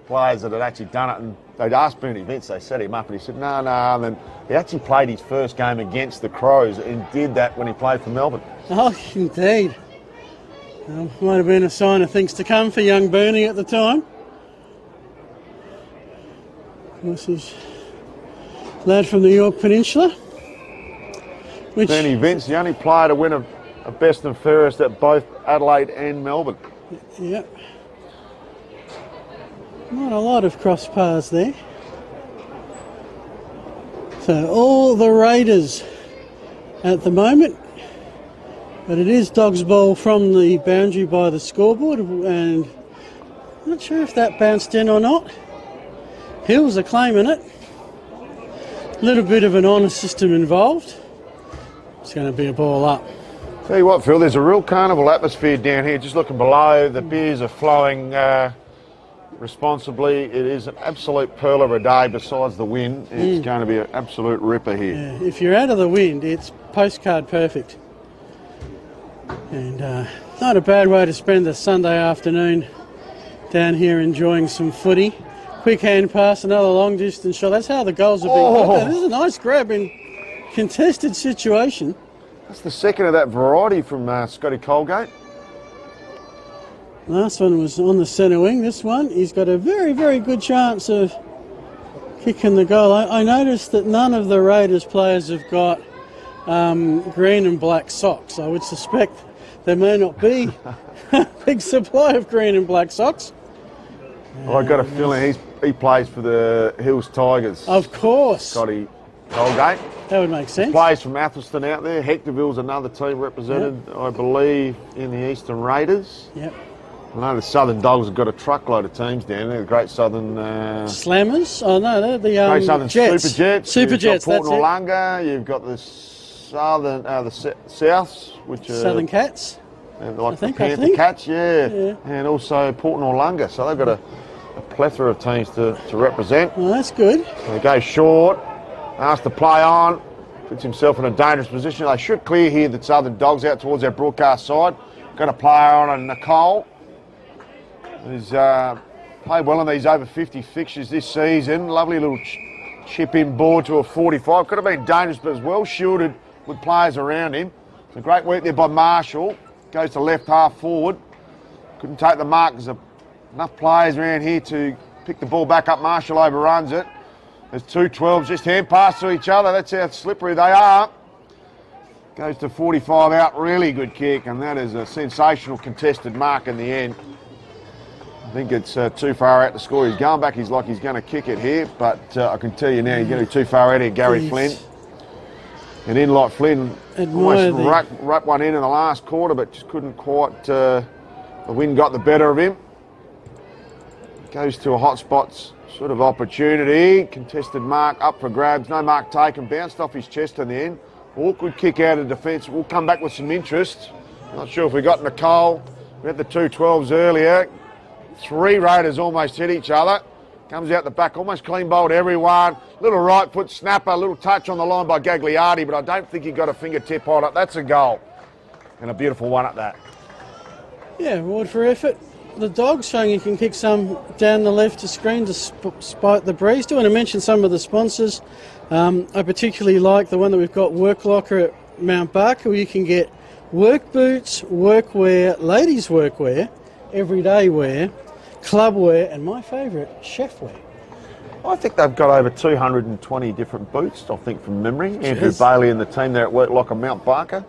players that had actually done it, and they'd asked Bernie Vince, they set him up, and he said, no, and then he actually played his first game against the Crows and did that when he played for Melbourne. Oh, indeed. Might have been a sign of things to come for young Bernie at the time. This is a lad from the York Peninsula. Which, Bernie Vince, the only player to win a best and fairest at both Adelaide and Melbourne. yeah. Not a lot of cross paths there. So all the Raiders at the moment. But it is Dogs ball from the boundary by the scoreboard, and I'm not sure if that bounced in or not. Hills are claiming it. A little bit of an honour system involved. It's going to be a ball up. Tell you what, Phil, there's a real carnival atmosphere down here. Just looking below, the beers are flowing responsibly. It is an absolute pearl of a day besides the wind. It's going to be an absolute ripper here. Yeah, if you're out of the wind, it's postcard perfect. And not a bad way to spend a Sunday afternoon down here enjoying some footy. Quick hand pass, another long distance shot. That's how the goals have been. This is a nice grab in contested situation. That's the second of that variety from Scotty Colgate. Last one was on the centre wing. This one, he's got a very, very good chance of kicking the goal. I noticed that none of the Raiders players have got green and black socks. I would suspect there may not be a big supply of green and black socks. Well, I've got a feeling he plays for the Hills Tigers. Of course. Scotty Colgate. That would make sense. Plays from Athelston out there. Hectorville's another team represented, I believe, in the Eastern Raiders. Yep. I know the Southern Dogs have got a truckload of teams down there. The Great Southern... Slammers? Oh, no, they're the Great Southern Jets. Super Jets. Super Jets, Port that's it. Noarlunga. You've got the Southern... the Souths, which are... Southern Cats. Like the Panther Cats, yeah. And also Port Noarlunga. So they've got a plethora of teams to represent. Well, that's good. They go short, asks to play on, puts himself in a dangerous position. They should clear here the Southern Dogs out towards our broadcast side. Got a player on, and Nicole, who's played well in these over 50 fixtures this season. Lovely little chip in board to a 45. Could have been dangerous, but was well shielded with players around him. So great work there by Marshall. Goes to left half forward. Couldn't take the mark. There's enough players around here to pick the ball back up. Marshall overruns it. There's two 12s just hand pass to each other. That's how slippery they are. Goes to 45 out. Really good kick, and that is a sensational contested mark in the end. I think it's too far out to score. He's going back. He's like he's going to kick it here, but I can tell you now he's going to be too far out here. Gary Flynn. And in like Flynn, almost wrapped one in the last quarter, but just couldn't quite, the wind got the better of him. Goes to a hot spots sort of opportunity. Contested mark up for grabs. No mark taken. Bounced off his chest in the end. Awkward kick out of defence. We'll come back with some interest. Not sure if we got Nicole. We had the two 12s earlier. Three Raiders almost hit each other. Comes out the back, almost clean bowled everyone. Little right foot snapper, little touch on the line by Gagliardi, but I don't think he got a fingertip on it. That's a goal. And a beautiful one at that. Yeah, reward for effort. The Dogs showing you can kick some down the left of screen despite the breeze. Do want to mention some of the sponsors. I particularly like the one that we've got, Work Locker at Mount Barker, where you can get work boots, workwear, ladies' workwear, everyday wear, club wear, and my favourite, chef wear. I think they've got over 220 different boots, I think, from memory. Andrew Bailey and the team there at Work Locker Mount Barker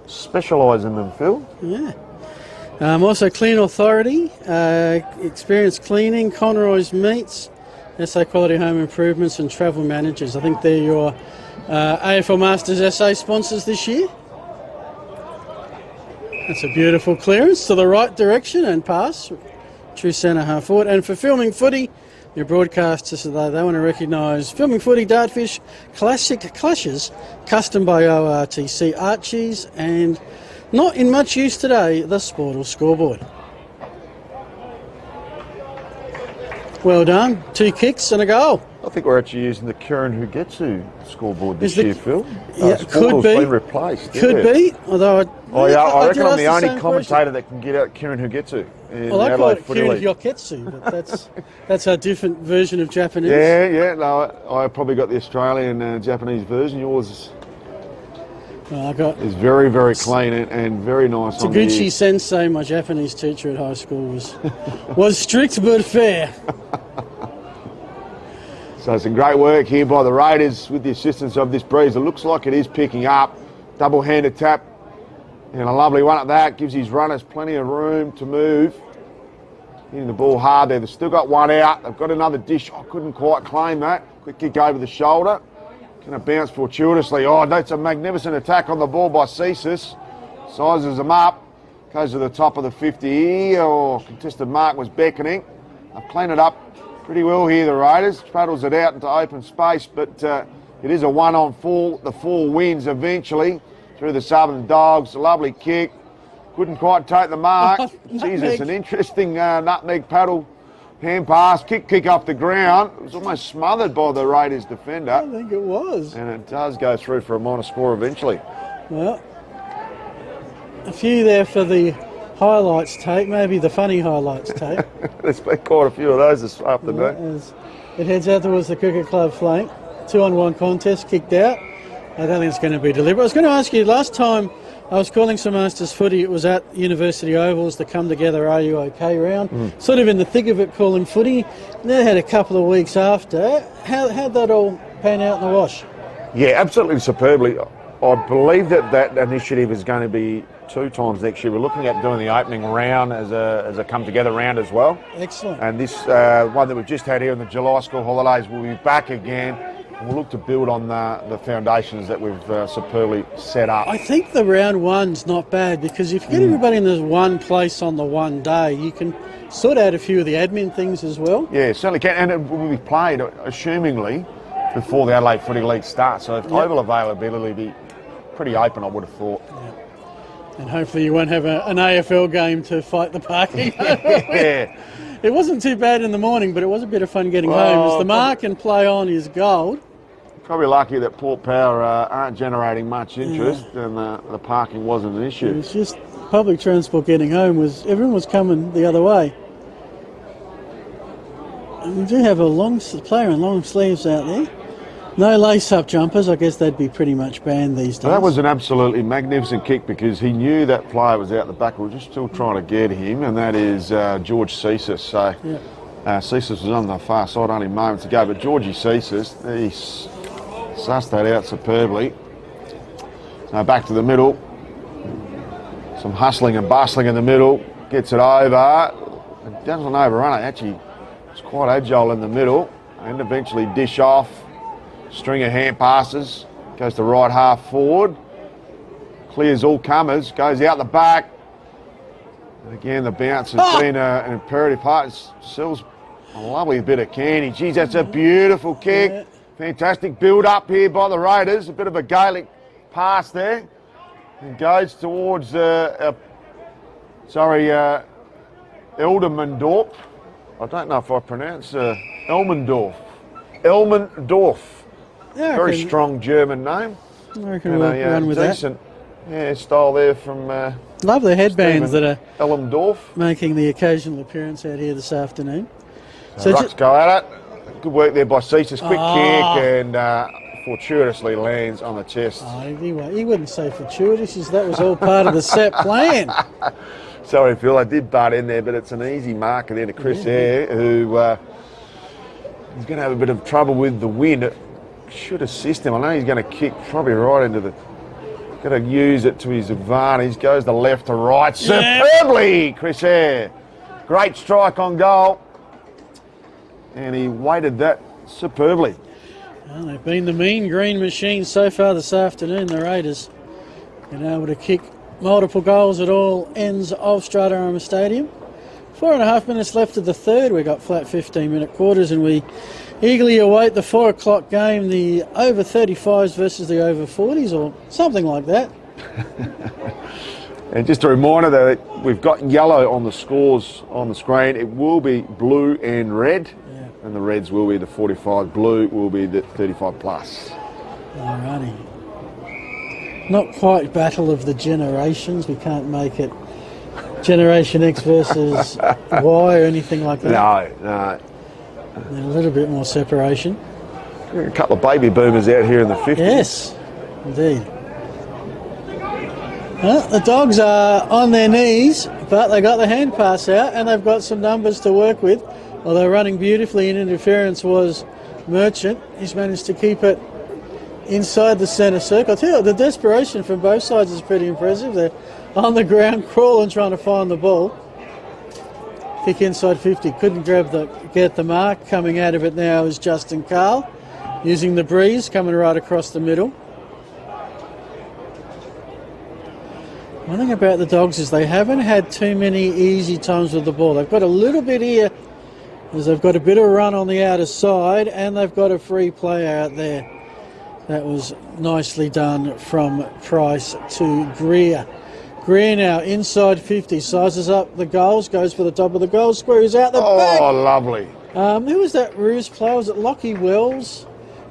specialise in them, Phil. Yeah. Also Clean Authority, Experience Cleaning, Conroy's Meats, SA Quality Home Improvements and Travel Managers. I think they're your AFL Masters SA sponsors this year. That's a beautiful clearance to the right direction and pass. True centre half forward. And for Filming Footy, your broadcasters today, they want to recognise Filming Footy Dartfish Classic Clashes, custom by ORTC Archies, and not in much use today, the Sportal Scoreboard. Well done. 2 kicks and a goal. I think we're actually using the Kieran Hugetsu scoreboard this Is the- year, Phil. Yeah, could be. Been replaced. Could yeah. be, although I reckon I'm did the ask only same commentator that can get out Kieran Hugetsu in Well, I call Adelaide it Footy Kieran League. Yoketsu, but that's a different version of Japanese. Yeah. No, I probably got the Australian Japanese version. Yours Well, I got is very, very clean and very nice. on the Taguchi ears. Sensei, my Japanese teacher at high school, was strict but fair. So some great work here by the Raiders with the assistance of this breeze. It looks like it is picking up. Double-handed tap and a lovely one at that. Gives his runners plenty of room to move. Hitting the ball hard there. They've still got one out. They've got another dish. I couldn't quite claim that. Quick kick over the shoulder. Going to bounce fortuitously. Oh, that's a magnificent attack on the ball by Cesis. Sizes them up. Goes to the top of the 50. Oh, contested mark was beckoning. I've cleaned it up pretty well here, the Raiders. Straddles it out into open space, but it is a 1-on-4. The 4 wins eventually through the Southern Dogs. A lovely kick. Couldn't quite take the mark. Jesus, an interesting nutmeg paddle hand pass. Kick off the ground. It was almost smothered by the Raiders defender. I think it was. And it does go through for a minor score eventually. Well, a few there for the highlights tape, maybe the funny highlights tape. There's been quite a few of those this afternoon. As it heads out towards the Cricket Club flank. 2-on-1 contest, kicked out. I don't think it's going to be deliberate. I was going to ask you, last time I was calling some Masters footy, it was at University Ovals, the Come Together Are You OK round. Sort of in the thick of it calling footy. Then had a couple of weeks after. How'd that all pan out in the wash? Yeah, absolutely superbly. I believe that initiative is going to be 2 times next year. We're looking at doing the opening round as a come together round as well. Excellent. And this one that we've just had here in the July school holidays will be back again. And we'll look to build on the foundations that we've superbly set up. I think the round one's not bad because if you get everybody in this one place on the one day, you can sort out a few of the admin things as well. Yeah, certainly can. And it will be played, assumingly, before the Adelaide Footy League starts. So oval availability will be pretty open, I would have thought. And hopefully you won't have an AFL game to fight the parking. Yeah. It wasn't too bad in the morning, but it was a bit of fun getting home. As the mark and play on is gold. Probably lucky that Port Power aren't generating much interest and the parking wasn't an issue. It was just public transport getting home. Everyone was coming the other way. And we do have a player in long sleeves out there. No lace-up jumpers. I guess they'd be pretty much banned these days. That was an absolutely magnificent kick because he knew that player was out the back. We were just still trying to get him, and that is George Cesis. So Cesis was on the far side only moments ago, but Georgie Cesis, he sussed that out superbly. Now back to the middle. Some hustling and bustling in the middle. Gets it over. It doesn't overrun it. Actually, it's quite agile in the middle. And eventually dish off. String of hand passes. Goes to right half forward. Clears all comers. Goes out the back. And again, the bounce has been an imperative part. Sells a lovely bit of candy. Geez, that's a beautiful kick. Yeah. Fantastic build up here by the Raiders. A bit of a Gaelic pass there. And goes towards, Eldermandorf. I don't know if I pronounce Elmendorf. Elmendorf. Yeah, Very strong German name. I reckon we'll run with decent, style there from Love the headbands Stephen that are Elmendorf. making the occasional appearance out here this afternoon. So Rucks go at it. Good work there by Cesis. Quick kick and fortuitously lands on the chest. He wouldn't say fortuitous. That was all part of the set plan. Sorry, Phil, I did butt in there, but it's an easy marker there to Chris Eyre, who is going to have a bit of trouble with the wind. It should assist him. I know he's going to kick probably right into the... Going to use it to his advantage. Goes the left to right. Superbly, Chris Eyre. Great strike on goal. And he weighted that superbly. Well, they've been the mean green machine so far this afternoon, the Raiders. Been able to kick multiple goals at all ends of Stratarama Stadium. 4.5 minutes left of the third. We've got flat 15-minute quarters and we eagerly await the 4 o'clock game, the over 35s versus the over 40s or something like that. And just a reminder that we've got yellow on the scores on the screen. It will be blue and red and the reds will be the 45. Blue will be the 35 plus. Alrighty. Not quite battle of the generations. We can't make it Generation X versus Y or anything like that. No. A little bit more separation. A couple of baby boomers out here in the 50s. Yes, indeed. The dogs are on their knees, but they got the hand pass out and they've got some numbers to work with. Although running beautifully in interference was Merchant. He's managed to keep it inside the centre circle. I tell you what, the desperation from both sides is pretty impressive. They're on the ground, crawling, trying to find the ball. Kick inside 50, couldn't get the mark. Coming out of it now is Justin Carl, using the breeze, coming right across the middle. One thing about the Dogs is they haven't had too many easy times with the ball. They've got a little bit here, as they've got a bit of run on the outer side, and they've got a free player out there. That was nicely done from Price to Greer. Greer now inside 50, sizes up the goals, goes for the top of the goal, squares out the back. Oh, lovely. Who was that ruse player? Was it Lockie Wells?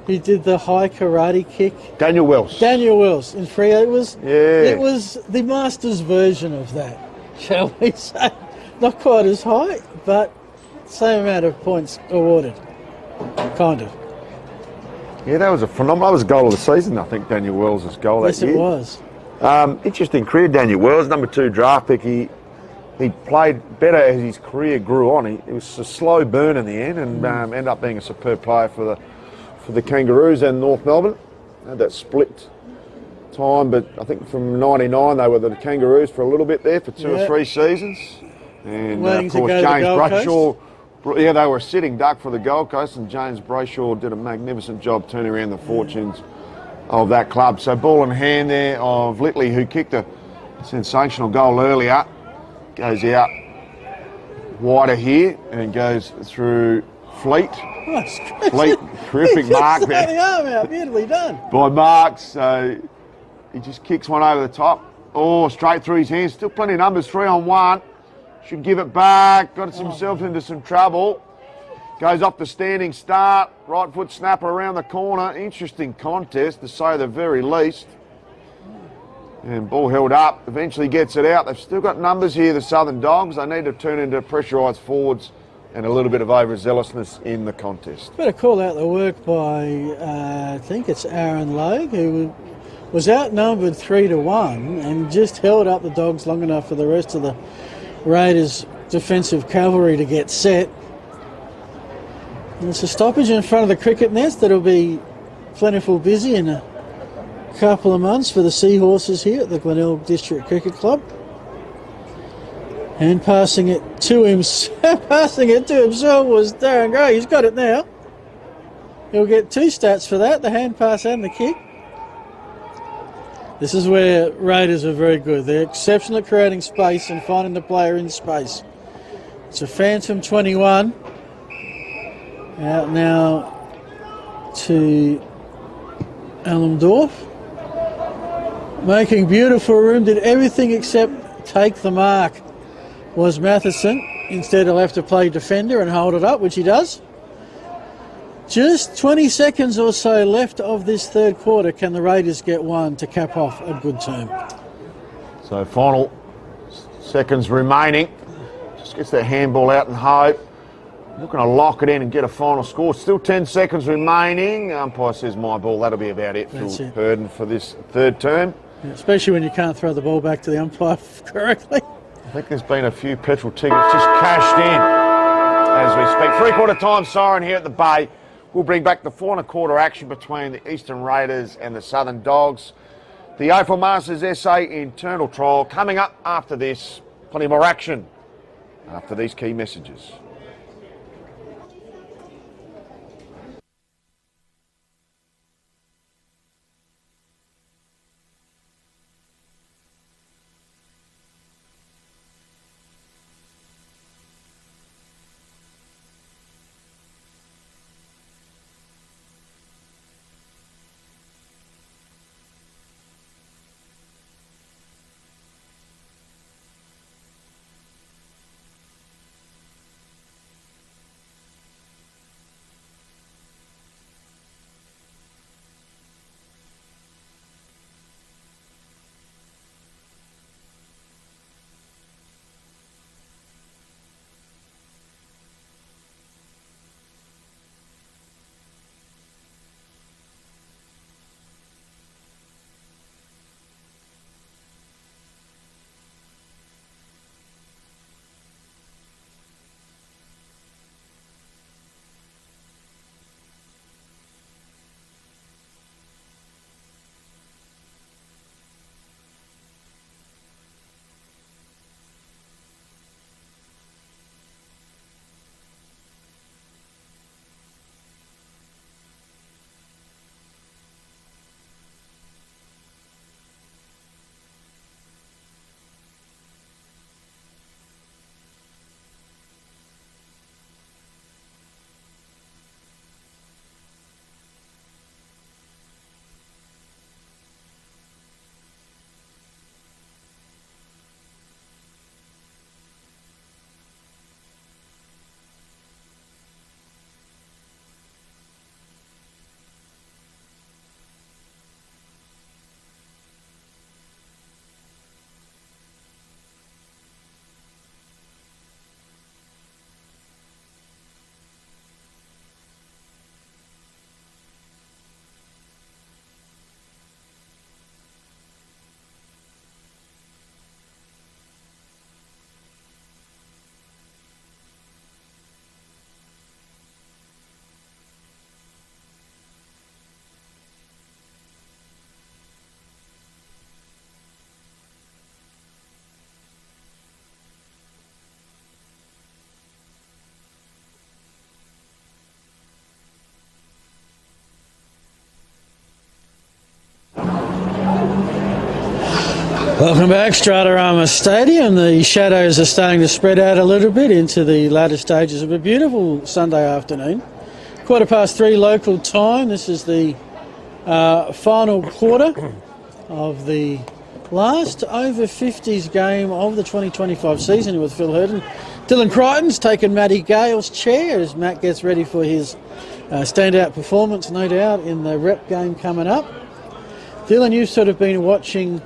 He did the high karate kick. Daniel Wells. Daniel Wells in Freo. It was Yeah. the Masters version of that, shall we say? Not quite as high, but same amount of points awarded. Kind of. Yeah, that was a phenomenal. That was goal of the season, I think, Daniel Wells' goal Yes, that year. it was. Interesting career, Daniel Wells, number 2 draft pick. He played better as his career grew on. He was a slow burn in the end, and ended up being a superb player for the Kangaroos and North Melbourne. Had that split time, but I think from '99 they were the Kangaroos for a little bit there for 2 or 3 seasons. And Waiting of to course go to the James Gold Brayshaw. Yeah, they were a sitting duck for the Gold Coast, and James Brayshaw did a magnificent job turning around the fortunes of that club. So ball in hand there of Litley, who kicked a sensational goal earlier. Goes out wider here and goes through Fleet. Fleet, terrific mark Just there the arm out, beautifully done. by Marks. So he just kicks one over the top. Oh, straight through his hands. Still plenty of numbers, 3-on-1. Should give it back. Got himself into some trouble. Goes off the standing start. Right foot snapper around the corner. Interesting contest, to say the very least. And ball held up. Eventually gets it out. They've still got numbers here, the Southern Dogs. They need to turn into pressurised forwards and a little bit of overzealousness in the contest. Better call out the work by, I think it's Aaron Logue, who was outnumbered 3-1 and just held up the Dogs long enough for the rest of the Raiders' defensive cavalry to get set. And it's a stoppage in front of the cricket nest that'll be plentiful busy in a couple of months for the Seahorses here at the Glenelg District Cricket Club. And passing it to himself was Darren Gray. He's got it now. He'll get 2 stats for that, the hand pass and the kick. This is where Raiders are very good. They're exceptional at creating space and finding the player in space. It's a Phantom 21. Out now to Allendorf. Making beautiful room, did everything except take the mark. Was Matheson. Instead he'll have to play defender and hold it up, which he does. Just 20 seconds or so left of this third quarter. Can the Raiders get one to cap off a good term? So final seconds remaining. Just gets that handball out and hope. Looking to lock it in and get a final score. Still 10 seconds remaining. Umpire says my ball. That'll be about it for Purden for this third term. Yeah, especially when you can't throw the ball back to the umpire correctly. I think there's been a few petrol tickets just cashed in as we speak. 3/4 time siren here at the Bay. We'll bring back the 4 1/4 action between the Eastern Raiders and the Southern Dogs. The AFL Masters SA internal trial coming up after this. Plenty more action after these key messages. Welcome back, Stratarama Stadium. The shadows are starting to spread out a little bit into the latter stages of a beautiful Sunday afternoon. 3:15 local time. This is the final quarter of the last over 50s game of the 2025 season with Phil Hurden. Dylan Crichton's taken Matty Gale's chair as Matt gets ready for his standout performance, no doubt, in the rep game coming up. Dylan, you've sort of been watching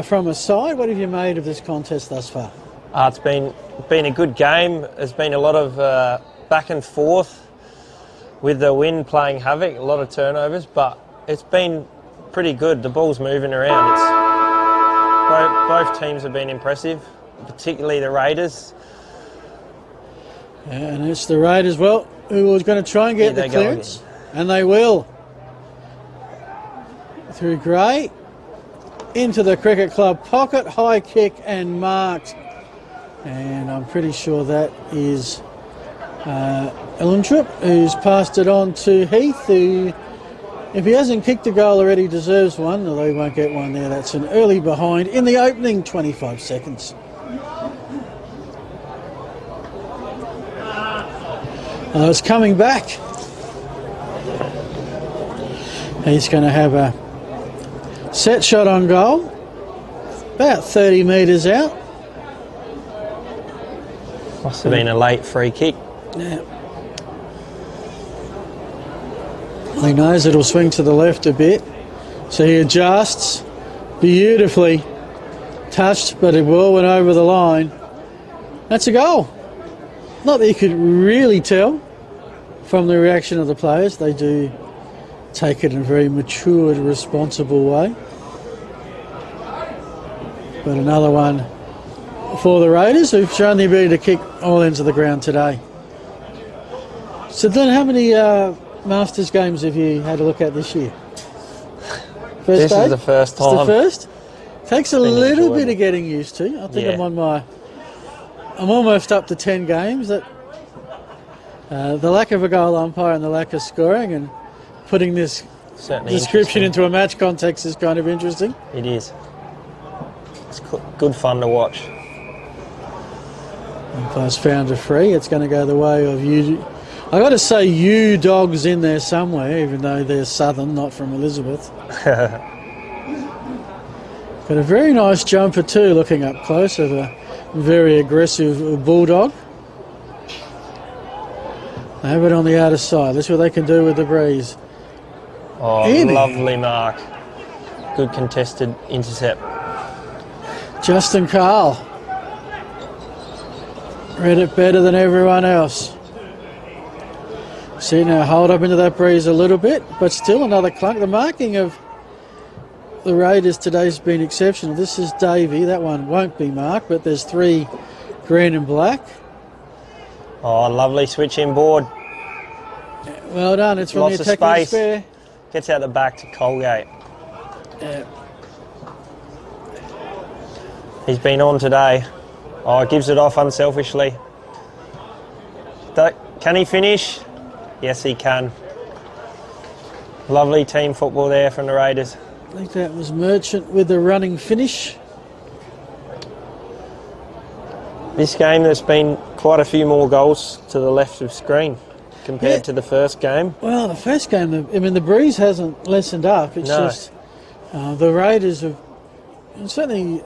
from a side. What have you made of this contest thus far? It's been a good game. There's been a lot of back and forth with the wind playing havoc, a lot of turnovers, but it's been pretty good. The ball's moving around. Both teams have been impressive, particularly the Raiders. Yeah, and it's the Raiders, well, who was going to try and get the clearance, and they will. Through Gray, into the Cricket Club pocket, high kick and marked. And I'm pretty sure that is Ellentrop, who's passed it on to Heath, who, if he hasn't kicked a goal already, deserves one, although he won't get one there. That's an early behind in the opening 25 seconds. It's coming back. He's going to have a set shot on goal, about 30 metres out. Must have been a late free kick. Yeah. He knows it'll swing to the left a bit, so he adjusts. Beautifully touched, but it well went over the line. That's a goal. Not that you could really tell from the reaction of the players. They do take it in a very matured, responsible way. But another one for the Raiders, who've shown the ability to kick all ends of the ground today. So then, how many Masters games have you had a look at this year? This is the first time. It's the first? Takes a little bit of getting used to. I think I'm almost up to 10 games. That the lack of a goal umpire and the lack of scoring and putting this description into a match context is kind of interesting. It is. It's good fun to watch. Umpire's found a free. It's going to go the way of you. I got to say, you dogs in there somewhere, even though they're southern, not from Elizabeth. Got a very nice jumper too, looking up close, of a very aggressive bulldog. They have it on the outer side. Let's see what they can do with the breeze. Oh, lovely mark. Good contested intercept. Justin Carl read it better than everyone else. See now, hold up into that breeze a little bit, but still another clunk. The marking of the Raiders today has been exceptional. This is Davey. That one won't be marked, but there's 3 green and black. Oh, lovely switch inboard. Well done. It's from lots the of attacking space. spare. Gets out the back to Colgate. Yeah. He's been on today. Oh, gives it off unselfishly. Can he finish? Yes, he can. Lovely team football there from the Raiders. I think that was Merchant with the running finish. This game, there's been quite a few more goals to the left of screen compared to the first game. Well, the first game, I mean, the breeze hasn't lessened up. It's just the Raiders have, and certainly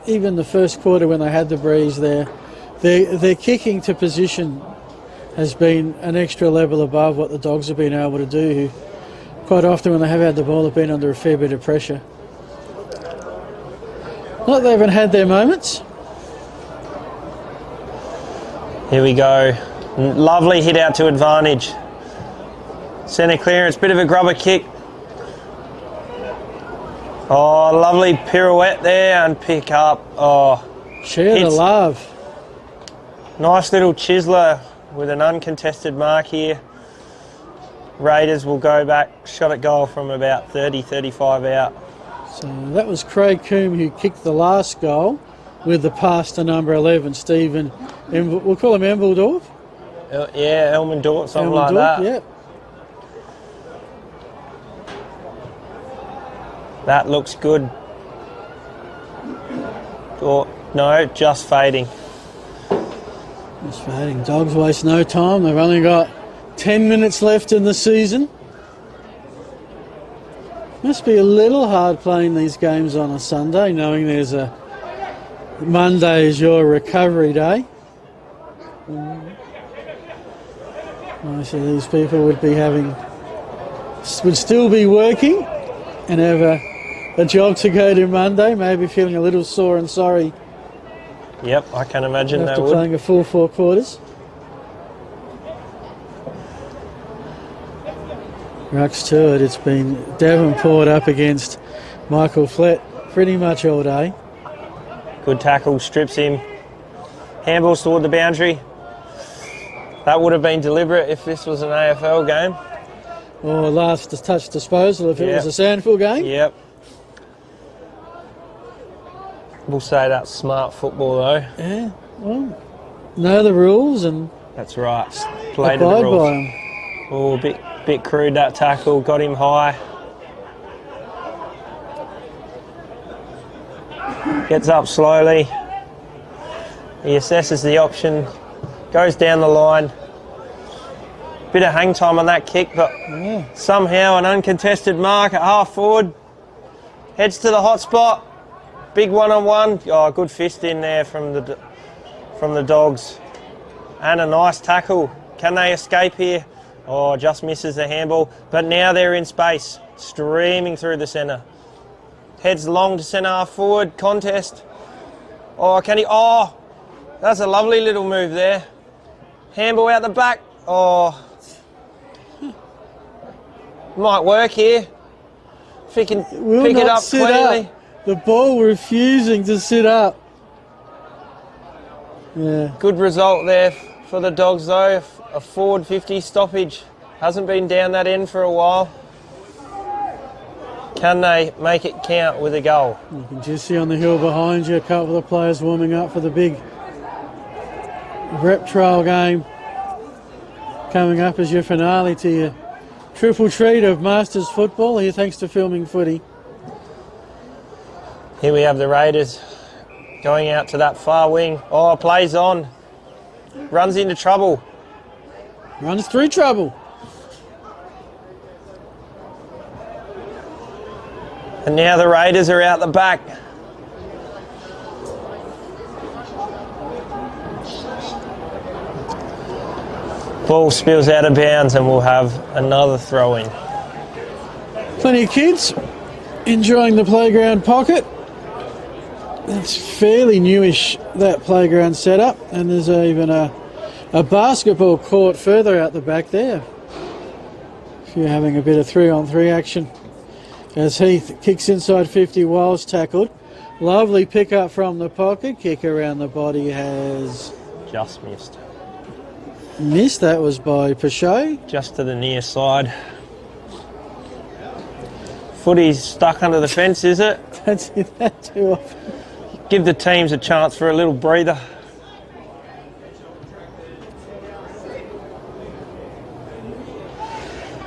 even the first quarter when they had the breeze there, their kicking to position has been an extra level above what the Dogs have been able to do, who quite often when they have had the ball have been under a fair bit of pressure. Not that they haven't had their moments. Here we go. Lovely hit out to advantage. Centre clearance, bit of a grubber kick. Oh, lovely pirouette there and pick up. Oh, share the love. Nice little chiseler with an uncontested mark here. Raiders will go back, shot at goal from about 30, 35 out. So that was Craig Coombe who kicked the last goal with the pass to number 11, Stephen. We'll call him Embledorf. Yeah, Elmendorf, something like that. Yep. That looks good. Or no, just fading. Just fading. Dogs waste no time. They've only got 10 minutes left in the season. Must be a little hard playing these games on a Sunday, knowing there's a Monday is your recovery day. Most of these people would still be working and have a job to go to Monday, maybe feeling a little sore and sorry. Yep, I can imagine they after would. playing a full 4 quarters. Rucks to it. It's been Davenport up against Michael Flett pretty much all day. Good tackle, strips him. Handballs toward the boundary. That would have been deliberate if this was an AFL game. Or last touch disposal if it was a Sandville game. Yep. We'll say that's smart football though. Yeah, well, know the rules and that's right. Play to the abide rules. by them. Oh, bit crude that tackle. Got him high. Gets up slowly. He assesses the option. Goes down the line. Bit of hang time on that kick, but somehow an uncontested mark at half forward. Heads to the hot spot. Big one-on-one. Oh, good fist in there from the Dogs. And a nice tackle. Can they escape here? Oh, just misses the handball. But now they're in space. Streaming through the centre. Heads long to centre half forward. Contest. Oh, can he? Oh, that's a lovely little move there. Handball out the back. Oh. Might work here. If he can pick it up cleanly. The ball refusing to sit up. Yeah. Good result there for the Dogs though. A forward 50 stoppage. Hasn't been down that end for a while. Can they make it count with a goal? You can just see on the hill behind you a couple of players warming up for the big rep trial game coming up as your finale to your triple treat of Masters football here thanks to Filming Footy. Here we have the Raiders going out to that far wing. Oh, plays on. Runs into trouble. Runs through trouble. And now the Raiders are out the back. Ball spills out of bounds and we'll have another throw-in. Plenty of kids enjoying the playground pocket. It's fairly newish, that playground setup, and there's even a basketball court further out the back there. If you're having a bit of 3-on-3 action. As Heath kicks inside 50 whilst tackled. Lovely pick up from the pocket. Kick around the body has just missed. That was by Pichet. Just to the near side. Footy's stuck under the fence, is it? Don't see that too often. Give the teams a chance for a little breather.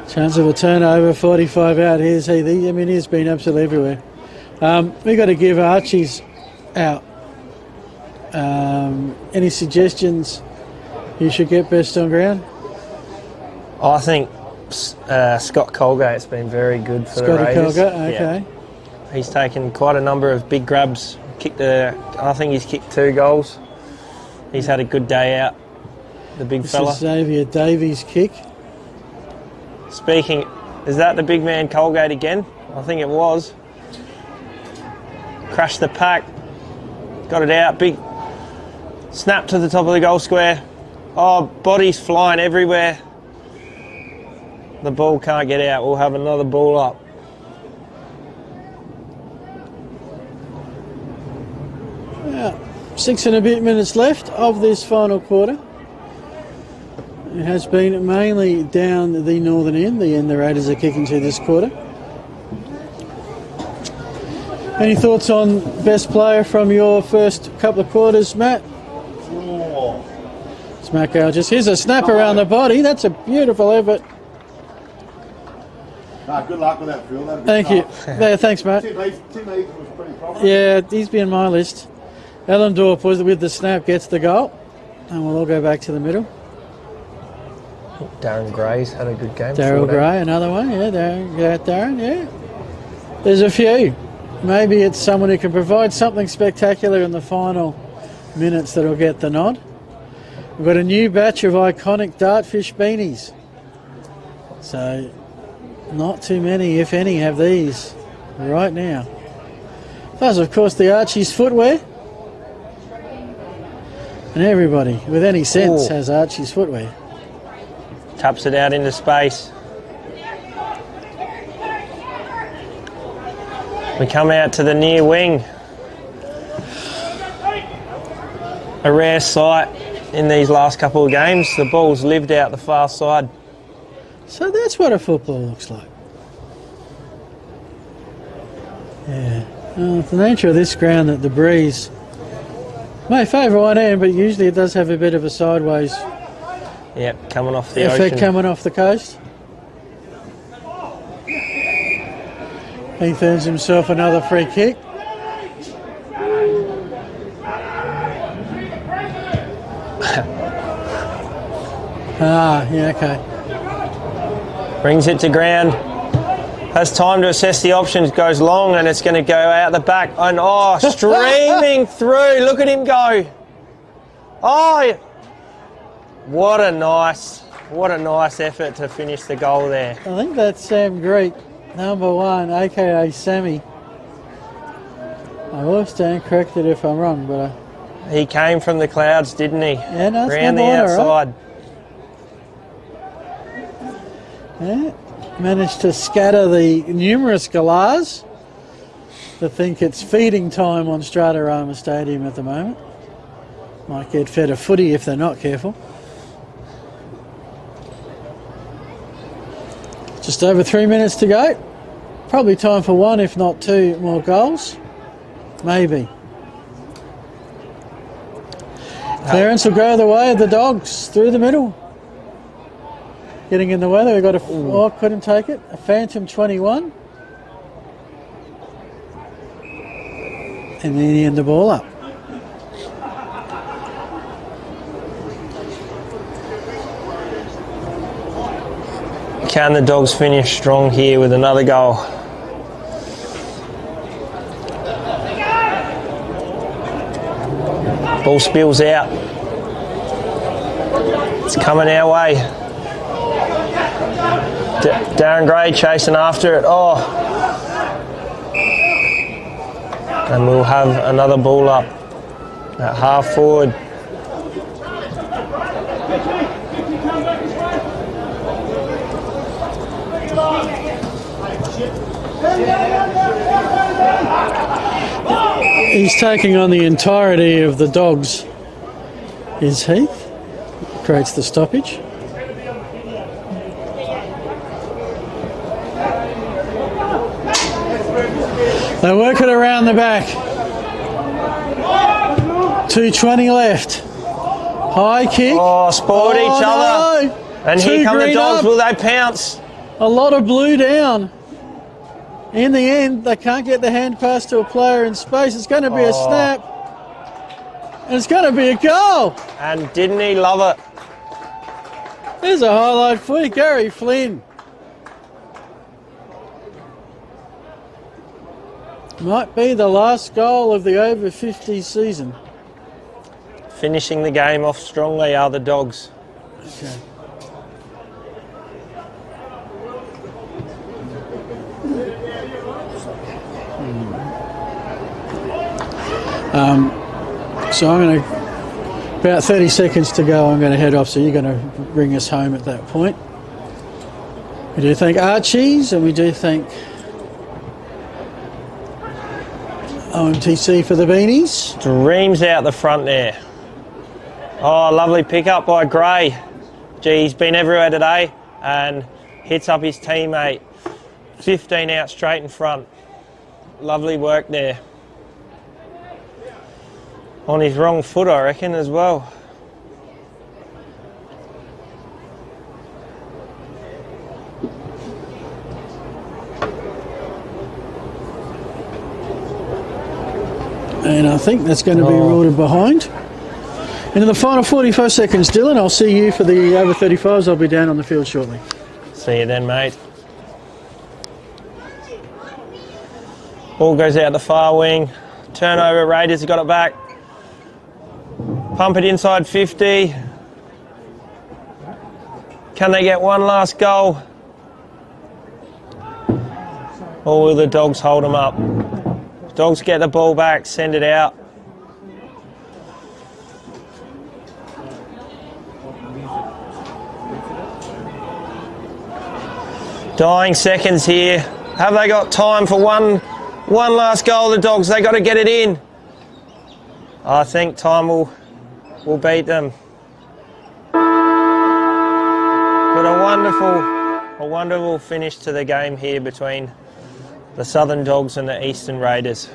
Chance of a turnover, 45 out. Here's Heath. I mean, he's been absolutely everywhere. We've got to give Archie's out. Any suggestions you should get best on ground? I think Scott Colgate's been very good for Scotty the Raiders. Colgate, okay. Yeah. He's taken quite a number of big grabs. I think he's kicked 2 goals. He's had a good day out, the big fella. This is Xavier Davies' kick. Speaking, is that the big man Colgate again? I think it was. Crashed the pack. Got it out. Big snap to the top of the goal square. Oh, bodies flying everywhere. The ball can't get out. We'll have another ball up. Yeah, 6 and a bit minutes left of this final quarter. It has been mainly down the northern end, the end the Raiders are kicking to this quarter. Any thoughts on best player from your first couple of quarters, Matt? Smack out. Just here's a snap around the body. That's a beautiful effort. Good luck with that, Phil. Thank you. Yeah, thanks, Matt. Tim Egan was pretty prominent. Yeah, he's been on my list. Ellendorf with the snap gets the goal. And we'll all go back to the middle. Darren Gray's had a good game. Daryl Gray, another one. Yeah, Darren, yeah. There's a few. Maybe it's someone who can provide something spectacular in the final minutes that'll get the nod. We've got a new batch of iconic Dartfish beanies. So, not too many, if any, have these right now. Plus, of course, the Archie's footwear. And everybody with any sense has Archie's footwear. Taps it out into space. We come out to the near wing. A rare sight in these last couple of games. The ball's lived out the far side. So that's what a football looks like. Yeah. Well, the nature of this ground, that the breeze may favour one end, but usually it does have a bit of a sideways Yep, coming off the effect ocean. coming off the coast. He earns himself another free kick. Yeah, okay. Brings it to ground. Has time to assess the options. Goes long and it's going to go out the back. And streaming through. Look at him go. Oh, what a nice effort to finish the goal there. I think that's Sam Greek, number 1, aka Sammy. I will stand corrected if I'm wrong, but he came from the clouds, didn't he? Yeah, no, round the outside. Yeah, managed to scatter the numerous galahs that think it's feeding time on Stratarama Stadium at the moment. Might get fed a footy if they're not careful. Just over 3 minutes to go. Probably time for 1, if not 2 more goals. Maybe. Clearance will go the way of the Dogs through the middle. Getting in the weather, we've got couldn't take it. A Phantom 21. And then he ended the ball up. Can the Dogs finish strong here with another goal? Ball spills out. It's coming our way. Darren Gray chasing after it. And we'll have another ball up at half forward. He's taking on the entirety of the Dogs, is Heath. Creates the stoppage. They work it around the back. 2:20 left. High kick. Spoiled each other. No. And here come the Dogs. Up. Will they pounce? A lot of blue down. In the end, they can't get the hand pass to a player in space. It's going to be a snap. And it's going to be a goal. And didn't he love it? There's a highlight for you, Gary Flynn. Might be the last goal of the over 50 season. Finishing the game off strongly are the Dogs. Okay. So I'm going to, about 30 seconds to go, I'm going to head off, so you're going to bring us home at that point. We do thank Archie's, and we do thank OMTC for the beanies. Dreams out the front there. Lovely pick up by Gray. Gee, he's been everywhere today and hits up his teammate. 15 out straight in front. Lovely work there. On his wrong foot, I reckon, as well. And I think that's going to be ruled behind. Into the final 45 seconds, Dylan. I'll see you for the over 35s. I'll be down on the field shortly. See you then, mate. Ball goes out the far wing. Turnover, Raiders have got it back. Pump it inside 50. Can they get one last goal? Or will the Dogs hold them up? Dogs get the ball back, send it out. Dying seconds here. Have they got time for one last goal, the Dogs? They got to get it in. I think time will beat them. But a wonderful finish to the game here between the Southern Dogs and the Eastern Raiders.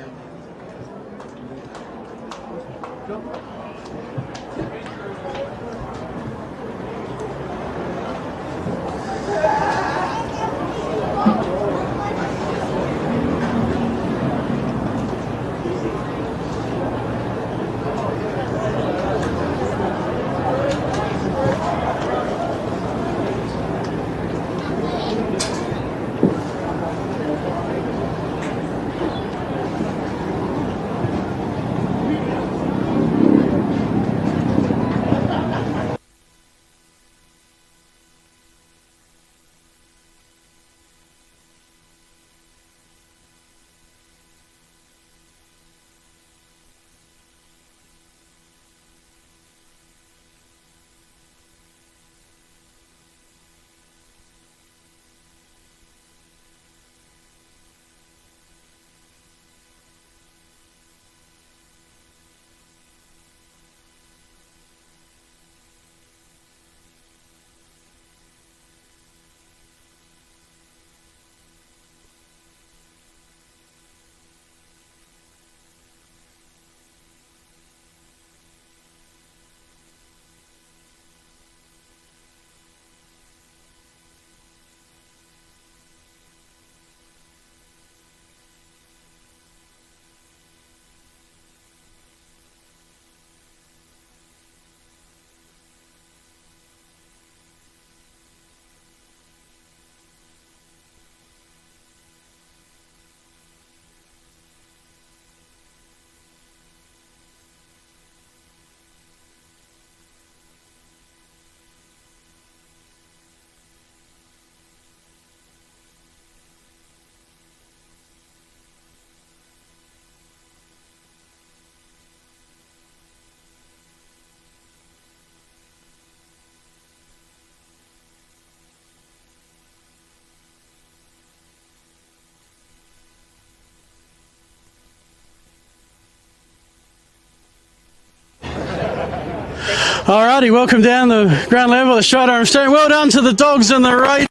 Alrighty, welcome down the ground level of the Stratarama Stadium. Well done to the Dogs and the Raiders.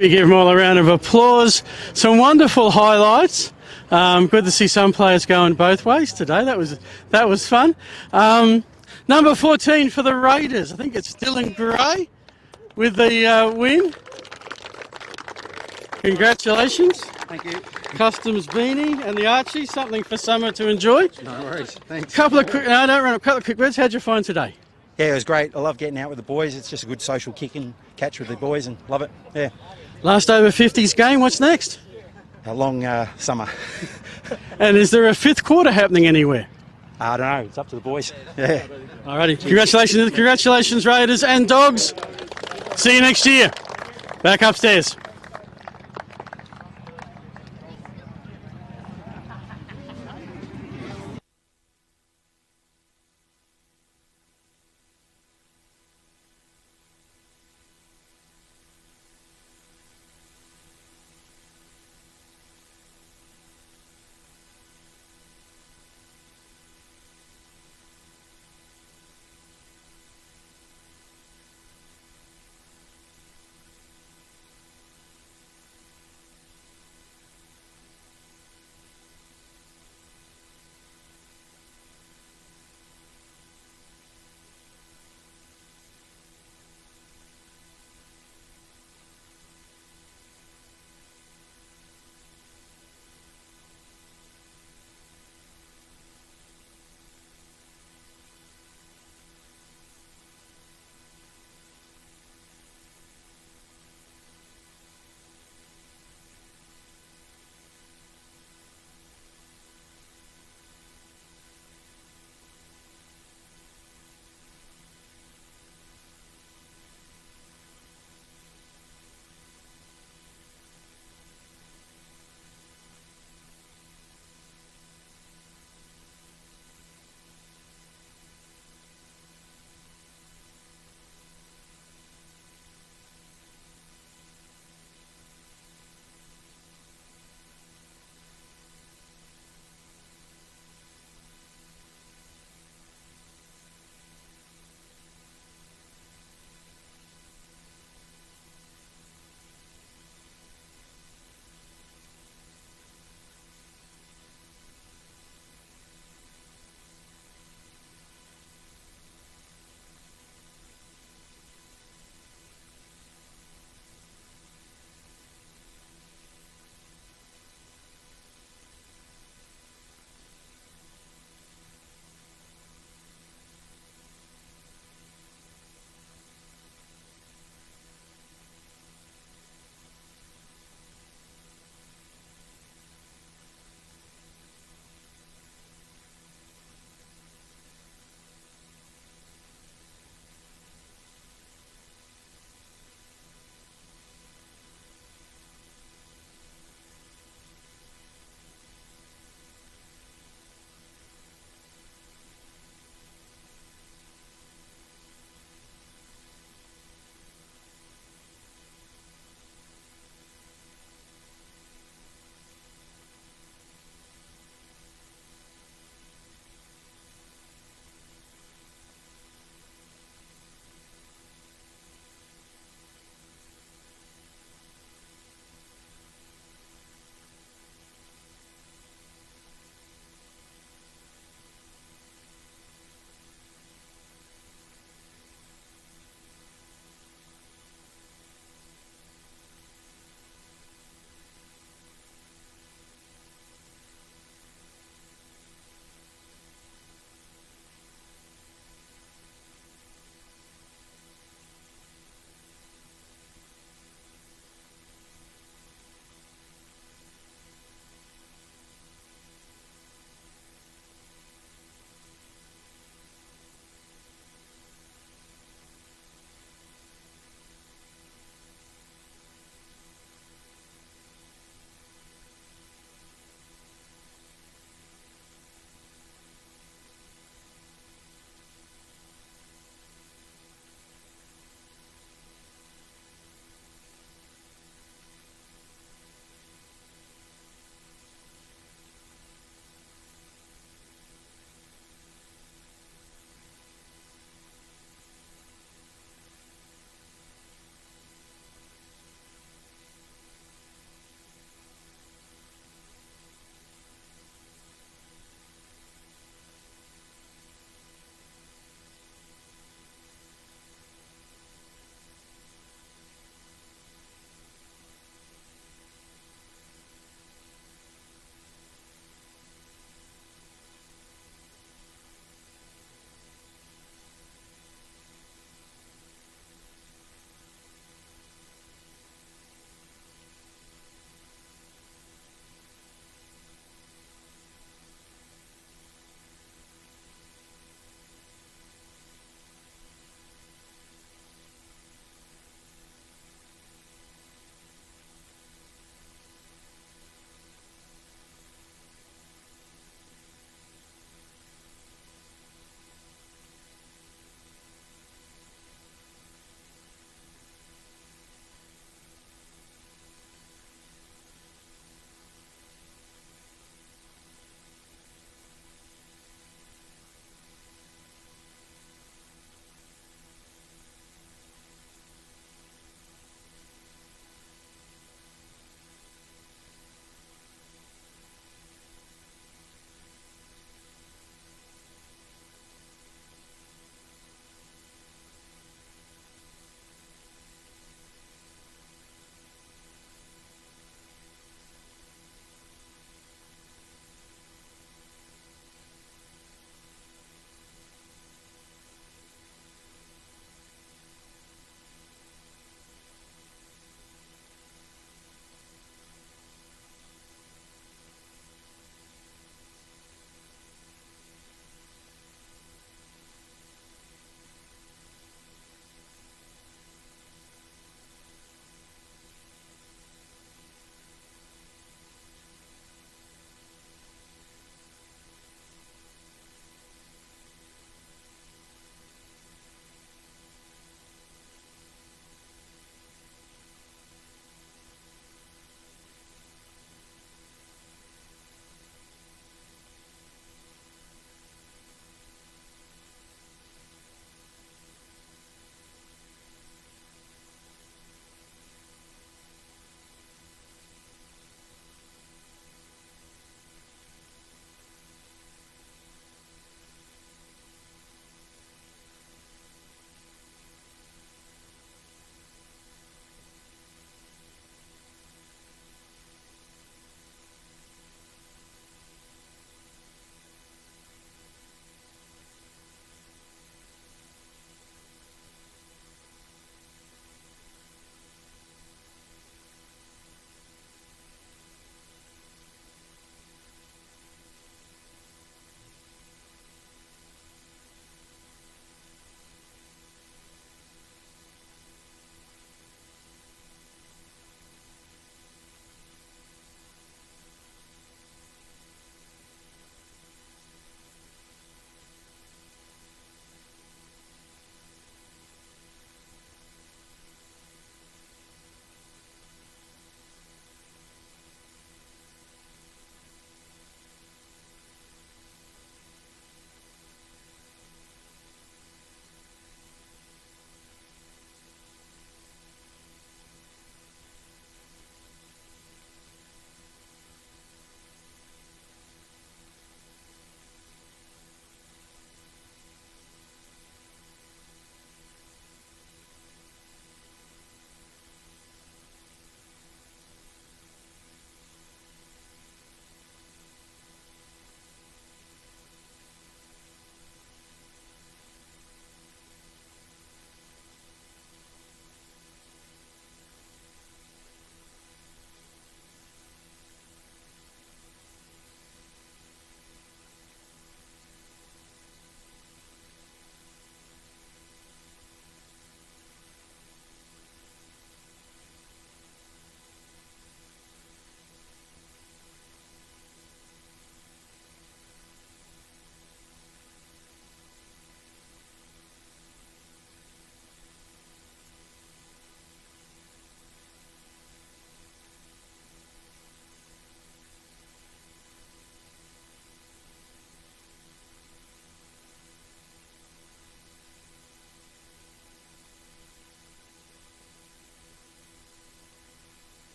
We give them all a round of applause. Some wonderful highlights. Good to see some players going both ways today. That was fun. Number 14 for the Raiders. I think it's Dylan Gray with the win. Congratulations. Thank you. Customs beanie and the Archie, something for summer to enjoy. No worries. Thanks. Couple of quick words. How'd you find today? Yeah, it was great. I love getting out with the boys. It's just a good social kick and catch with the boys and love it. Yeah. Last over 50s game. What's next? A long summer. And is there a fifth quarter happening anywhere? I don't know. It's up to the boys. Yeah. Alrighty. Congratulations, Raiders and Dogs. See you next year. Back upstairs.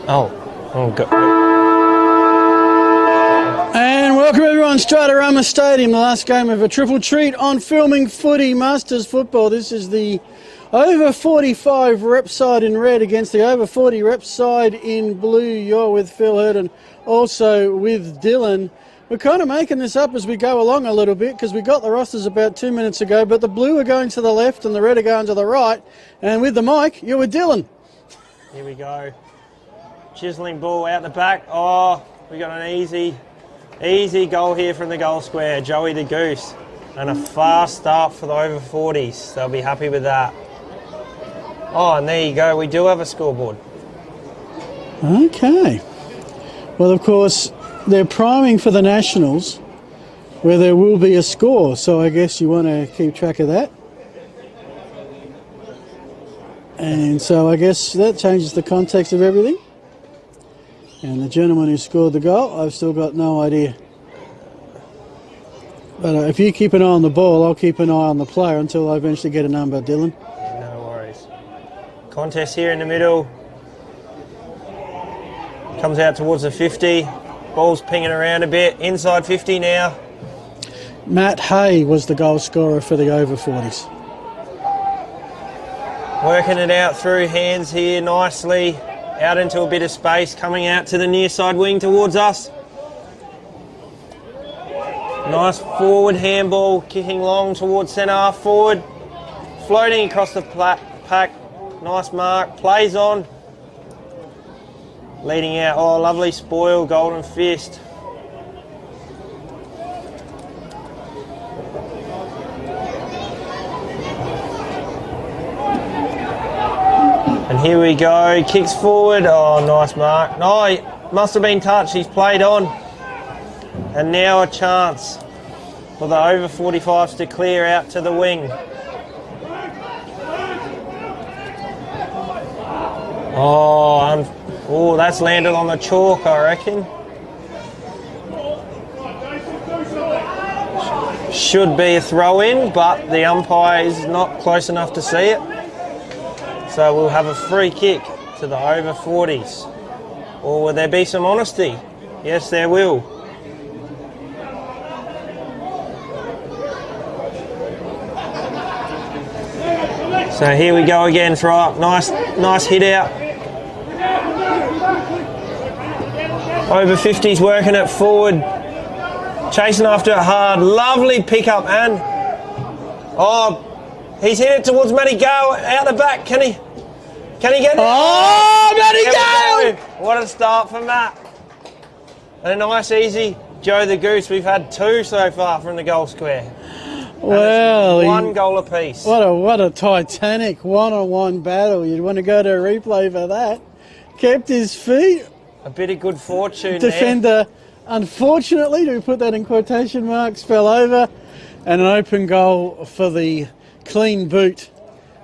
And welcome everyone, Stratarama Stadium, the last game of a triple treat on Filming Footy Masters Football. This is the over 45 rep side in red against the over 40 rep side in blue. You're with Phil Hurd and also with Dylan. We're kind of making this up as we go along a little bit because we got the rosters about 2 minutes ago, but the blue are going to the left and the red are going to the right. And with the mic, you're with Dylan. Here we go. Chiseling ball out the back. Oh, we got an easy goal here from the goal square. Joey the Goose. And a fast start for the over 40s. They'll be happy with that. Oh, and there you go. We do have a scoreboard. Okay. Well, of course, they're priming for the Nationals where there will be a score. So I guess you want to keep track of that. And so I guess that changes the context of everything. And the gentleman who scored the goal, I've still got no idea. But if you keep an eye on the ball, I'll keep an eye on the player until I eventually get a number, Dylan. No worries. Contest here in the middle. Comes out towards the 50. Ball's pinging around a bit. Inside 50 now. Matt Hay was the goal scorer for the over 40s. Working it out through hands here nicely. Out into a bit of space, coming out to the near side wing towards us. Nice forward handball, kicking long towards centre half forward. Floating across the pack. Nice mark, plays on. Leading out, oh lovely spoil, golden fist. And here we go, kicks forward, oh nice mark. No, he must have been touched, he's played on. And now a chance for the over 45s to clear out to the wing. Oh, that's landed on the chalk, I reckon. Should be a throw in, but the umpire is not close enough to see it. So we'll have a free kick to the over 40s. Or will there be some honesty? Yes, there will. So here we go again, throw up. Nice hit out. Over 50s working it forward. Chasing after it hard. Lovely pickup, and he's hit it towards Matty Gale out the back. Can he get it? Oh, Matty Gale! What a start for Matt. And a nice easy Joe the Goose. We've had two so far from the goal square. Well, one goal apiece. What a titanic one-on-one battle. You'd want to go to a replay for that. Kept his feet. A bit of good fortune Defender, unfortunately, to put that in quotation marks, fell over. And an open goal for the clean boot.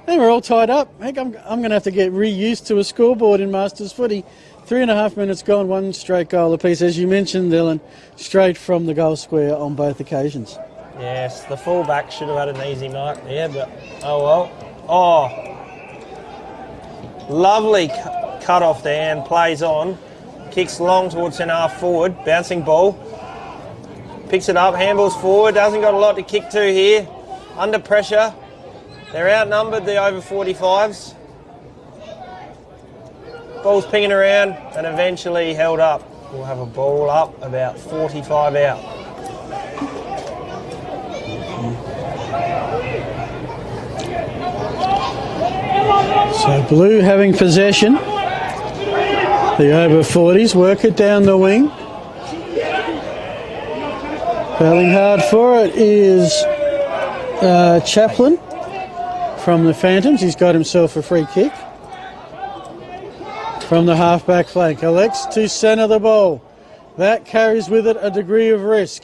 They were all tied up. Heck, I'm going to have to get reused to a scoreboard in Masters footy. 3.5 minutes gone, one straight goal apiece. As you mentioned, Dylan, straight from the goal square on both occasions. Yes, the fullback should have had an easy night there, but oh well. Oh, lovely cut off there and plays on. Kicks long towards centre half forward, bouncing ball. Picks it up, handballs forward, doesn't got a lot to kick to here. Under pressure. They're outnumbered, the over 45s. Ball's pinging around and eventually held up. We'll have a ball up about 45 out. So Blue having possession. The over 40s work it down the wing. Battling hard for it is Chaplin from the Phantoms. He's got himself a free kick. From the half-back flank. Elects to centre the ball. That carries with it a degree of risk.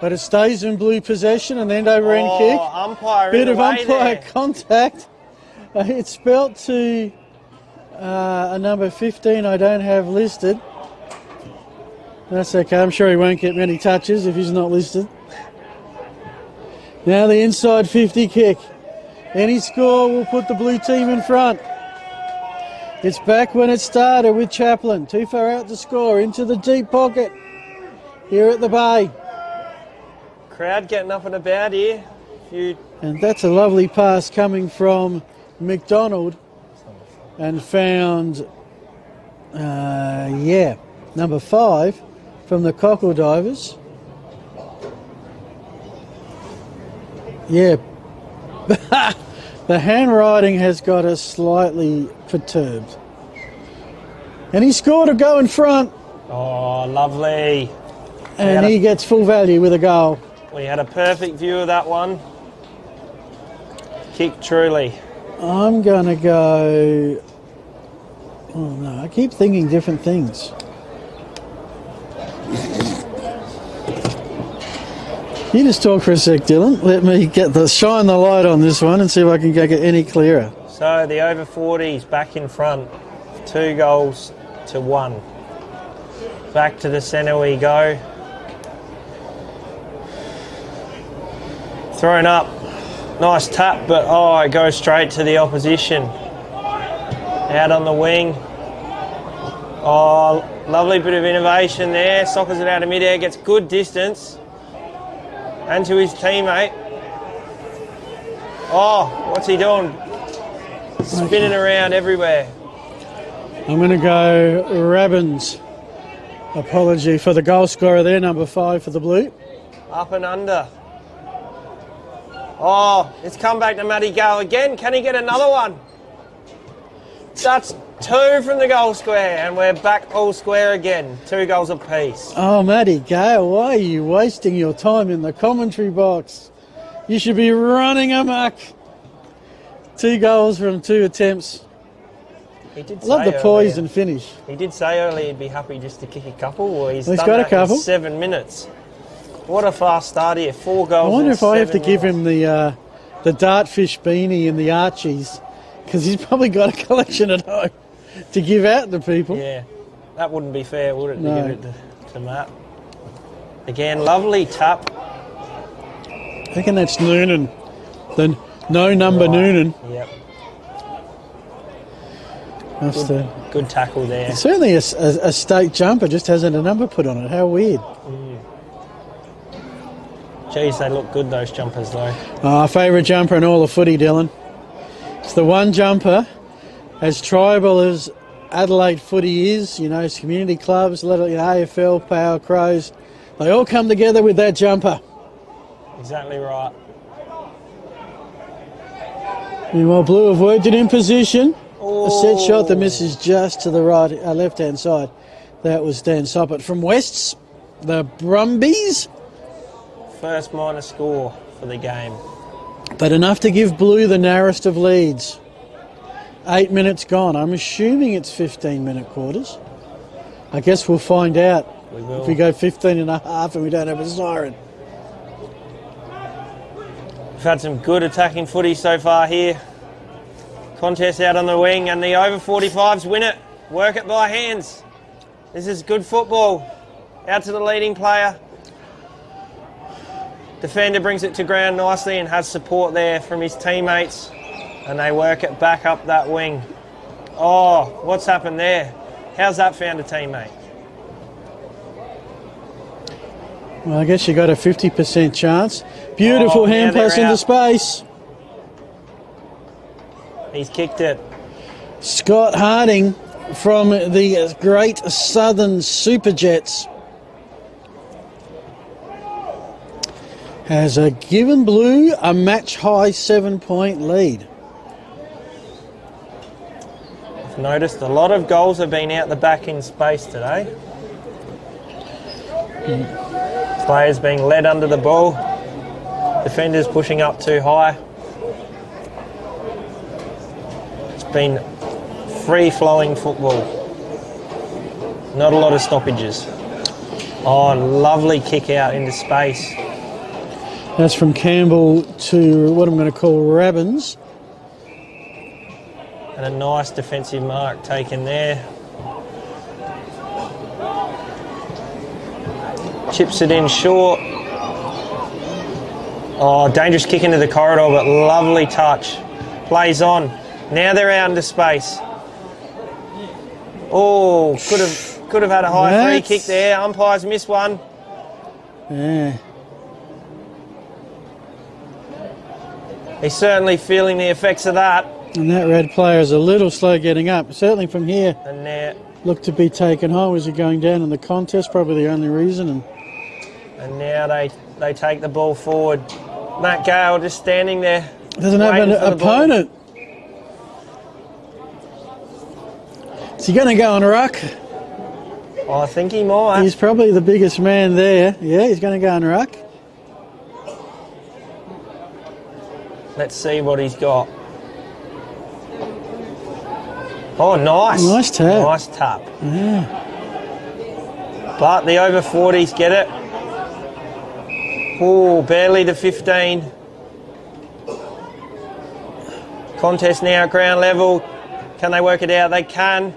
But it stays in Blue possession, an end-over-end kick. Umpire Bit of umpire there. Contact. It's spelt to a number 15 I don't have listed. That's okay, I'm sure he won't get many touches if he's not listed. Now the inside 50 kick. Any score will put the Blue team in front. It's back when it started with Chaplin. Too far out to score. Into the deep pocket here at the Bay. Crowd getting up and about here. And that's a lovely pass coming from McDonald. And found, number 5 from the Cockle Divers. Yeah. The handwriting has got us slightly perturbed. And he scored a go in front. Oh, lovely. And he gets full value with a goal. We had a perfect view of that one. Kick truly. I'm going to go... Oh, no, I keep thinking different things. You just talk for a sec, Dylan. Let me shine the light on this one and see if I can get any clearer. So the over 40s back in front, 2 goals to 1. Back to the centre we go. Thrown up, nice tap, but it goes straight to the opposition. Out on the wing. Oh, lovely bit of innovation there. Sockers it out of mid-air, gets good distance. And to his teammate. Oh, what's he doing? Spinning around everywhere. I'm going to go Rabbins. Apology for the goal scorer there, number 5 for the Blue. Up and under. Oh, it's come back to Matty Gale again. Can he get another one? That's 2 from the goal square, and we're back all square again. 2 goals apiece. Oh, Matty Gale, why are you wasting your time in the commentary box? You should be running amok. 2 goals from 2 attempts. He did Love the poise and finish. He did say earlier he'd be happy just to kick a couple. Well, he's got done a couple. in 7 minutes. What a fast start here. 4 goals. I wonder if I have to give give him the Dartfish beanie and the Archies, because he's probably got a collection at home to give out to people. Yeah, that wouldn't be fair, would it, No. to give it to Matt? Again, lovely tap. I reckon that's Noonan. The no number Noonan. Yep. Good tackle there. Certainly a state jumper just hasn't a number put on it. How weird. Geez, they look good, those jumpers, though. Our favourite jumper in all of footy, Dylan. It's the one jumper, as tribal as Adelaide footy is, it's community clubs, AFL, Power Crows, they all come together with that jumper. Exactly right. Meanwhile, Blue have worked it in position. Oh. A set shot that misses just to the right, left-hand side. That was Dan Soppert from Wests, the Brumbies. First minor score for the game. But enough to give Blue the narrowest of leads. 8 minutes gone. I'm assuming it's 15-minute quarters. I guess we'll find out if we go 15 and a half and we don't have a siren. We've had some good attacking footy so far here. Contest out on the wing, and the over 45s win it. Work it by hands. This is good football. Out to the leading player. Defender brings it to ground nicely and has support there from his teammates, and they work it back up that wing. Oh, what's happened there? How's that found a teammate? Well, I guess you got a 50% chance. Beautiful hand pass into space. He's kicked it. Scott Harding from the Great Southern Super Jets has given Blue a match-high 7-point lead. I've noticed a lot of goals have been out the back in space today. Players being led under the ball. Defenders pushing up too high. It's been free-flowing football. Not a lot of stoppages. Oh, lovely kick out into space. That's from Campbell to what I'm going to call Rabbins. And a nice defensive mark taken there. Chips it in short. Oh, dangerous kick into the corridor, but lovely touch. Plays on. Now they're out into space. Oh, could have had a high free kick there. Umpires missed one. Yeah. He's certainly feeling the effects of that. And that red player is a little slow getting up. Certainly from here, And now, looked to be taken home. Was he going down in the contest? Probably the only reason. and now they take the ball forward. Matt Gale just standing there. Doesn't have an waiting for the ball. opponent. Is he going to go on a ruck? I think he might. He's probably the biggest man there. Yeah, he's going to go on a ruck. Let's see what he's got. Oh, nice. Nice tap. Nice tap. Yeah. But the over 40s get it. Oh, barely to 15. Contest now at ground level. Can they work it out? They can.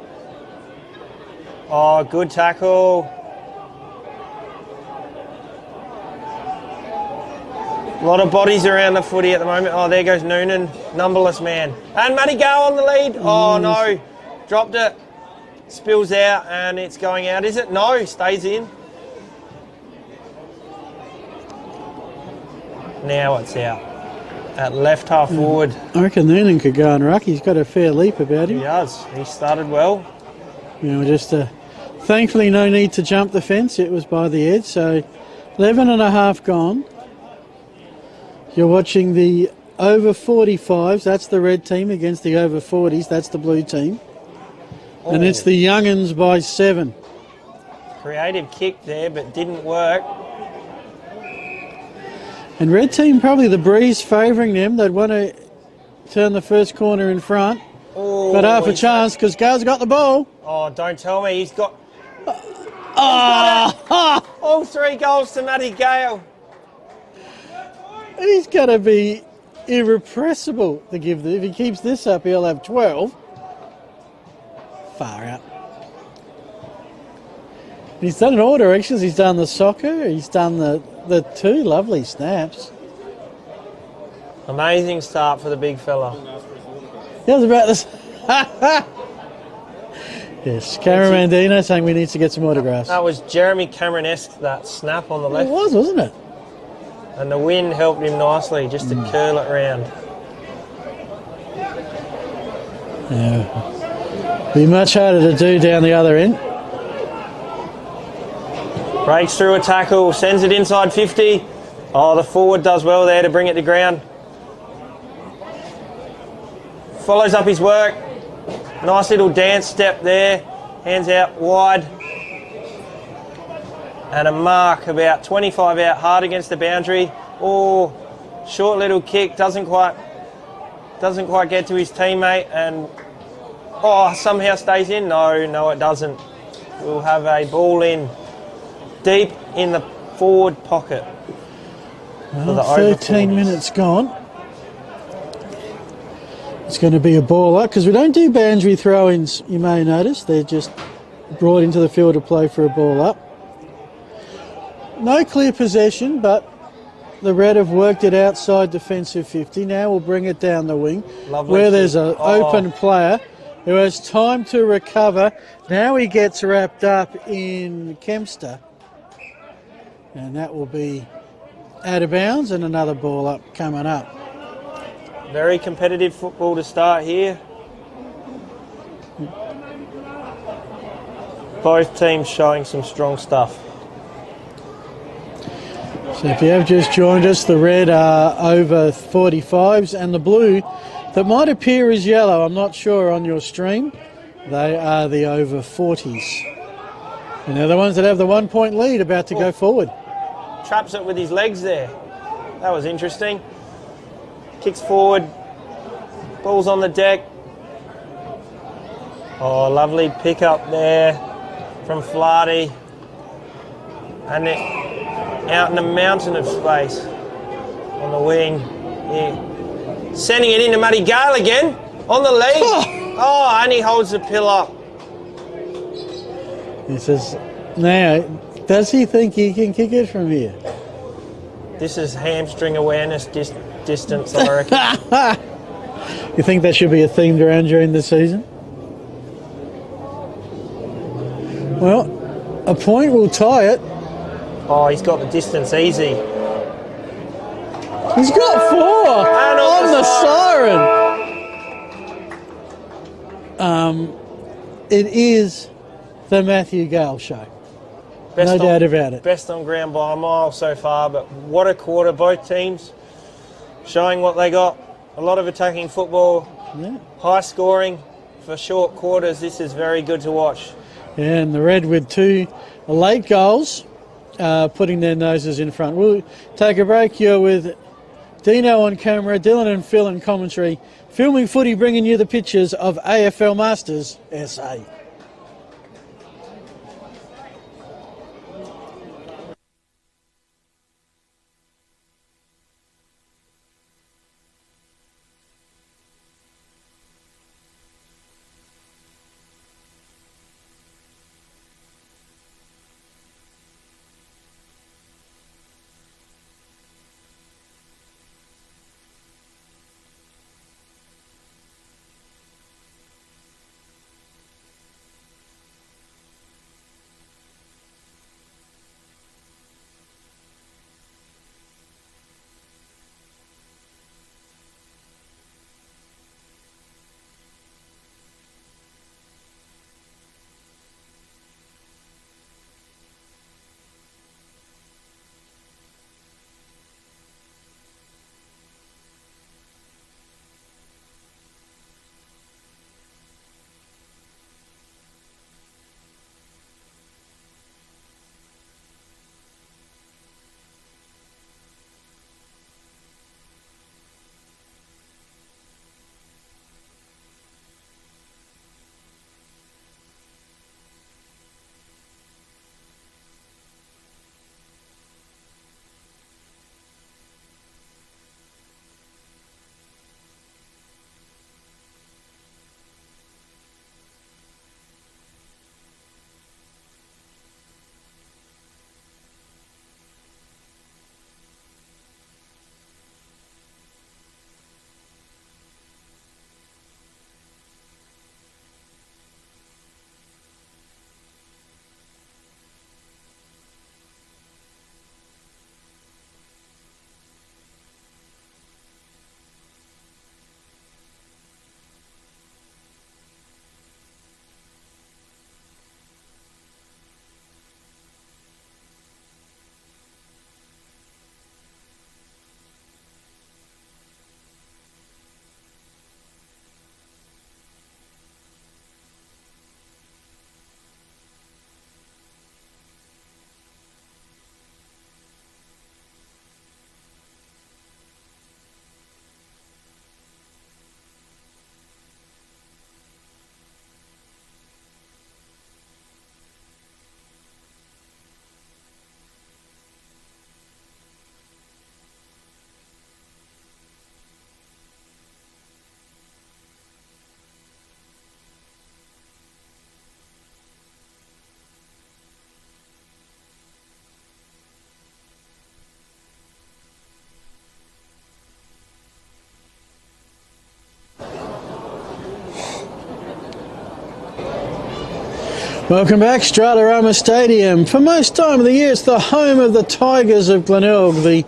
Oh, good tackle. A lot of bodies around the footy at the moment. Oh, there goes Noonan, numberless man. And Matty Gale on the lead. Oh, no. Dropped it. Spills out and it's going out. Is it? No, stays in. Now it's out. At left half forward. I reckon Noonan could go on ruck. He's got a fair leap about him. He does. He started well. You know, just thankfully no need to jump the fence. It was by the edge. So 11 and a half gone. You're watching the over 45s. That's the red team against the over 40s. That's the blue team. Oh. And it's the young'uns by 7. Creative kick there, but didn't work. And red team, probably the breeze favouring them. They'd want to turn the first corner in front. Oh, But half a chance because Gale's got the ball. Oh, don't tell me. He's got... Oh! All 3 goals to Matty Gale. He's going to be irrepressible to give if he keeps this up, he'll have 12. Far out. He's done in all directions. He's done the soccer. He's done the 2 lovely snaps. Amazing start for the big fella. He was about this. Yes, Cameron Mandino saying we need to get some autographs. That was Jeremy Cameron-esque, that snap on the left. It was, wasn't it? And the wind helped him nicely just to curl it round. Yeah. Be much harder to do down the other end. Breaks through a tackle, sends it inside 50. Oh, the forward does well there to bring it to ground. Follows up his work. Nice little dance step there. Hands out wide. And a mark about 25 out hard against the boundary. Oh, short little kick, doesn't quite get to his teammate, and somehow stays in. No, it doesn't. We'll have a ball in deep in the forward pocket. Well, 13 minutes gone. It's going to be a baller because we don't do boundary throw-ins, you may notice. They're just brought into the field to play for a ball up. No clear possession, but the Red have worked it outside defensive 50. Now we'll bring it down the wing. Lovely where there's an open player who has time to recover. Now he gets wrapped up in Kempster. And that will be out of bounds and another ball up coming up. Very competitive football to start here. Both teams showing some strong stuff. So if you have just joined us, the red are over 45s and the blue that might appear as yellow, I'm not sure on your stream, they are the over 40s. And they're the ones that have the 1 point lead about to go forward. Traps it with his legs there. That was interesting. Kicks forward. Ball's on the deck. Oh, lovely pick up there from Flaherty. And it out in a mountain of space on the wing. Yeah. Sending it into Matty Gale again on the leg. Oh, and he holds the pillar. He says, now, does he think he can kick it from here? This is hamstring awareness distance, I reckon. You think that should be a theme around during the season? Well, a point will tie it. Oh, he's got the distance easy. He's got 4 And on the siren. It is the Matthew Gale show. No doubt about it. Best on ground by a mile so far, but what a quarter. Both teams showing what they got. A lot of attacking football, high scoring for short quarters. This is very good to watch. Yeah, and the Red with 2 late goals, putting their noses in front. We'll take a break. You're with Dino on camera, Dylan and Phil in commentary. Filming Footy, bringing you the pictures of AFL Masters SA. Welcome back, Stratarama Stadium. For most time of the year, it's the home of the Tigers of Glenelg, the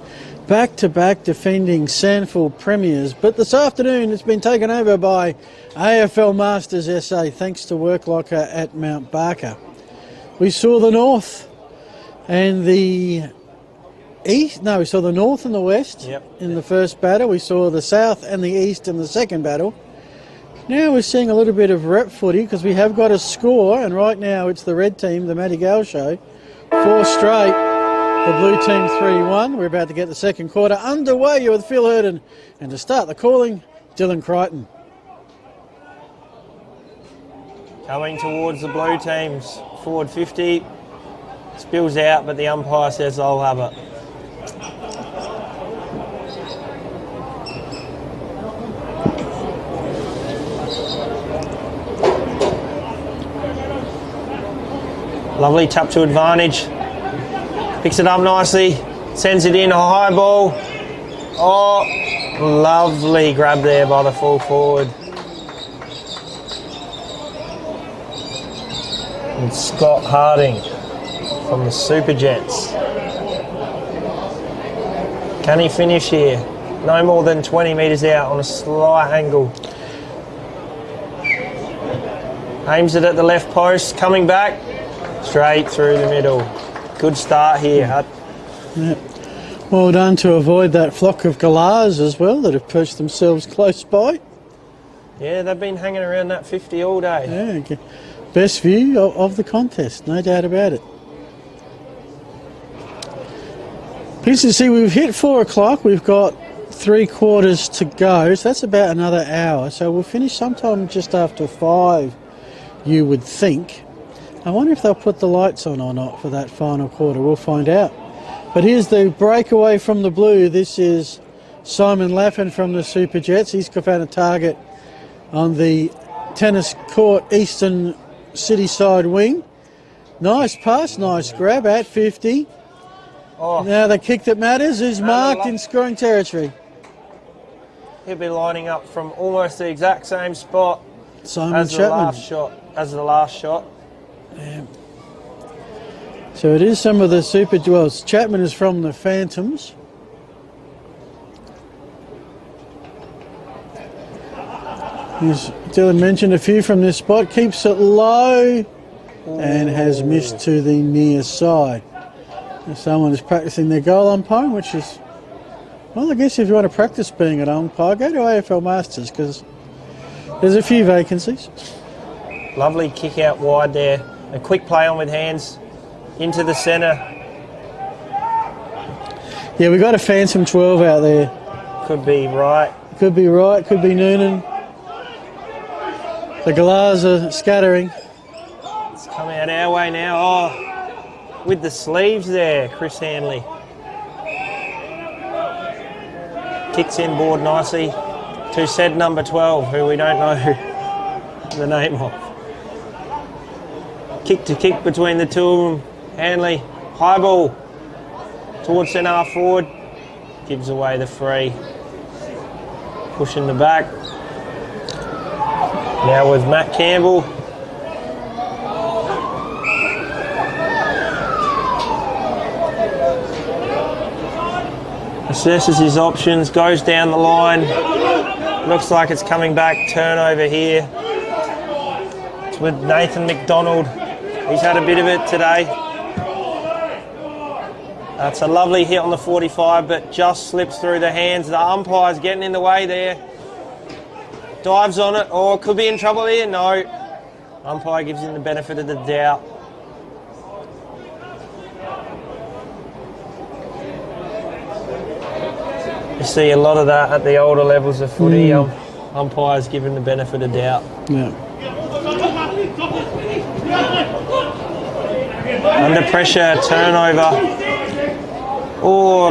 back-to-back defending SANFL premiers. But this afternoon, it's been taken over by AFL Masters SA, thanks to work locker at Mount Barker. We saw the north and the east. No, we saw the north and the west in the first battle. We saw the south and the east in the second battle. Now we're seeing a little bit of rep footy because we have got a score, and right now it's the red team, the Matty Gale show. 4 straight, the blue team 3-1. We're about to get the second quarter underway. You're with Phil Hurden, and to start the calling, Dylan Crichton. Coming towards the blue teams, forward 50, spills out, but the umpire says they'll have it. Lovely tap to advantage. Picks it up nicely. Sends it in, a high ball. Oh, lovely grab there by the full forward. And Scott Harding from the Super Jets. Can he finish here? No more than 20 metres out on a slight angle. Aims it at the left post, coming back, straight through the middle. Good start here. Yeah. Well done to avoid that flock of galahs as well that have perched themselves close by. Yeah, they've been hanging around that 50 all day. Yeah, okay. Best view of the contest, no doubt about it. Pleased to see we've hit 4 o'clock. We've got 3/4 to go, so that's about another hour. So we'll finish sometime just after 5, you would think. I wonder if they'll put the lights on or not for that final quarter. We'll find out. But here's the breakaway from the blue. This is Simon Laffin from the Super Jets. He's found a target on the tennis court eastern city side wing. Nice pass, nice grab at 50. Oh. Now the kick that matters is marked in scoring territory. He'll be lining up from almost the exact same spot Simon as Chapman. the last shot. Yeah. So it is some of the Super Jewels. Chapman is from the Phantoms. As Dylan mentioned, a few from this spot. Keeps it low and has missed to the near side. If someone is practicing their goal umpiring, which is, well, I guess if you want to practice being an umpire, go to AFL Masters because there's a few vacancies. Lovely kick out wide there. A quick play on with hands into the centre. Yeah, we got a Phantom 12 out there. Could be right. Could be right, could be Noonan. The galahs are scattering. It's coming out our way now. Oh, with the sleeves there, Chris Hanley. Kicks in board nicely to said number 12, who we don't know the name of. Kick to kick between the two of them. Hanley, high ball towards centre half forward. Gives away the free. Pushing the back. Now with Matt Campbell. Assesses his options, goes down the line. Looks like it's coming back, turnover here. It's with Nathan McDonald. He's had a bit of it today. That's a lovely hit on the 45, but just slips through the hands. The umpire's getting in the way there. Dives on it, or could be in trouble here. No. Umpire gives him the benefit of the doubt. You see a lot of that at the older levels of footy. Umpires given the benefit of doubt. Yeah. Under pressure, turnover. Oh,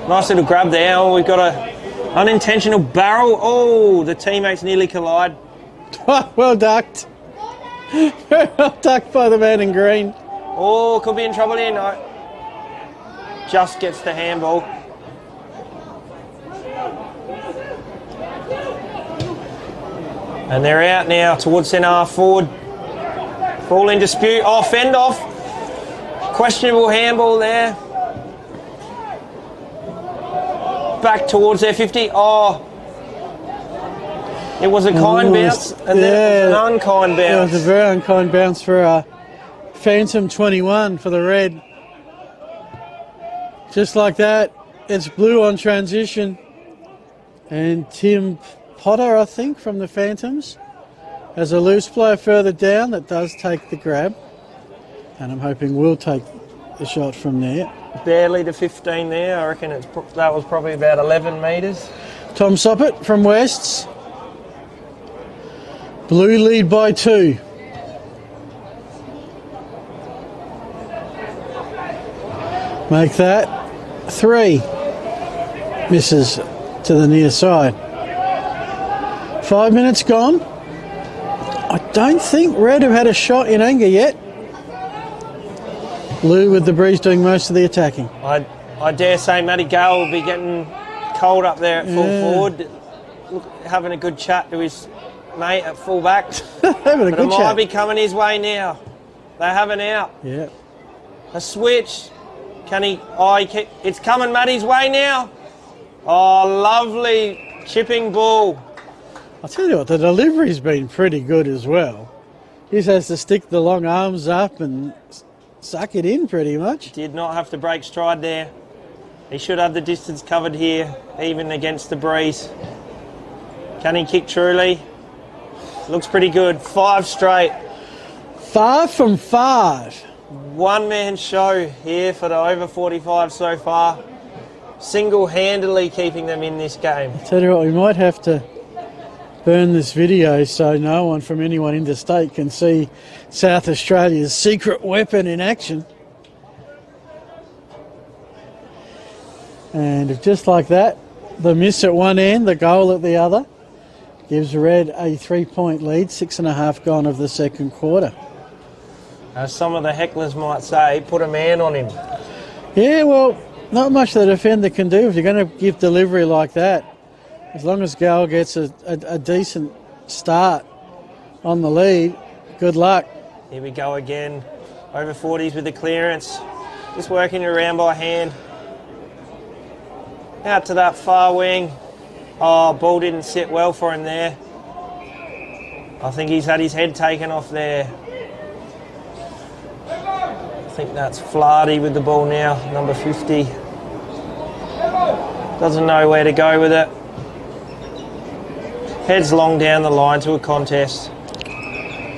nice little grab there. Oh, we've got a unintentional barrel. Oh, the teammates nearly collide. Well ducked. Well ducked by the man in green. Oh, could be in trouble here. No. Just gets the handball. And they're out now towards centre half forward. Ball in dispute. Oh, fend off. Questionable handball there. Back towards their 50. Oh. It was a kind bounce and then it was an unkind bounce. It was a very unkind bounce for a Phantom 21 for the red. Just like that, it's blue on transition. And Tim Potter, I think, from the Phantoms, has a loose player further down that does take the grab. And I'm hoping we'll take the shot from there. Barely to 15 there. I reckon that was probably about 11 metres. Tom Soppett from Wests. Blue lead by 2. Make that 3. Misses to the near side. 5 minutes gone. I don't think Red have had a shot in anger yet. Blue with the breeze doing most of the attacking. I dare say Matty Gale will be getting cold up there at full forward. Look, having a good chat to his mate, at full back. Having a But it good might chat. be coming his way now. They have an out. Yeah. A switch. Can he? Oh, it's coming Matty's way now. Oh, lovely chipping ball. I'll tell you what, the delivery's been pretty good as well. He just has to stick the long arms up and suck it in pretty much. Did not have to break stride there. He should have the distance covered here, even against the breeze. Can he kick truly? Looks pretty good. 5 straight. 5 from 5. One-man show here for the over 45 so far. Single-handedly keeping them in this game. Tell you what, we might have to burn this video so no one from anyone interstate can see South Australia's secret weapon in action. And just like that, the miss at one end, the goal at the other, gives Red a 3-point lead, 6.5 gone of the second quarter. As some of the hecklers might say, put a man on him. Yeah, well, not much the defender can do if you're going to give delivery like that. As long as Gal gets a decent start on the lead, good luck. Here we go again. Over 40s with the clearance. Just working around by hand. Out to that far wing. Oh, ball didn't sit well for him there. I think he's had his head taken off there. I think that's Flardy with the ball now, number 50. Doesn't know where to go with it. Heads long down the line to a contest.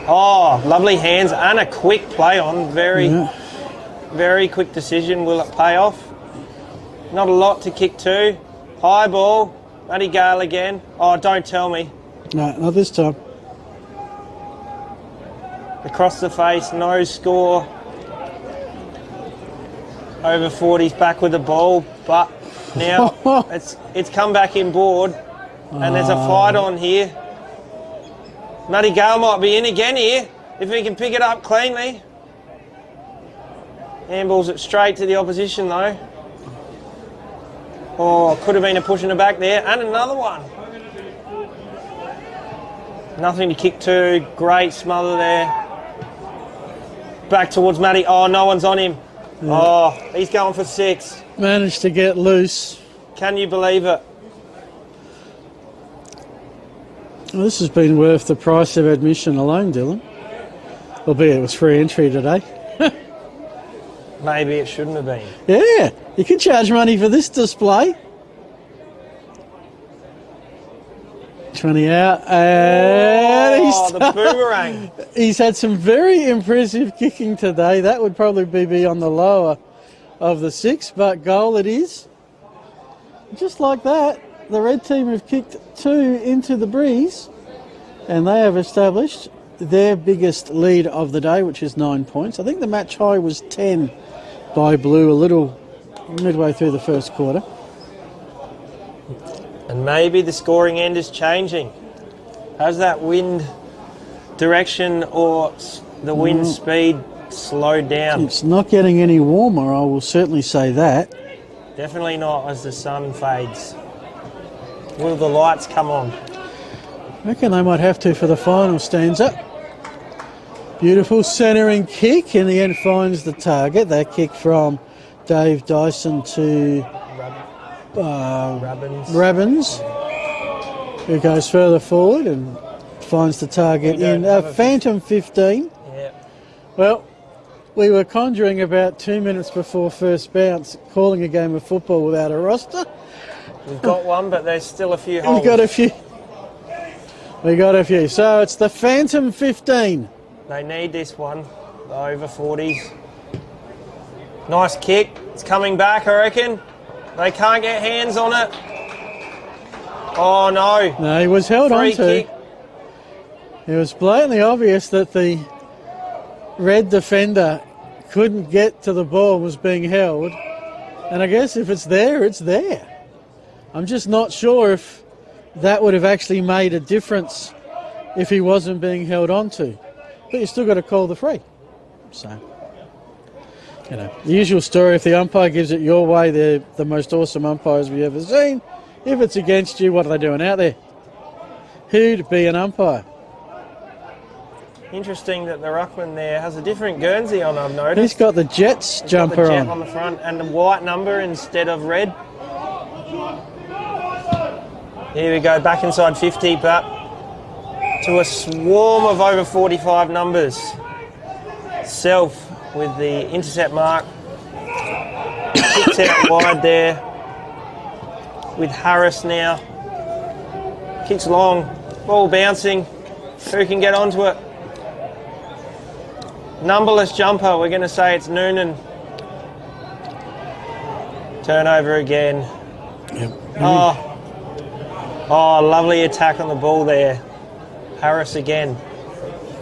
Oh, lovely hands and a quick play on. Very quick decision. Will it pay off? Not a lot to kick to. High ball. Matty Gale again. Oh, don't tell me. No, not this time. Across the face, no score. Over 40's back with the ball, but now it's come back inboard, and there's a fight on here. Matty Gale might be in again here, if he can pick it up cleanly. Handballs it straight to the opposition though. Oh, could have been a push in the back there, and another one. Nothing to kick to, great smother there. Back towards Matty, oh, no one's on him. Yeah. Oh, he's going for 6. Managed to get loose. Can you believe it? Well, this has been worth the price of admission alone, Dylan. Albeit it was free entry today. Maybe it shouldn't have been. Yeah, you can charge money for this display. 20 out, and the boomerang. He's had some very impressive kicking today. That would probably be on the lower of the 6, but goal it is. Just like that, the red team have kicked 2 into the breeze, and they have established their biggest lead of the day, which is 9 points. I think the match high was 10 by Blue a little midway through the first quarter. And maybe the scoring end is changing. Has that wind direction or the wind speed slowed down? It's not getting any warmer, I will certainly say that. Definitely not as the sun fades. Will the lights come on? I reckon they might have to for the final stanza. Beautiful centering kick, in the end finds the target. That kick from Dave Dyson to Rabbins, who goes further forward and finds the target in Phantom 15. Yeah. Well, we were conjuring about 2 minutes before first bounce, calling a game of football without a roster. We've got one, but there's still a few holes. We got a few. So it's the Phantom 15. They need this one, the over 40s. Nice kick. It's coming back, I reckon. They can't get hands on it. Oh, no. No, he was held on to. Kick. It was blatantly obvious that the red defender couldn't get to the ball, was being held. And I guess if it's there, it's there. I'm just not sure if that would have actually made a difference if he wasn't being held on to. But you still got to call the free. So, you know, the usual story, if the umpire gives it your way, they're the most awesome umpires we've ever seen. If it's against you, what are they doing out there? who'd be an umpire. Interesting that the ruckman there has a different Guernsey on, I've noticed. He's got the Jets He's jumper got the jet on. on the front and the white number instead of red. Here we go, back inside 50, but to a swarm of over 45 numbers. Self with the intercept mark. Kicks out wide there with Harris now. Kicks long, ball bouncing. Who can get onto it? Numberless jumper, we're going to say it's Noonan. Turnover again. Yep. Oh, lovely attack on the ball there. Harris again.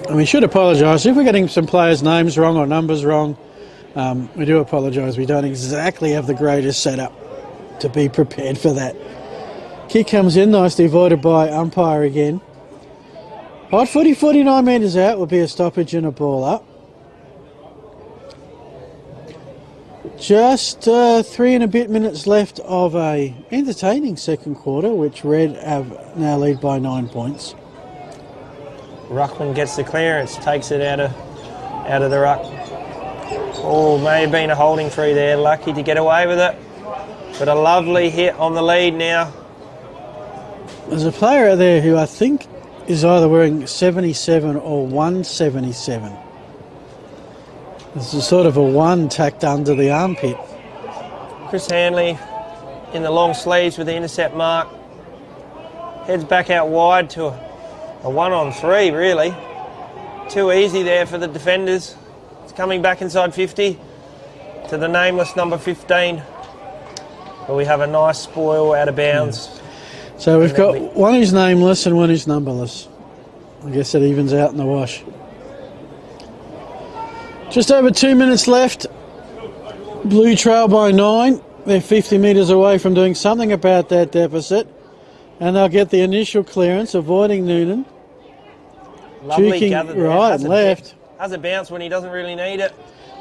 And we should apologise if we're getting some players' names wrong or numbers wrong. We do apologise. We don't exactly have the greatest setup to be prepared for that. Kick comes in, nicely avoided by umpire again. Hot footy, 49 metres out, will be a stoppage and a ball up. Just 3 and a bit minutes left of a entertaining second quarter, which Red have now lead by 9 points. Ruckman gets the clearance, takes it out of the ruck. Oh, may have been a holding free there, lucky to get away with it. But a lovely hit on the lead now. There's a player out there who I think is either wearing 77 or 177. There's a sort of a 1 tacked under the armpit. Chris Hanley in the long sleeves with the intercept mark. Heads back out wide to a 1-on-3, really. Too easy there for the defenders. It's coming back inside 50 to the nameless number 15. But we have a nice spoil out of bounds. Yeah. So we've got one who's nameless and one who's numberless. I guess it evens out in the wash. Just over 2 minutes left. Blue trail by 9. They're 50 metres away from doing something about that deficit. And they'll get the initial clearance, avoiding Noonan. Lovely gather there. Right and left. Has a bounce when he doesn't really need it.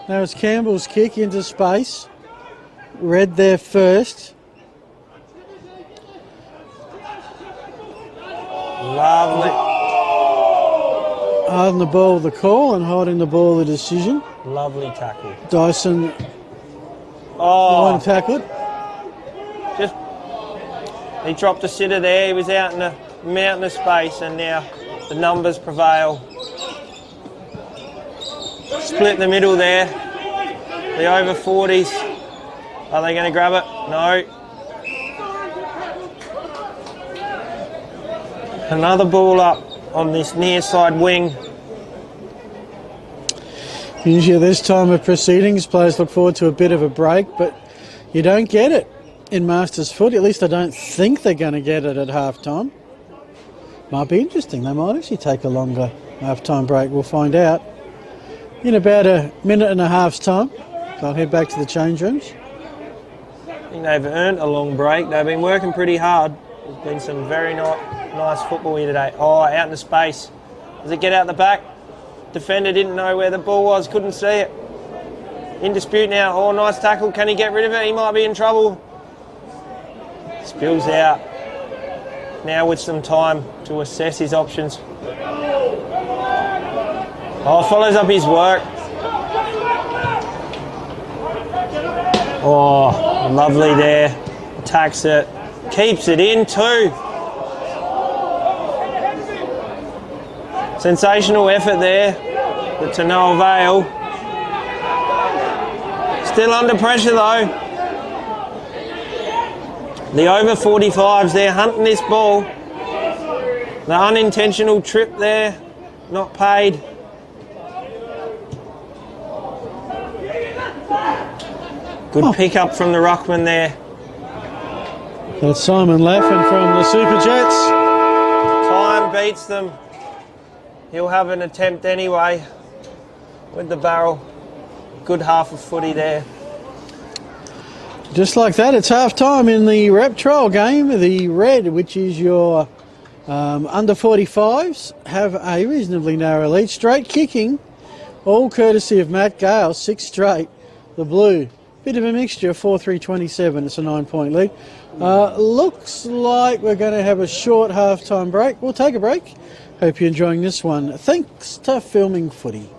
Now it's Campbell's kick into space. Red there first. Lovely. Holding the ball the call and holding the ball the decision. Lovely tackle. Dyson one tackled. Just he dropped a sitter there. He was out in a mountain of space, and now the numbers prevail. Split in the middle there. The over 40s. Are they going to grab it? No. Another ball up on this near side wing. Usually at this time of proceedings, players look forward to a bit of a break, but you don't get it in Masters footy. At least I don't think they're going to get it at half-time. Might be interesting. They might actually take a longer half-time break. We'll find out in about a minute and a half's time. So I'll head back to the change rooms. I think they've earned a long break. They've been working pretty hard. There's been some very nice football here today. Oh, out into space. Does it get out the back? Defender didn't know where the ball was, couldn't see it. In dispute now. Oh, nice tackle. Can he get rid of it? He might be in trouble. Spills out. Now with some time to assess his options. Oh, follows up his work. Oh, lovely there. Attacks it. Keeps it in too. Sensational effort there, but to no avail. Still under pressure though. The over 45s, they're hunting this ball. The unintentional trip there, not paid. Good pick up from the ruckman there. That's Simon Laffin from the Super Jets. Time beats them. He'll have an attempt anyway with the barrel. Good half of footy there. Just like that, it's half-time in the rep trial game. The Red, which is your under 45s, have a reasonably narrow lead. Straight kicking, all courtesy of Matt Gale, 6 straight. The Blue, bit of a mixture, 4-3-27. It's a 9-point lead. Looks like we're going to have a short half-time break. We'll take a break. Hope you're enjoying this one. Thanks to Filming Footy.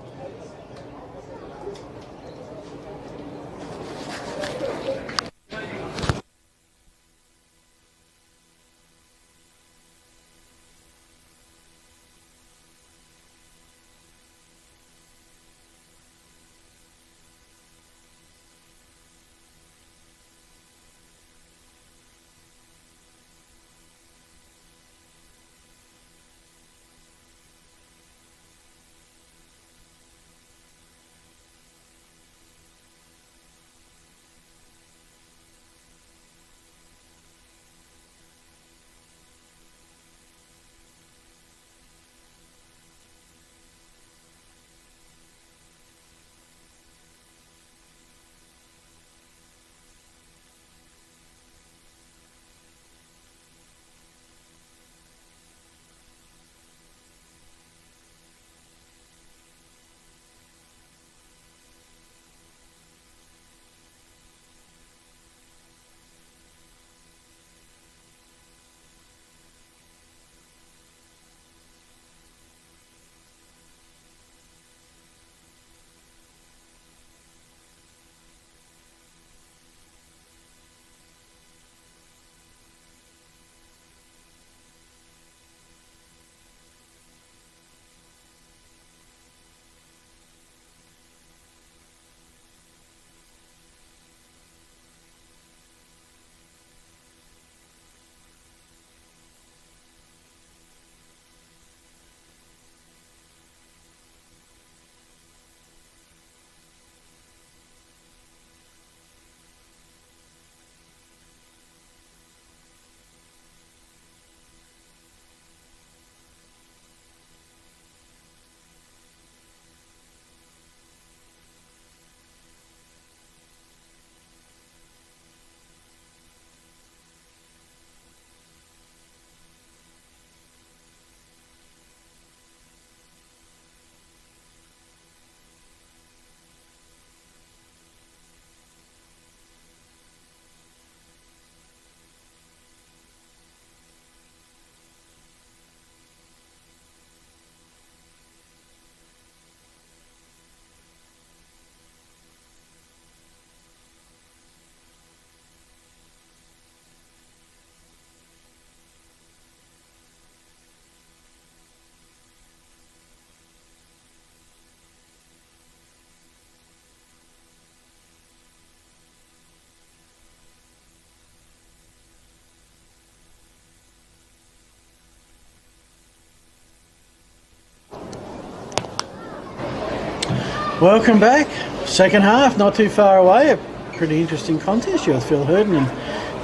Welcome back. Second half, not too far away. A pretty interesting contest. You have Phil Hurden and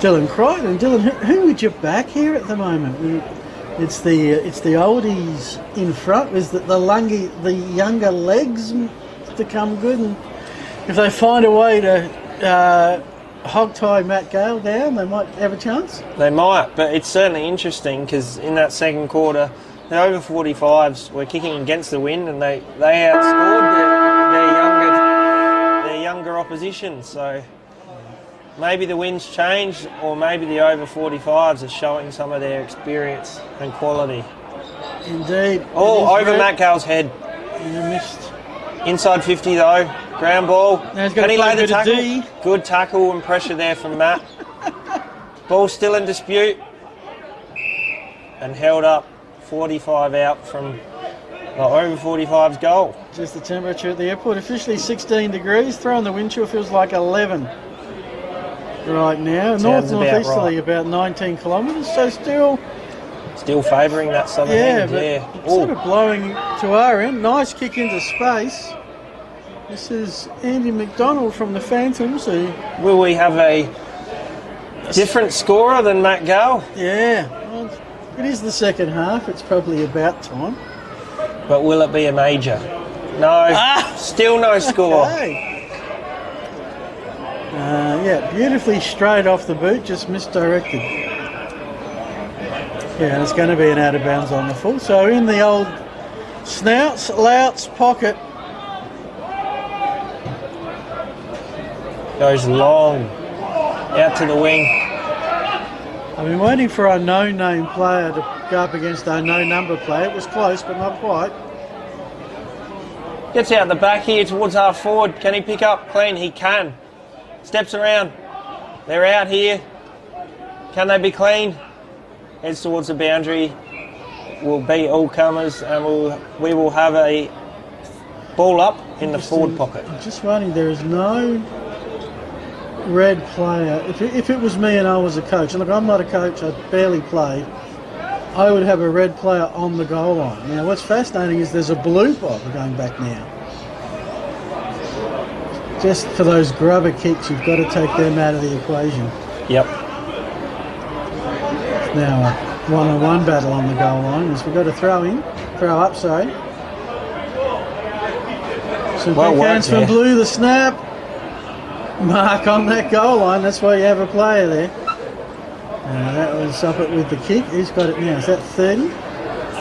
Dylan Crichton. And Dylan, who would you back here at the moment? It's the oldies in front. Is that the younger legs to come good, and if they find a way to hog tie Matt Gale down, they might have a chance. They might, but it's certainly interesting because in that second quarter, the over 45s were kicking against the wind, and they outscored their younger opposition. So maybe the wind's changed, or maybe the over 45s are showing some of their experience and quality. Indeed. Oh, over Matt Gale's head. You missed. Inside 50 though, ground ball. Can he lay the tackle? Good tackle and pressure there from Matt. Ball still in dispute, and held up 45 out from the over 45's goal. Just the temperature at the airport, officially 16 degrees. Throwing the wind chill feels like 11 right now. Northeasterly about 19 kilometres, so still favouring that southern end. But sort of blowing to our end. Nice kick into space. This is Andy McDonald from the Phantoms. Will we have a different scorer than Matt Gale? Yeah, well, it is the second half. It's probably about time. But will it be a major? No, still no score. Okay. Beautifully straight off the boot, just misdirected. Yeah, it's going to be an out of bounds on the full. So in the old Louts pocket. Goes long, out to the wing. I've been waiting for a no-name player to go up against a no-number player. It was close, but not quite. Gets out the back here towards half forward. Can he pick up clean? He can. Steps around. They're out here. Can they be clean? Heads towards the boundary. Will be all comers, and we will have a ball up in the forward pocket. I'm just waiting. There is no red player. If it was me and I was a coach, and look, I'm not a coach, I barely play, I would have a red player on the goal line. Now, what's fascinating is there's a blue player going back now. Just for those grubber kicks, you've got to take them out of the equation. Yep. Now, a one-on-one battle on the goal line as we've got a throw up, sorry. Some Well backhands from Blue, the snap. Mark on that goal line, that's why you have a player there. That was up it with the kick. Who's got it now? Is that 30?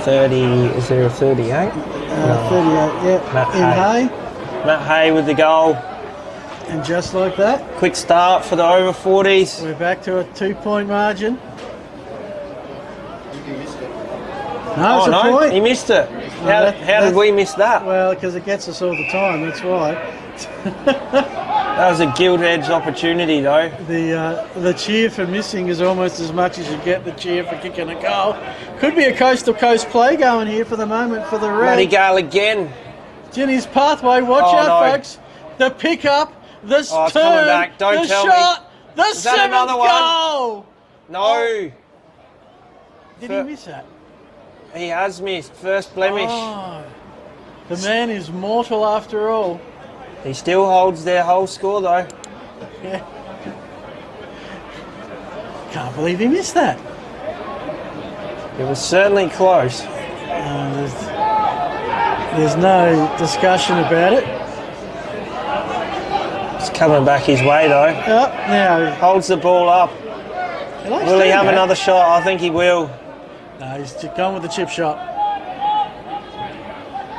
30, is there a 38? 38, yeah. Matt In Hay. Matt Hay with the goal. And just like that, quick start for the over 40s. We're back to a 2-point margin. No, it's a point. He missed it. How did we miss that? Well, because it gets us all the time, that's why. That was a gilt-edged opportunity, though. The cheer for missing is almost as much as you get the cheer for kicking a goal. Could be a coast-to-coast play going here for the moment for the Reds. Matty Gale again. Ginny's pathway, watch out, folks. The pick-up, the turn, coming back. Don't the tell shot, me. the seventh goal. No. Did he miss that? He has missed. First blemish. Oh, the man is mortal after all. He still holds their whole score, though. Yeah. Can't believe he missed that. It was certainly close. There's no discussion about it. It's coming back his way, though. Now holds the ball up. Will he have another shot? I think he will. No, he's gone with the chip shot.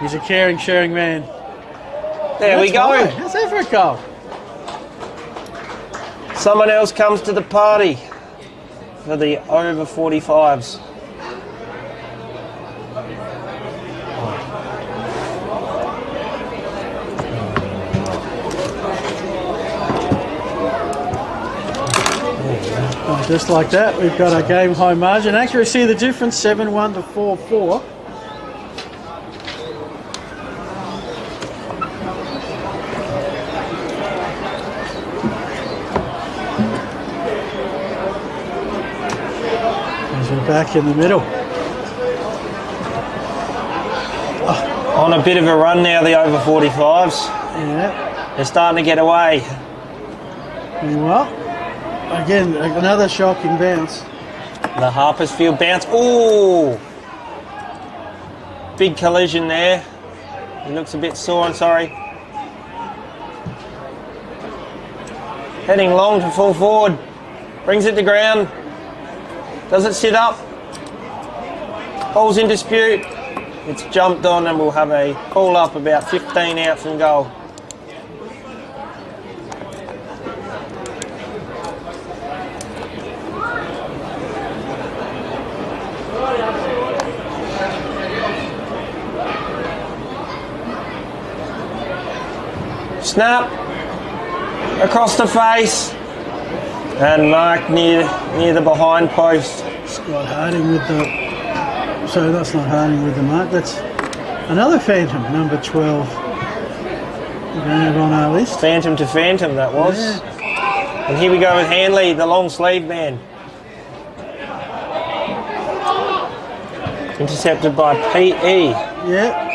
He's a caring, sharing man. There we go. How's that for a goal? Someone else comes to the party for the over 45s. Just like that, we've got a game high margin. Accuracy, the difference 7-1 to 4-4. As we're back in the middle. On a bit of a run now, the over 45s. Yeah. They're starting to get away. Well, again, another shocking bounce. The Harpersfield bounce. Ooh! Big collision there. He looks a bit sore and sorry. Heading long to full forward. Brings it to ground. Does it sit up? Ball's in dispute. It's jumped on and we'll have a call up about 15 out from goal. Snap across the face and mark near the behind post. Scott Harding with the... So that's not Harding with the mark. That's another Phantom, number 12. We're going to have on our list. Phantom to Phantom, that was. Yeah. And here we go with Hanley, the long sleeve man. Intercepted by P.E. Yeah.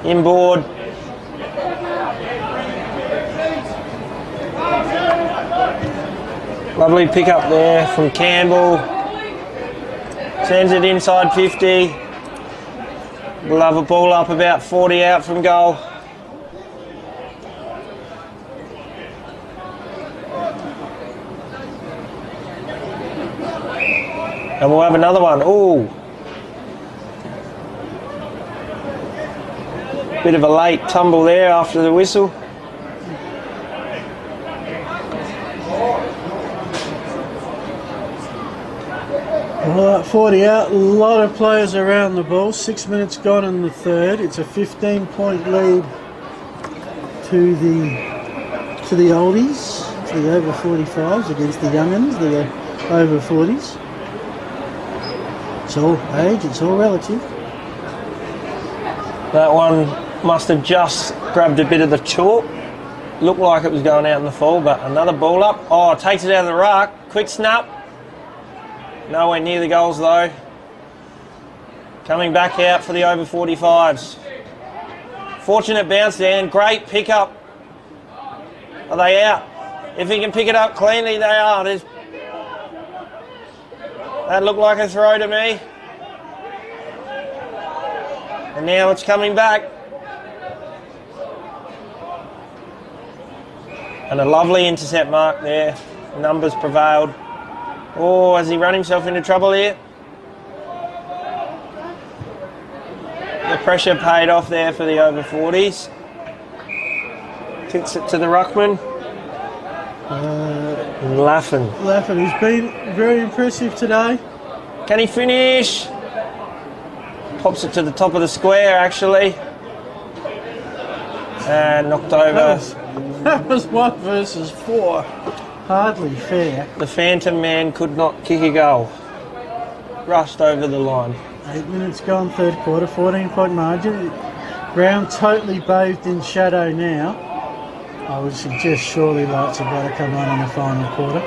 Inboard. Lovely pick up there from Campbell. Sends it inside 50. We'll have a ball up about 40 out from goal. And we'll have another one. Ooh. Bit of a late tumble there after the whistle. Well, 40 out, a lot of players around the ball. 6 minutes gone in the third. It's a 15-point lead to the oldies, to the over 45s against the young'uns, the over 40s. It's all age, it's all relative. That one must have just grabbed a bit of the chalk. Looked like it was going out in the fall, but another ball up. Oh, takes it out of the ruck. Quick snap. Nowhere near the goals though. Coming back out for the over 45s. Fortunate bounce there and great pickup. Are they out? If he can pick it up cleanly, they are. That looked like a throw to me. And now it's coming back. And a lovely intercept mark there. Numbers prevailed. Oh, has he run himself into trouble here? The pressure paid off there for the over 40s. Kicks it to the ruckman. Laffin, who's been very impressive today. Can he finish? Pops it to the top of the square actually. And knocked over. That was 1 versus 4. Hardly fair. The Phantom man could not kick a goal. Rushed over the line. 8 minutes gone, third quarter, 14-point margin. Ground totally bathed in shadow now. I would suggest surely lights have got to come on in the final quarter.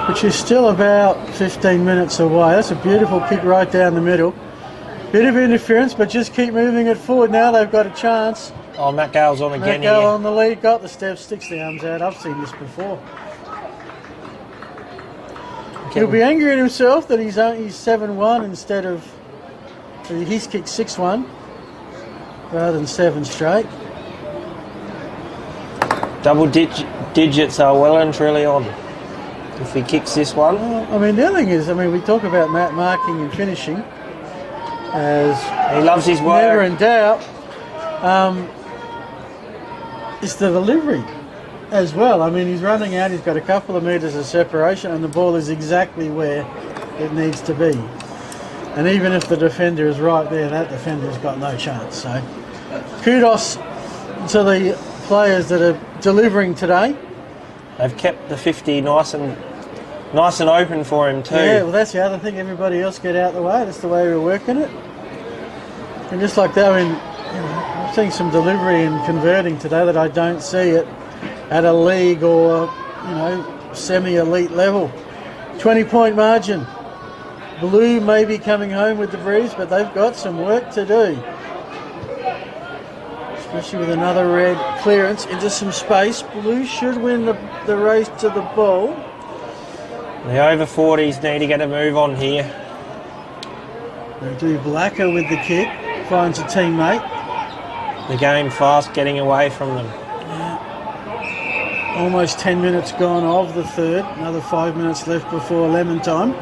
Which is still about 15 minutes away. That's a beautiful kick right down the middle. Bit of interference, but just keep moving it forward now. They've got a chance. Oh, Matt Gale's on again Matt Gale here. on the lead, got the steps, sticks the arms out. I've seen this before. He'll be angry at himself that he's 7-1 instead of... He's kicked 6-1 rather than 7 straight. Double digits are well and truly on. If he kicks this one. I mean, the other thing is, we talk about Matt marking and finishing as... He loves his work. Never in doubt. It's the delivery as well. He's running out, he's got a couple of metres of separation and the ball is exactly where it needs to be. And even if the defender is right there, that defender's got no chance. So kudos to the players that are delivering today. They've kept the 50 nice and open for him too. Yeah, well that's the other thing, everybody else get out the way. That's the way we're working it. And just like that, I'm seeing some delivery and converting today that I don't see it at a league or, semi-elite level. 20-point margin. Blue may be coming home with the breeze, but they've got some work to do. Especially with another red clearance into some space. Blue should win the race to the ball. The over 40s need to get a move on here. They do Blacker with the kick. Finds a teammate. The game fast getting away from them. Yeah. Almost 10 minutes gone of the third. Another 5 minutes left before lemon time.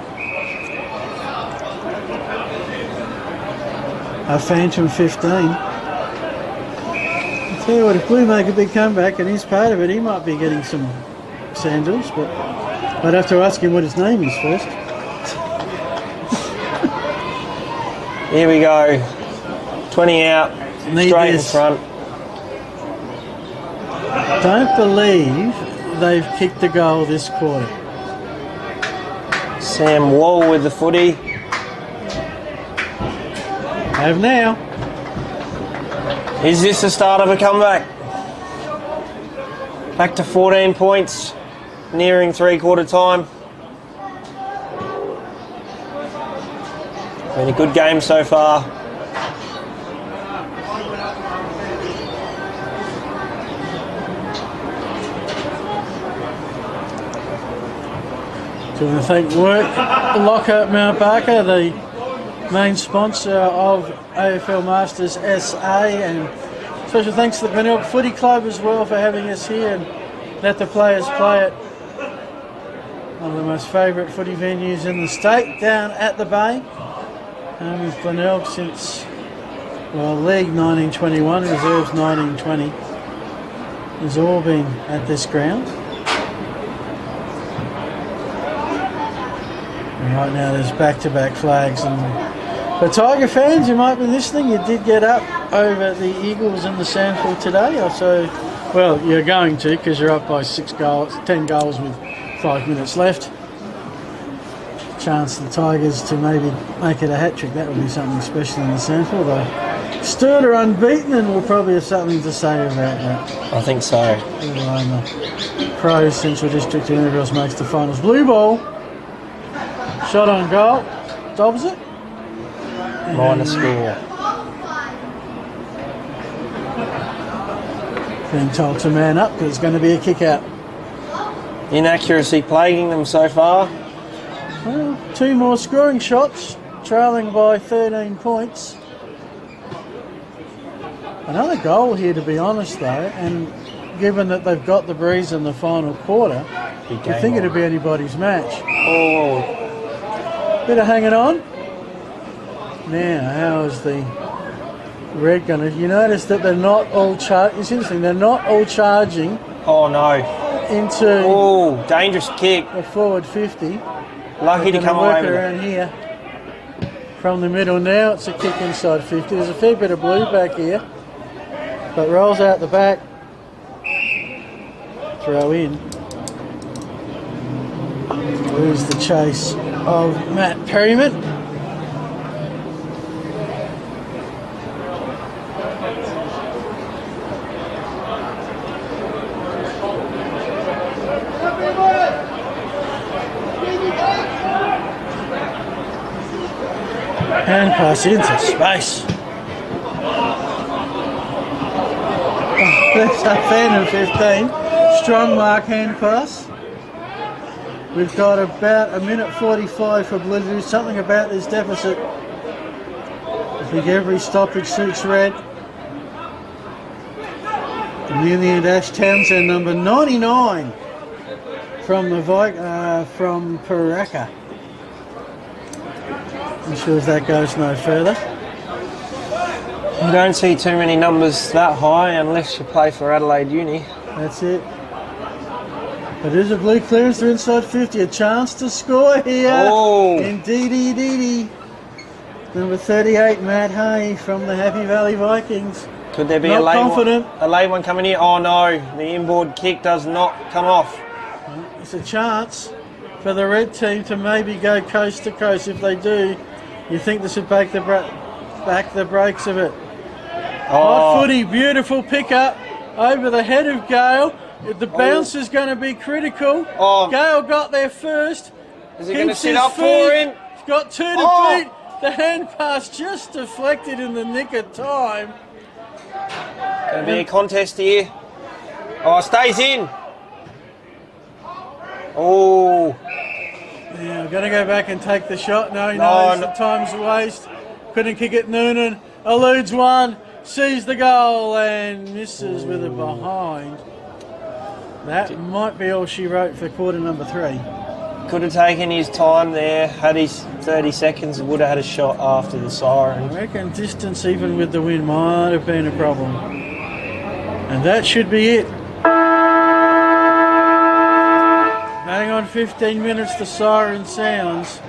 A Phantom 15. I'll tell you what, if Blue make a big comeback and he's part of it, he might be getting some sandals, but I'd have to ask him what his name is first. Here we go. 20 out. Straight in front. Don't believe they've kicked a goal this quarter. Sam Wall with the footy. Have now. Is this the start of a comeback? Back to 14 points. Nearing three-quarter time. Been a good game so far. So I want to thank Work Lockup Mount Barker, the main sponsor of AFL Masters SA, and special thanks to the Glenelg Footy Club as well for having us here and let the players play it. One of the most favourite footy venues in the state, down at the Bay. With Glenelg since, League 1921, Reserves 1920. Has all been at this ground. Right now there's back-to-back flags, and for Tiger fans, you might be listening, you did get up over the Eagles in the SANFL today, well, you're going to, because you're up by 10 goals with 5 minutes left. Chance the Tigers to maybe make it a hat-trick, that would be something special in the SANFL, though. Sturt are unbeaten, and we'll probably have something to say about that. I think so. The Crows, Central District, and whoever else makes the finals. Blue ball, shot on goal, dobs it. Minor score. Being told to man up because it's going to be a kick out. Inaccuracy plaguing them so far. Well, 2 more scoring shots, trailing by 13 points. Another goal here, to be honest, though, and given that they've got the breeze in the final quarter, you'd think it'd be anybody's match. Oh. Bit of hanging on. Now, how is the red going to... You notice that they're not all charging. It's interesting, they're not all charging. Oh, no. Into... Oh, dangerous kick. A forward 50. Lucky to come away with it. Around here. From the middle now, it's a kick inside 50. There's a fair bit of blue back here. But rolls out the back. Throw in. There's the chase of Matt Perryman. And pass into space. That's a fan of 15. Strong mark hand pass. We've got about a minute 45 for Blue to do something about this deficit. I think every stoppage suits red. And in the end, Ash Townsend, number 99 from the from Paraka. Ensures that goes no further. You don't see too many numbers that high unless you play for Adelaide Uni. That's it. It is a blue clearance to inside 50. A chance to score here. Oh. Indeedy. Number 38, Matt Hay from the Happy Valley Vikings. Could there be not a late confident. A late one coming in? Oh no, the inboard kick does not come off. It's a chance for the red team to maybe go coast to coast. If they do, you think this would back the brakes of it. Hot footy, beautiful pickup over the head of Gale. The bounce is going to be critical. Gale got there first. Is he going to sit up for him? He's got 2 to beat. The hand pass just deflected in the nick of time. Going to be a contest here. Oh, stays in. Oh. Yeah, we're going to go back and take the shot. No, he knows the time's a waste. Couldn't kick it. Noonan eludes one, sees the goal and misses with it behind. That might be all she wrote for quarter number 3. Could have taken his time there, had his 30 seconds, would have had a shot after the siren. I reckon distance, even with the wind, might have been a problem. And that should be it. Hang on 15 minutes, the siren sounds.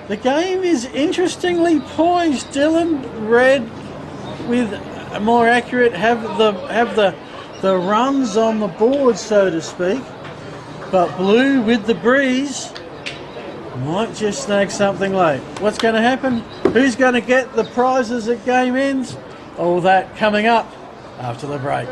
The game is interestingly poised. Dylan, red with a more accurate, have the runs on the board, so to speak. But blue with the breeze might just snag something late. What's going to happen? Who's going to get the prizes at game ends? All that coming up after the break.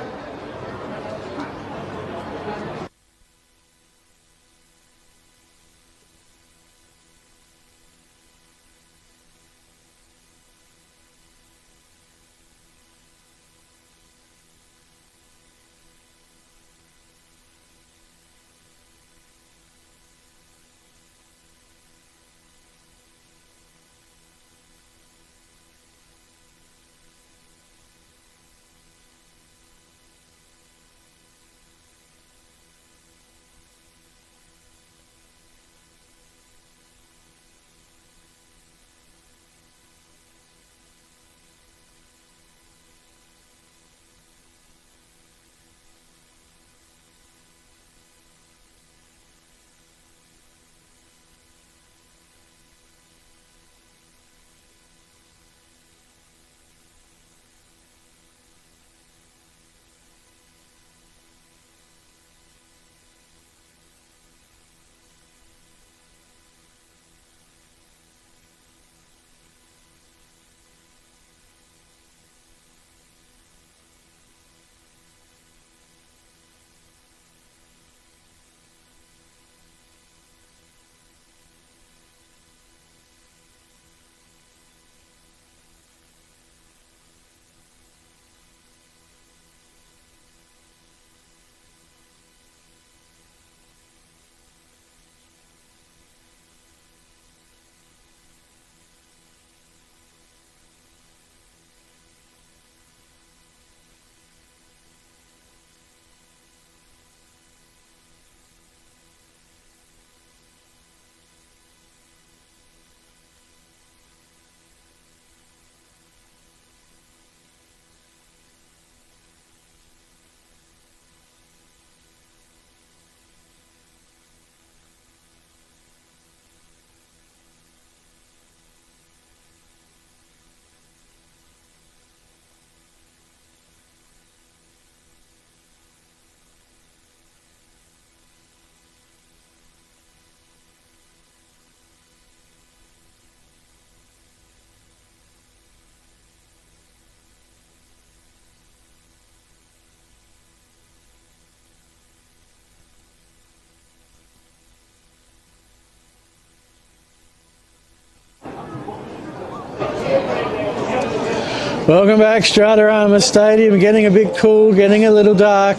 Welcome back, Stratarama Stadium. Getting a bit cool, getting a little dark.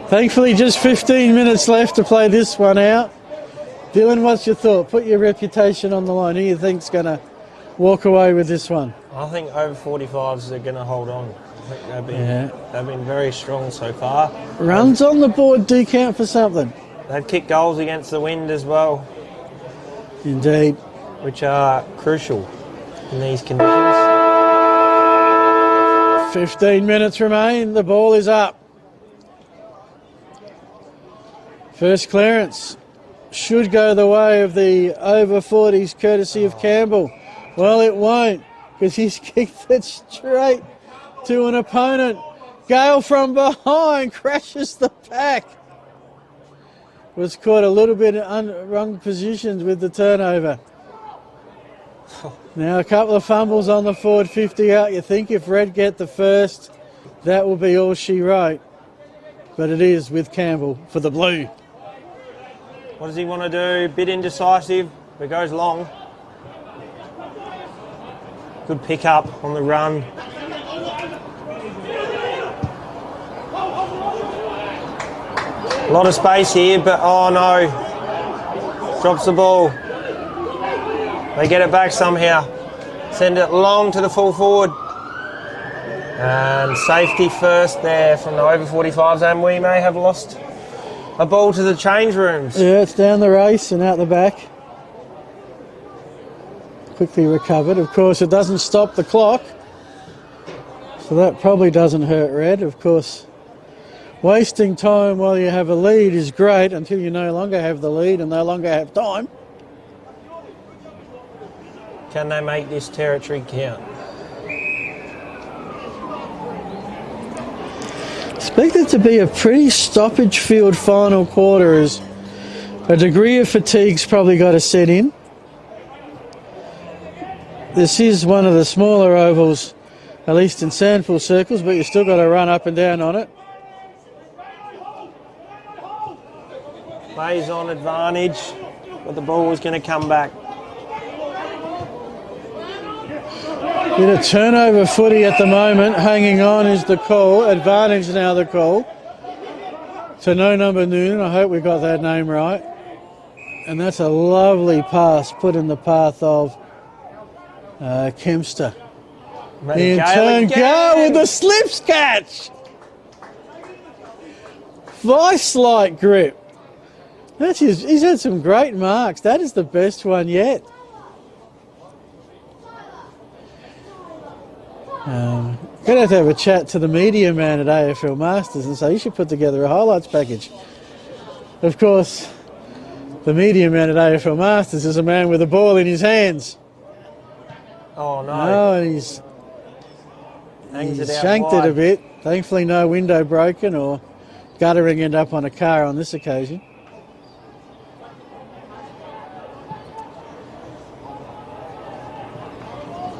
Thankfully, just 15 minutes left to play this one out. Dylan, what's your thought? Put your reputation on the line. Who do you think's going to walk away with this one? I think over 45s are going to hold on. I think they've been very strong so far. Runs on the board do count for something. They've kicked goals against the wind as well. Indeed. Which are crucial in these conditions. 15 minutes remain. The ball is up. First clearance should go the way of the over 40s courtesy of Campbell. Well, it won't, because he's kicked it straight to an opponent. Gale from behind crashes the pack. Was caught a little bit in wrong positions with the turnover. Now a couple of fumbles on the forward 50 out. You think if Red get the first, that will be all she wrote. But it is with Campbell for the blue. What does he want to do? Bit indecisive, but goes long. Good pick up on the run. A lot of space here, but oh no. Drops the ball. They get it back somehow. Send it long to the full forward. And safety first there from the over 45s, and we may have lost a ball to the change rooms. Yeah, it's down the race and out the back. Quickly recovered. Of course, it doesn't stop the clock. So that probably doesn't hurt Red. Of course, wasting time while you have a lead is great until you no longer have the lead and no longer have time. Can they make this territory count? Expected to be a pretty stoppage-filled final quarter, as a degree of fatigue's probably got to set in. This is one of the smaller ovals, at least in sandful circles, but you still got to run up and down on it. Plays on advantage, but the ball is going to come back. Bit of turnover footy at the moment. Hanging on is the call. Advantage now the call. So no number Noonan. I hope we got that name right. And that's a lovely pass put in the path of Kempster. In turn, go with the slips catch. Vice-like grip. He's had some great marks. That is the best one yet. Gonna have to have a chat to the media man at AFL Masters and say you should put together a highlights package. Of course, the media man at AFL Masters is a man with a ball in his hands. Oh no! Oh, and he's shanked it a bit. Thankfully, no window broken or guttering end up on a car on this occasion.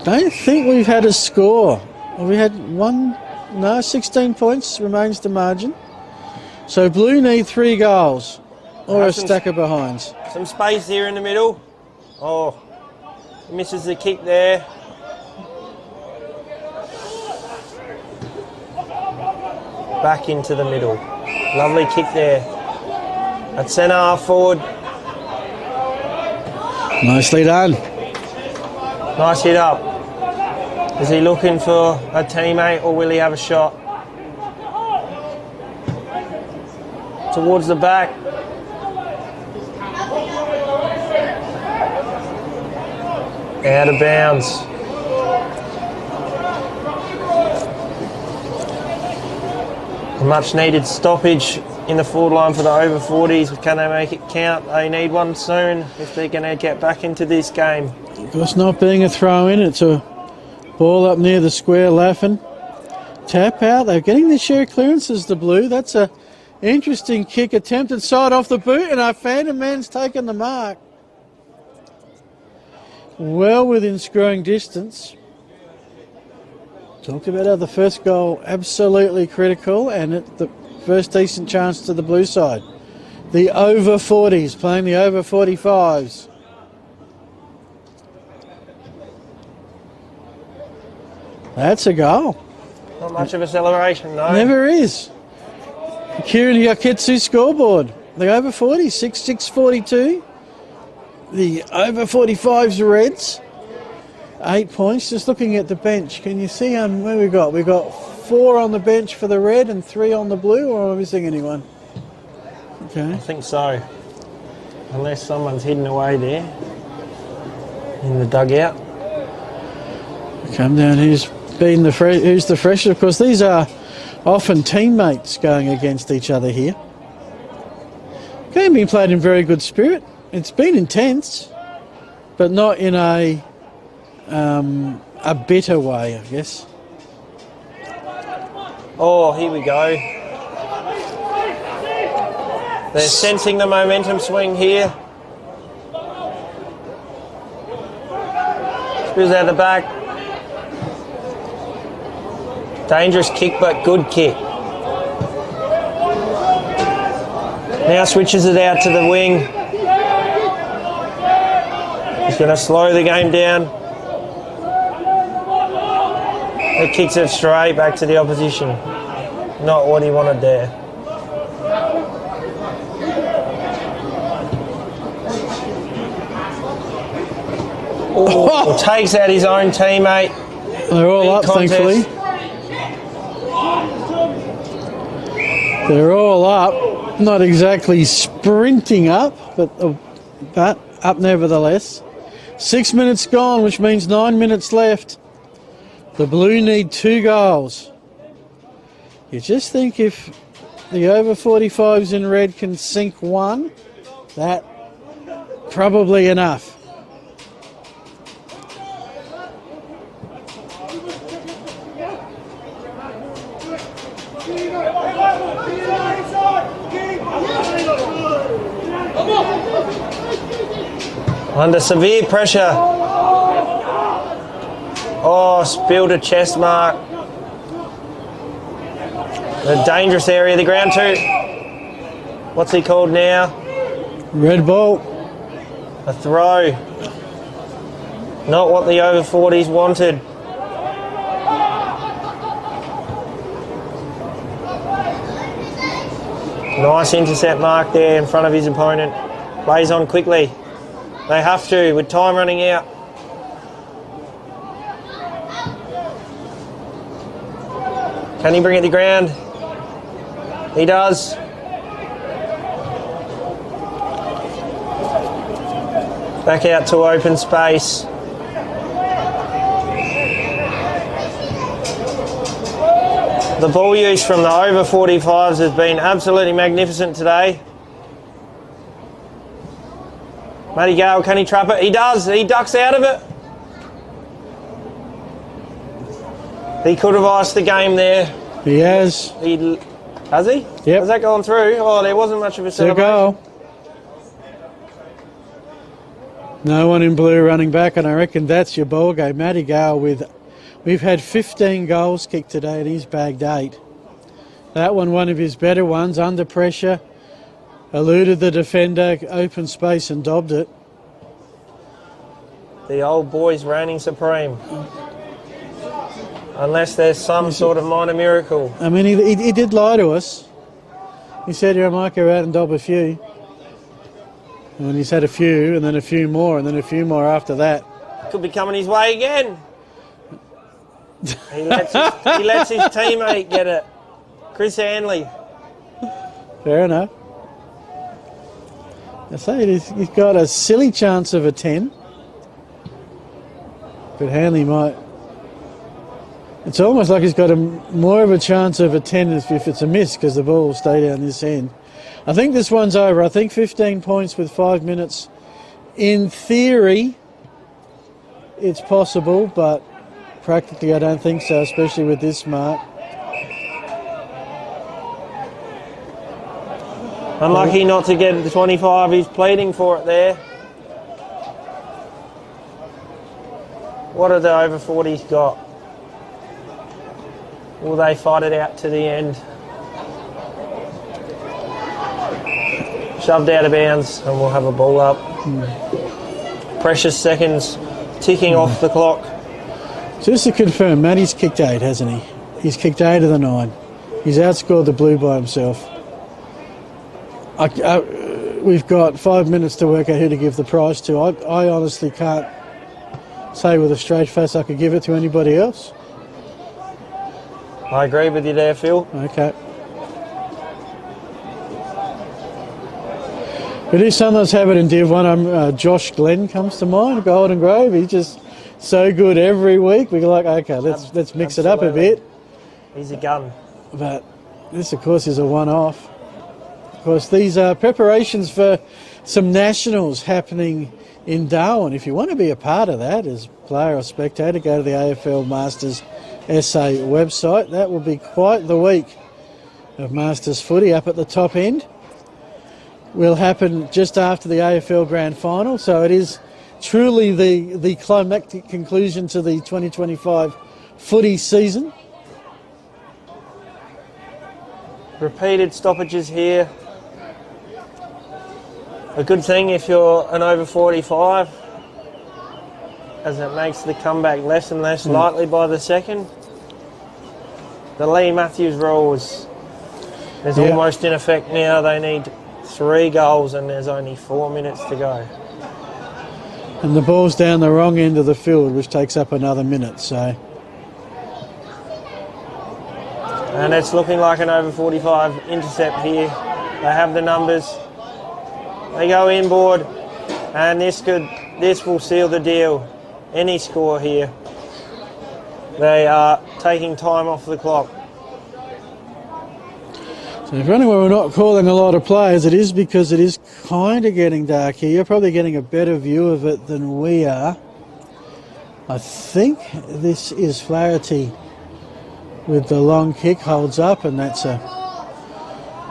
Don't think we've had a score. We had one, no, 16 points remains the margin. So Blue need 3 goals or a stack of behinds. Some space here in the middle. Oh, misses the kick there. Back into the middle. Lovely kick there. At centre half forward. Nicely done. Nice hit up. Is he looking for a teammate or will he have a shot? Towards the back. Out of bounds. A much needed stoppage in the forward line for the over 40s. Can they make it count? They need one soon if they're going to get back into this game. Of course, not being a throw in, it's a ball up near the square, laughing. Tap out. They're getting their share of clearances, the Blue. That's a interesting kick. Attempted side off the boot, and our Phantom Man's taken the mark. Well within scoring distance. Talked about how the first goal absolutely critical, and the first decent chance to the Blue side. The over 40s playing the over 45s. That's a goal. Not much of a celebration, no. Never is. Kieran Yakitsu scoreboard. The over 40s, 6-6-42. The over 45s Reds. 8 points. Just looking at the bench, can you see where we got? We got 4 on the bench for the red and 3 on the blue, or am I missing anyone? Okay. I think so. Unless someone's hidden away there in the dugout. Come down, who's the freshest? Of course, these are often teammates going against each other here. Game being played in very good spirit. It's been intense, but not in a bitter way, I guess. Oh, here we go. They're sensing the momentum swing here. Spills out the back. Dangerous kick, but good kick. Now switches it out to the wing. He's going to slow the game down. He kicks it straight back to the opposition. Not what he wanted there. Oh, takes out his own teammate. They're all up, thankfully. They're all up. Not exactly sprinting up, but up nevertheless. 6 minutes gone, which means 9 minutes left. The Blue need 2 goals. You just think if the over 45s in red can sink 1, that probably enough. Under severe pressure. Oh, spilled a chest mark. The dangerous area of the ground too. What's he called now? Red ball. A throw. Not what the over 40s wanted. Nice intercept mark there in front of his opponent. Plays on quickly. They have to, with time running out. Can he bring it to ground? He does. Back out to open space. The ball use from the over 45s has been absolutely magnificent today. Matty Gale, can he trap it? He does. He ducks out of it. He could have iced the game there. He has. Has he? Yep. Has that gone through? Oh, there wasn't much of a celebration. Goal. No one in blue running back, and I reckon that's your ball game. Matty Gale we've had 15 goals kicked today, and he's bagged 8. That one of his better ones, under pressure. Eluded the defender, open space and dobbed it. The old boy's reigning supreme. Unless there's some sort of minor miracle. I mean, he did lie to us. He said, I might go out and dob a few. And he's had a few, and then a few more, and then a few more after that. Could be coming his way again. He lets his teammate get it. Chris Hanley. Fair enough. I say he's got a silly chance of a 10. But Hanley might. It's almost like he's got more of a chance of a 10 if it's a miss, because the ball will stay down this end. I think this one's over. I think 15 points with 5 minutes. In theory, it's possible, but practically I don't think so, especially with this mark. Unlucky not to get the 25. He's pleading for it there. What have the over 40s got? Will they fight it out to the end? Shoved out of bounds and we'll have a ball up. Precious seconds ticking off the clock. Just to confirm, Matty's kicked 8, hasn't he? He's kicked 8 of the 9. He's outscored the Blue by himself. We've got 5 minutes to work out who to give the prize to. I honestly can't say with a straight face I could give it to anybody else. I agree with you there, Phil. Okay. We do sometimes have it in Div 1. Josh Glenn comes to mind, Golden Grove. He's just so good every week. We're like, okay, let's mix it up a bit. He's a gun. But this, of course, is a one-off. Of course, these are preparations for some nationals happening in Darwin. If you want to be a part of that as player or spectator, go to the AFL Masters SA website. That will be quite the week of Masters footy up at the top end. Will happen just after the AFL Grand Final, so it is truly the climactic conclusion to the 2025 footy season. Repeated stoppages here. A good thing if you're an over 45, as it makes the comeback less and less likely by the second. The Lee Matthews rule is almost in effect now. They need 3 goals and there's only 4 minutes to go. And the ball's down the wrong end of the field, which takes up another minute, so. And it's looking like an over 45 intercept here. They have the numbers. They go inboard, and this will seal the deal. Any score here. They are taking time off the clock. So if anyway we're not calling a lot of players, it is because it is kind of getting dark here. You're probably getting a better view of it than we are. I think this is Flaherty with the long kick, holds up, and that's a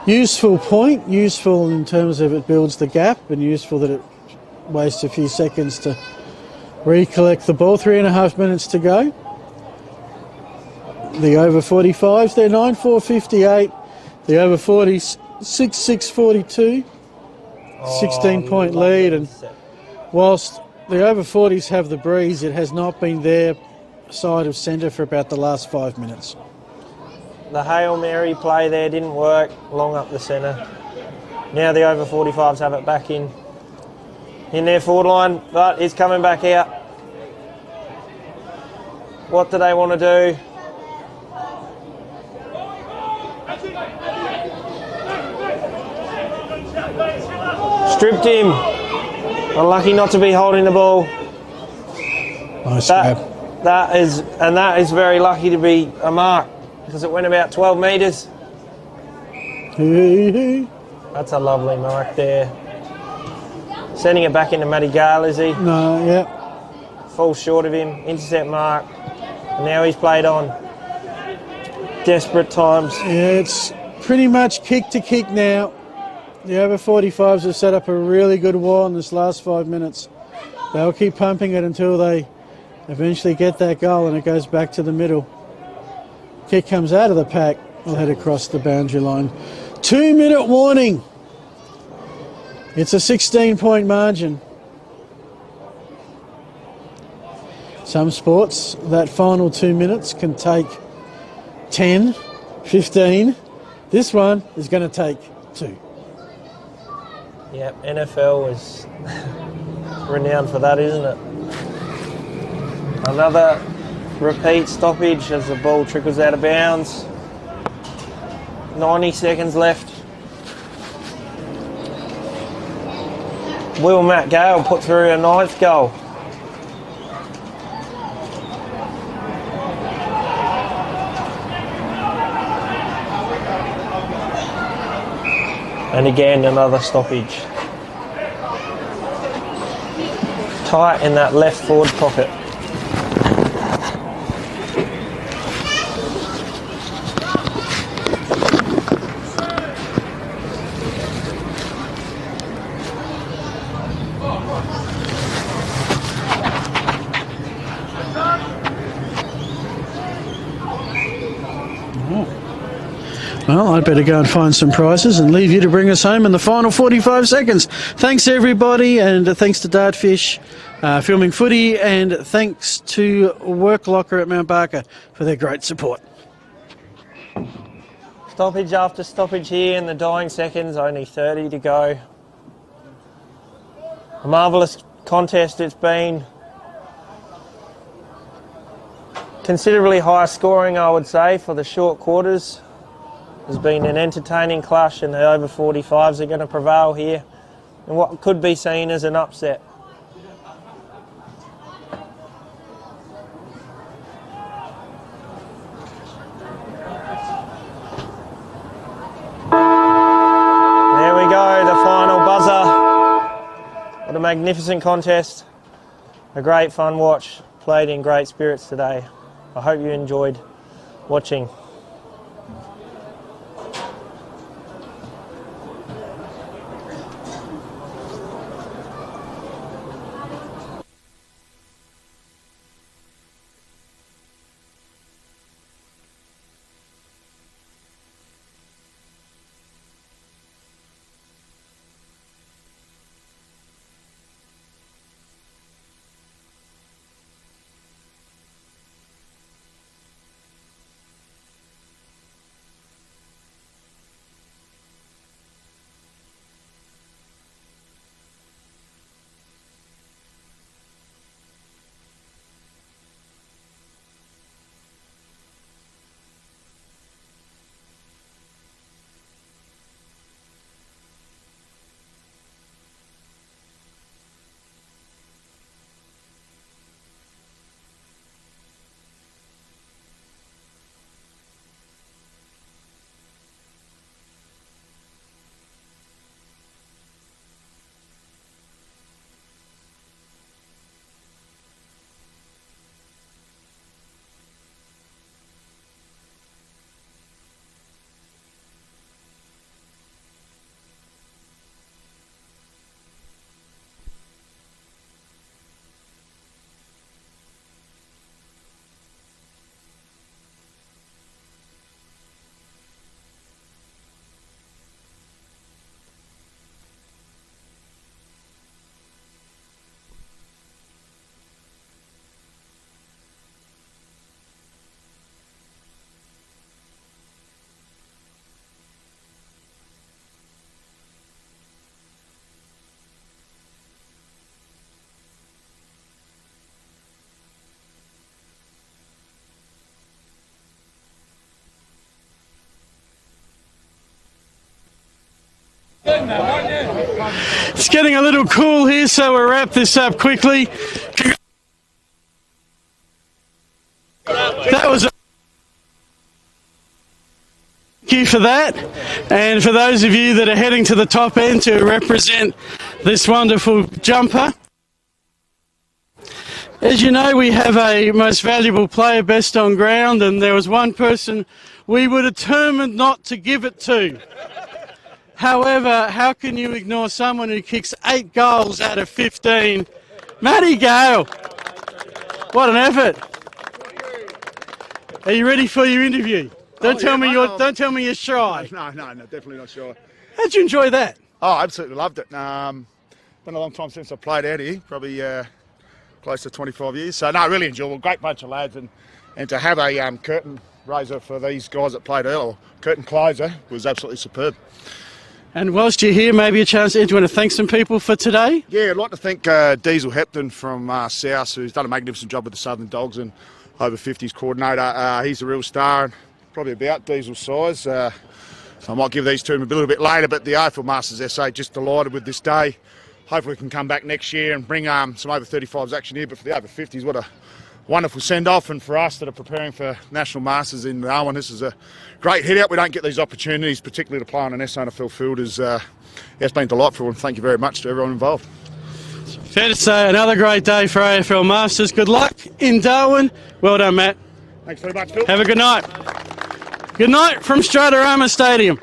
useful point. Useful in terms of it builds the gap, and useful that it wastes a few seconds to recollect the ball. 3.5 minutes to go. The over 45s, they're 9.458. The over 40s, 6.642. 16-point lead, and whilst the over 40s have the breeze, it has not been their side of centre for about the last 5 minutes. The Hail Mary play there didn't work, long up the centre. Now the over 45s have it back in their forward line, but it's coming back out. What do they want to do? Stripped him. Unlucky not to be holding the ball. Nice grab. That is very lucky to be a mark because it went about 12 metres. That's a lovely mark there. Sending it back into Matty Gale, is he? No, yeah. Falls short of him. Intercept mark. And now he's played on. Desperate times. Yeah, it's pretty much kick to kick now. The over 45s have set up a really good wall in this last 5 minutes. They'll keep pumping it until they eventually get that goal and it goes back to the middle. Kick comes out of the pack. We'll head across the boundary line. 2-minute warning. It's a 16-point margin. Some sports, that final 2 minutes can take 10, 15. This one is going to take 2. Yep, NFL is renowned for that, isn't it? Another repeat stoppage as the ball trickles out of bounds. 90 seconds left. Will Matt Gale put through a 9th goal? And again, another stoppage. Tight in that left forward pocket. Well, I'd better go and find some prizes and leave you to bring us home in the final 45 seconds. Thanks, everybody, and thanks to Dartfish Filming Footy, and thanks to Work Locker at Mount Barker for their great support. Stoppage after stoppage here in the dying seconds, only 30 to go. A marvellous contest it's been. Considerably higher scoring, I would say, for the short quarters. There's been an entertaining clash, and the over 45s are going to prevail here in what could be seen as an upset. There we go, the final buzzer. What a magnificent contest. A great fun watch, played in great spirits today. I hope you enjoyed watching. It's getting a little cool here, so we'll wrap this up quickly. That was a thank you for that. And for those of you that are heading to the top end to represent this wonderful jumper, as you know, we have a most valuable player best on ground, and there was one person we were determined not to give it to. However, how can you ignore someone who kicks 8 goals out of 15? Matty Gale. What an effort. Are you ready for your interview? Don't tell me you're shy. No, definitely not shy. How'd you enjoy that? Oh, I absolutely loved it. Been a long time since I played out here, probably close to 25 years. So, no, really enjoyable. Great bunch of lads, and to have a curtain raiser for these guys that played earlier, or curtain closer, was absolutely superb. And whilst you're here, maybe a chance, do you want to thank some people for today? Yeah, I'd like to thank Diesel Hepton from South, who's done a magnificent job with the Southern Dogs and over 50's coordinator. He's a real star, and probably about Diesel's size. So I might give these to him a little bit later, but the AFL Masters SA, just delighted with this day. Hopefully we can come back next year and bring some over 35s action here, but for the over 50s, what a wonderful send-off, and for us that are preparing for National Masters in Darwin, this is a great hit-out. We don't get these opportunities, particularly to play on an SANFL field. It's been delightful, and thank you very much to everyone involved. Fair to say, another great day for AFL Masters. Good luck in Darwin. Well done, Matt. Thanks very much, Phil. Have a good night. Good night from Stratarama Stadium.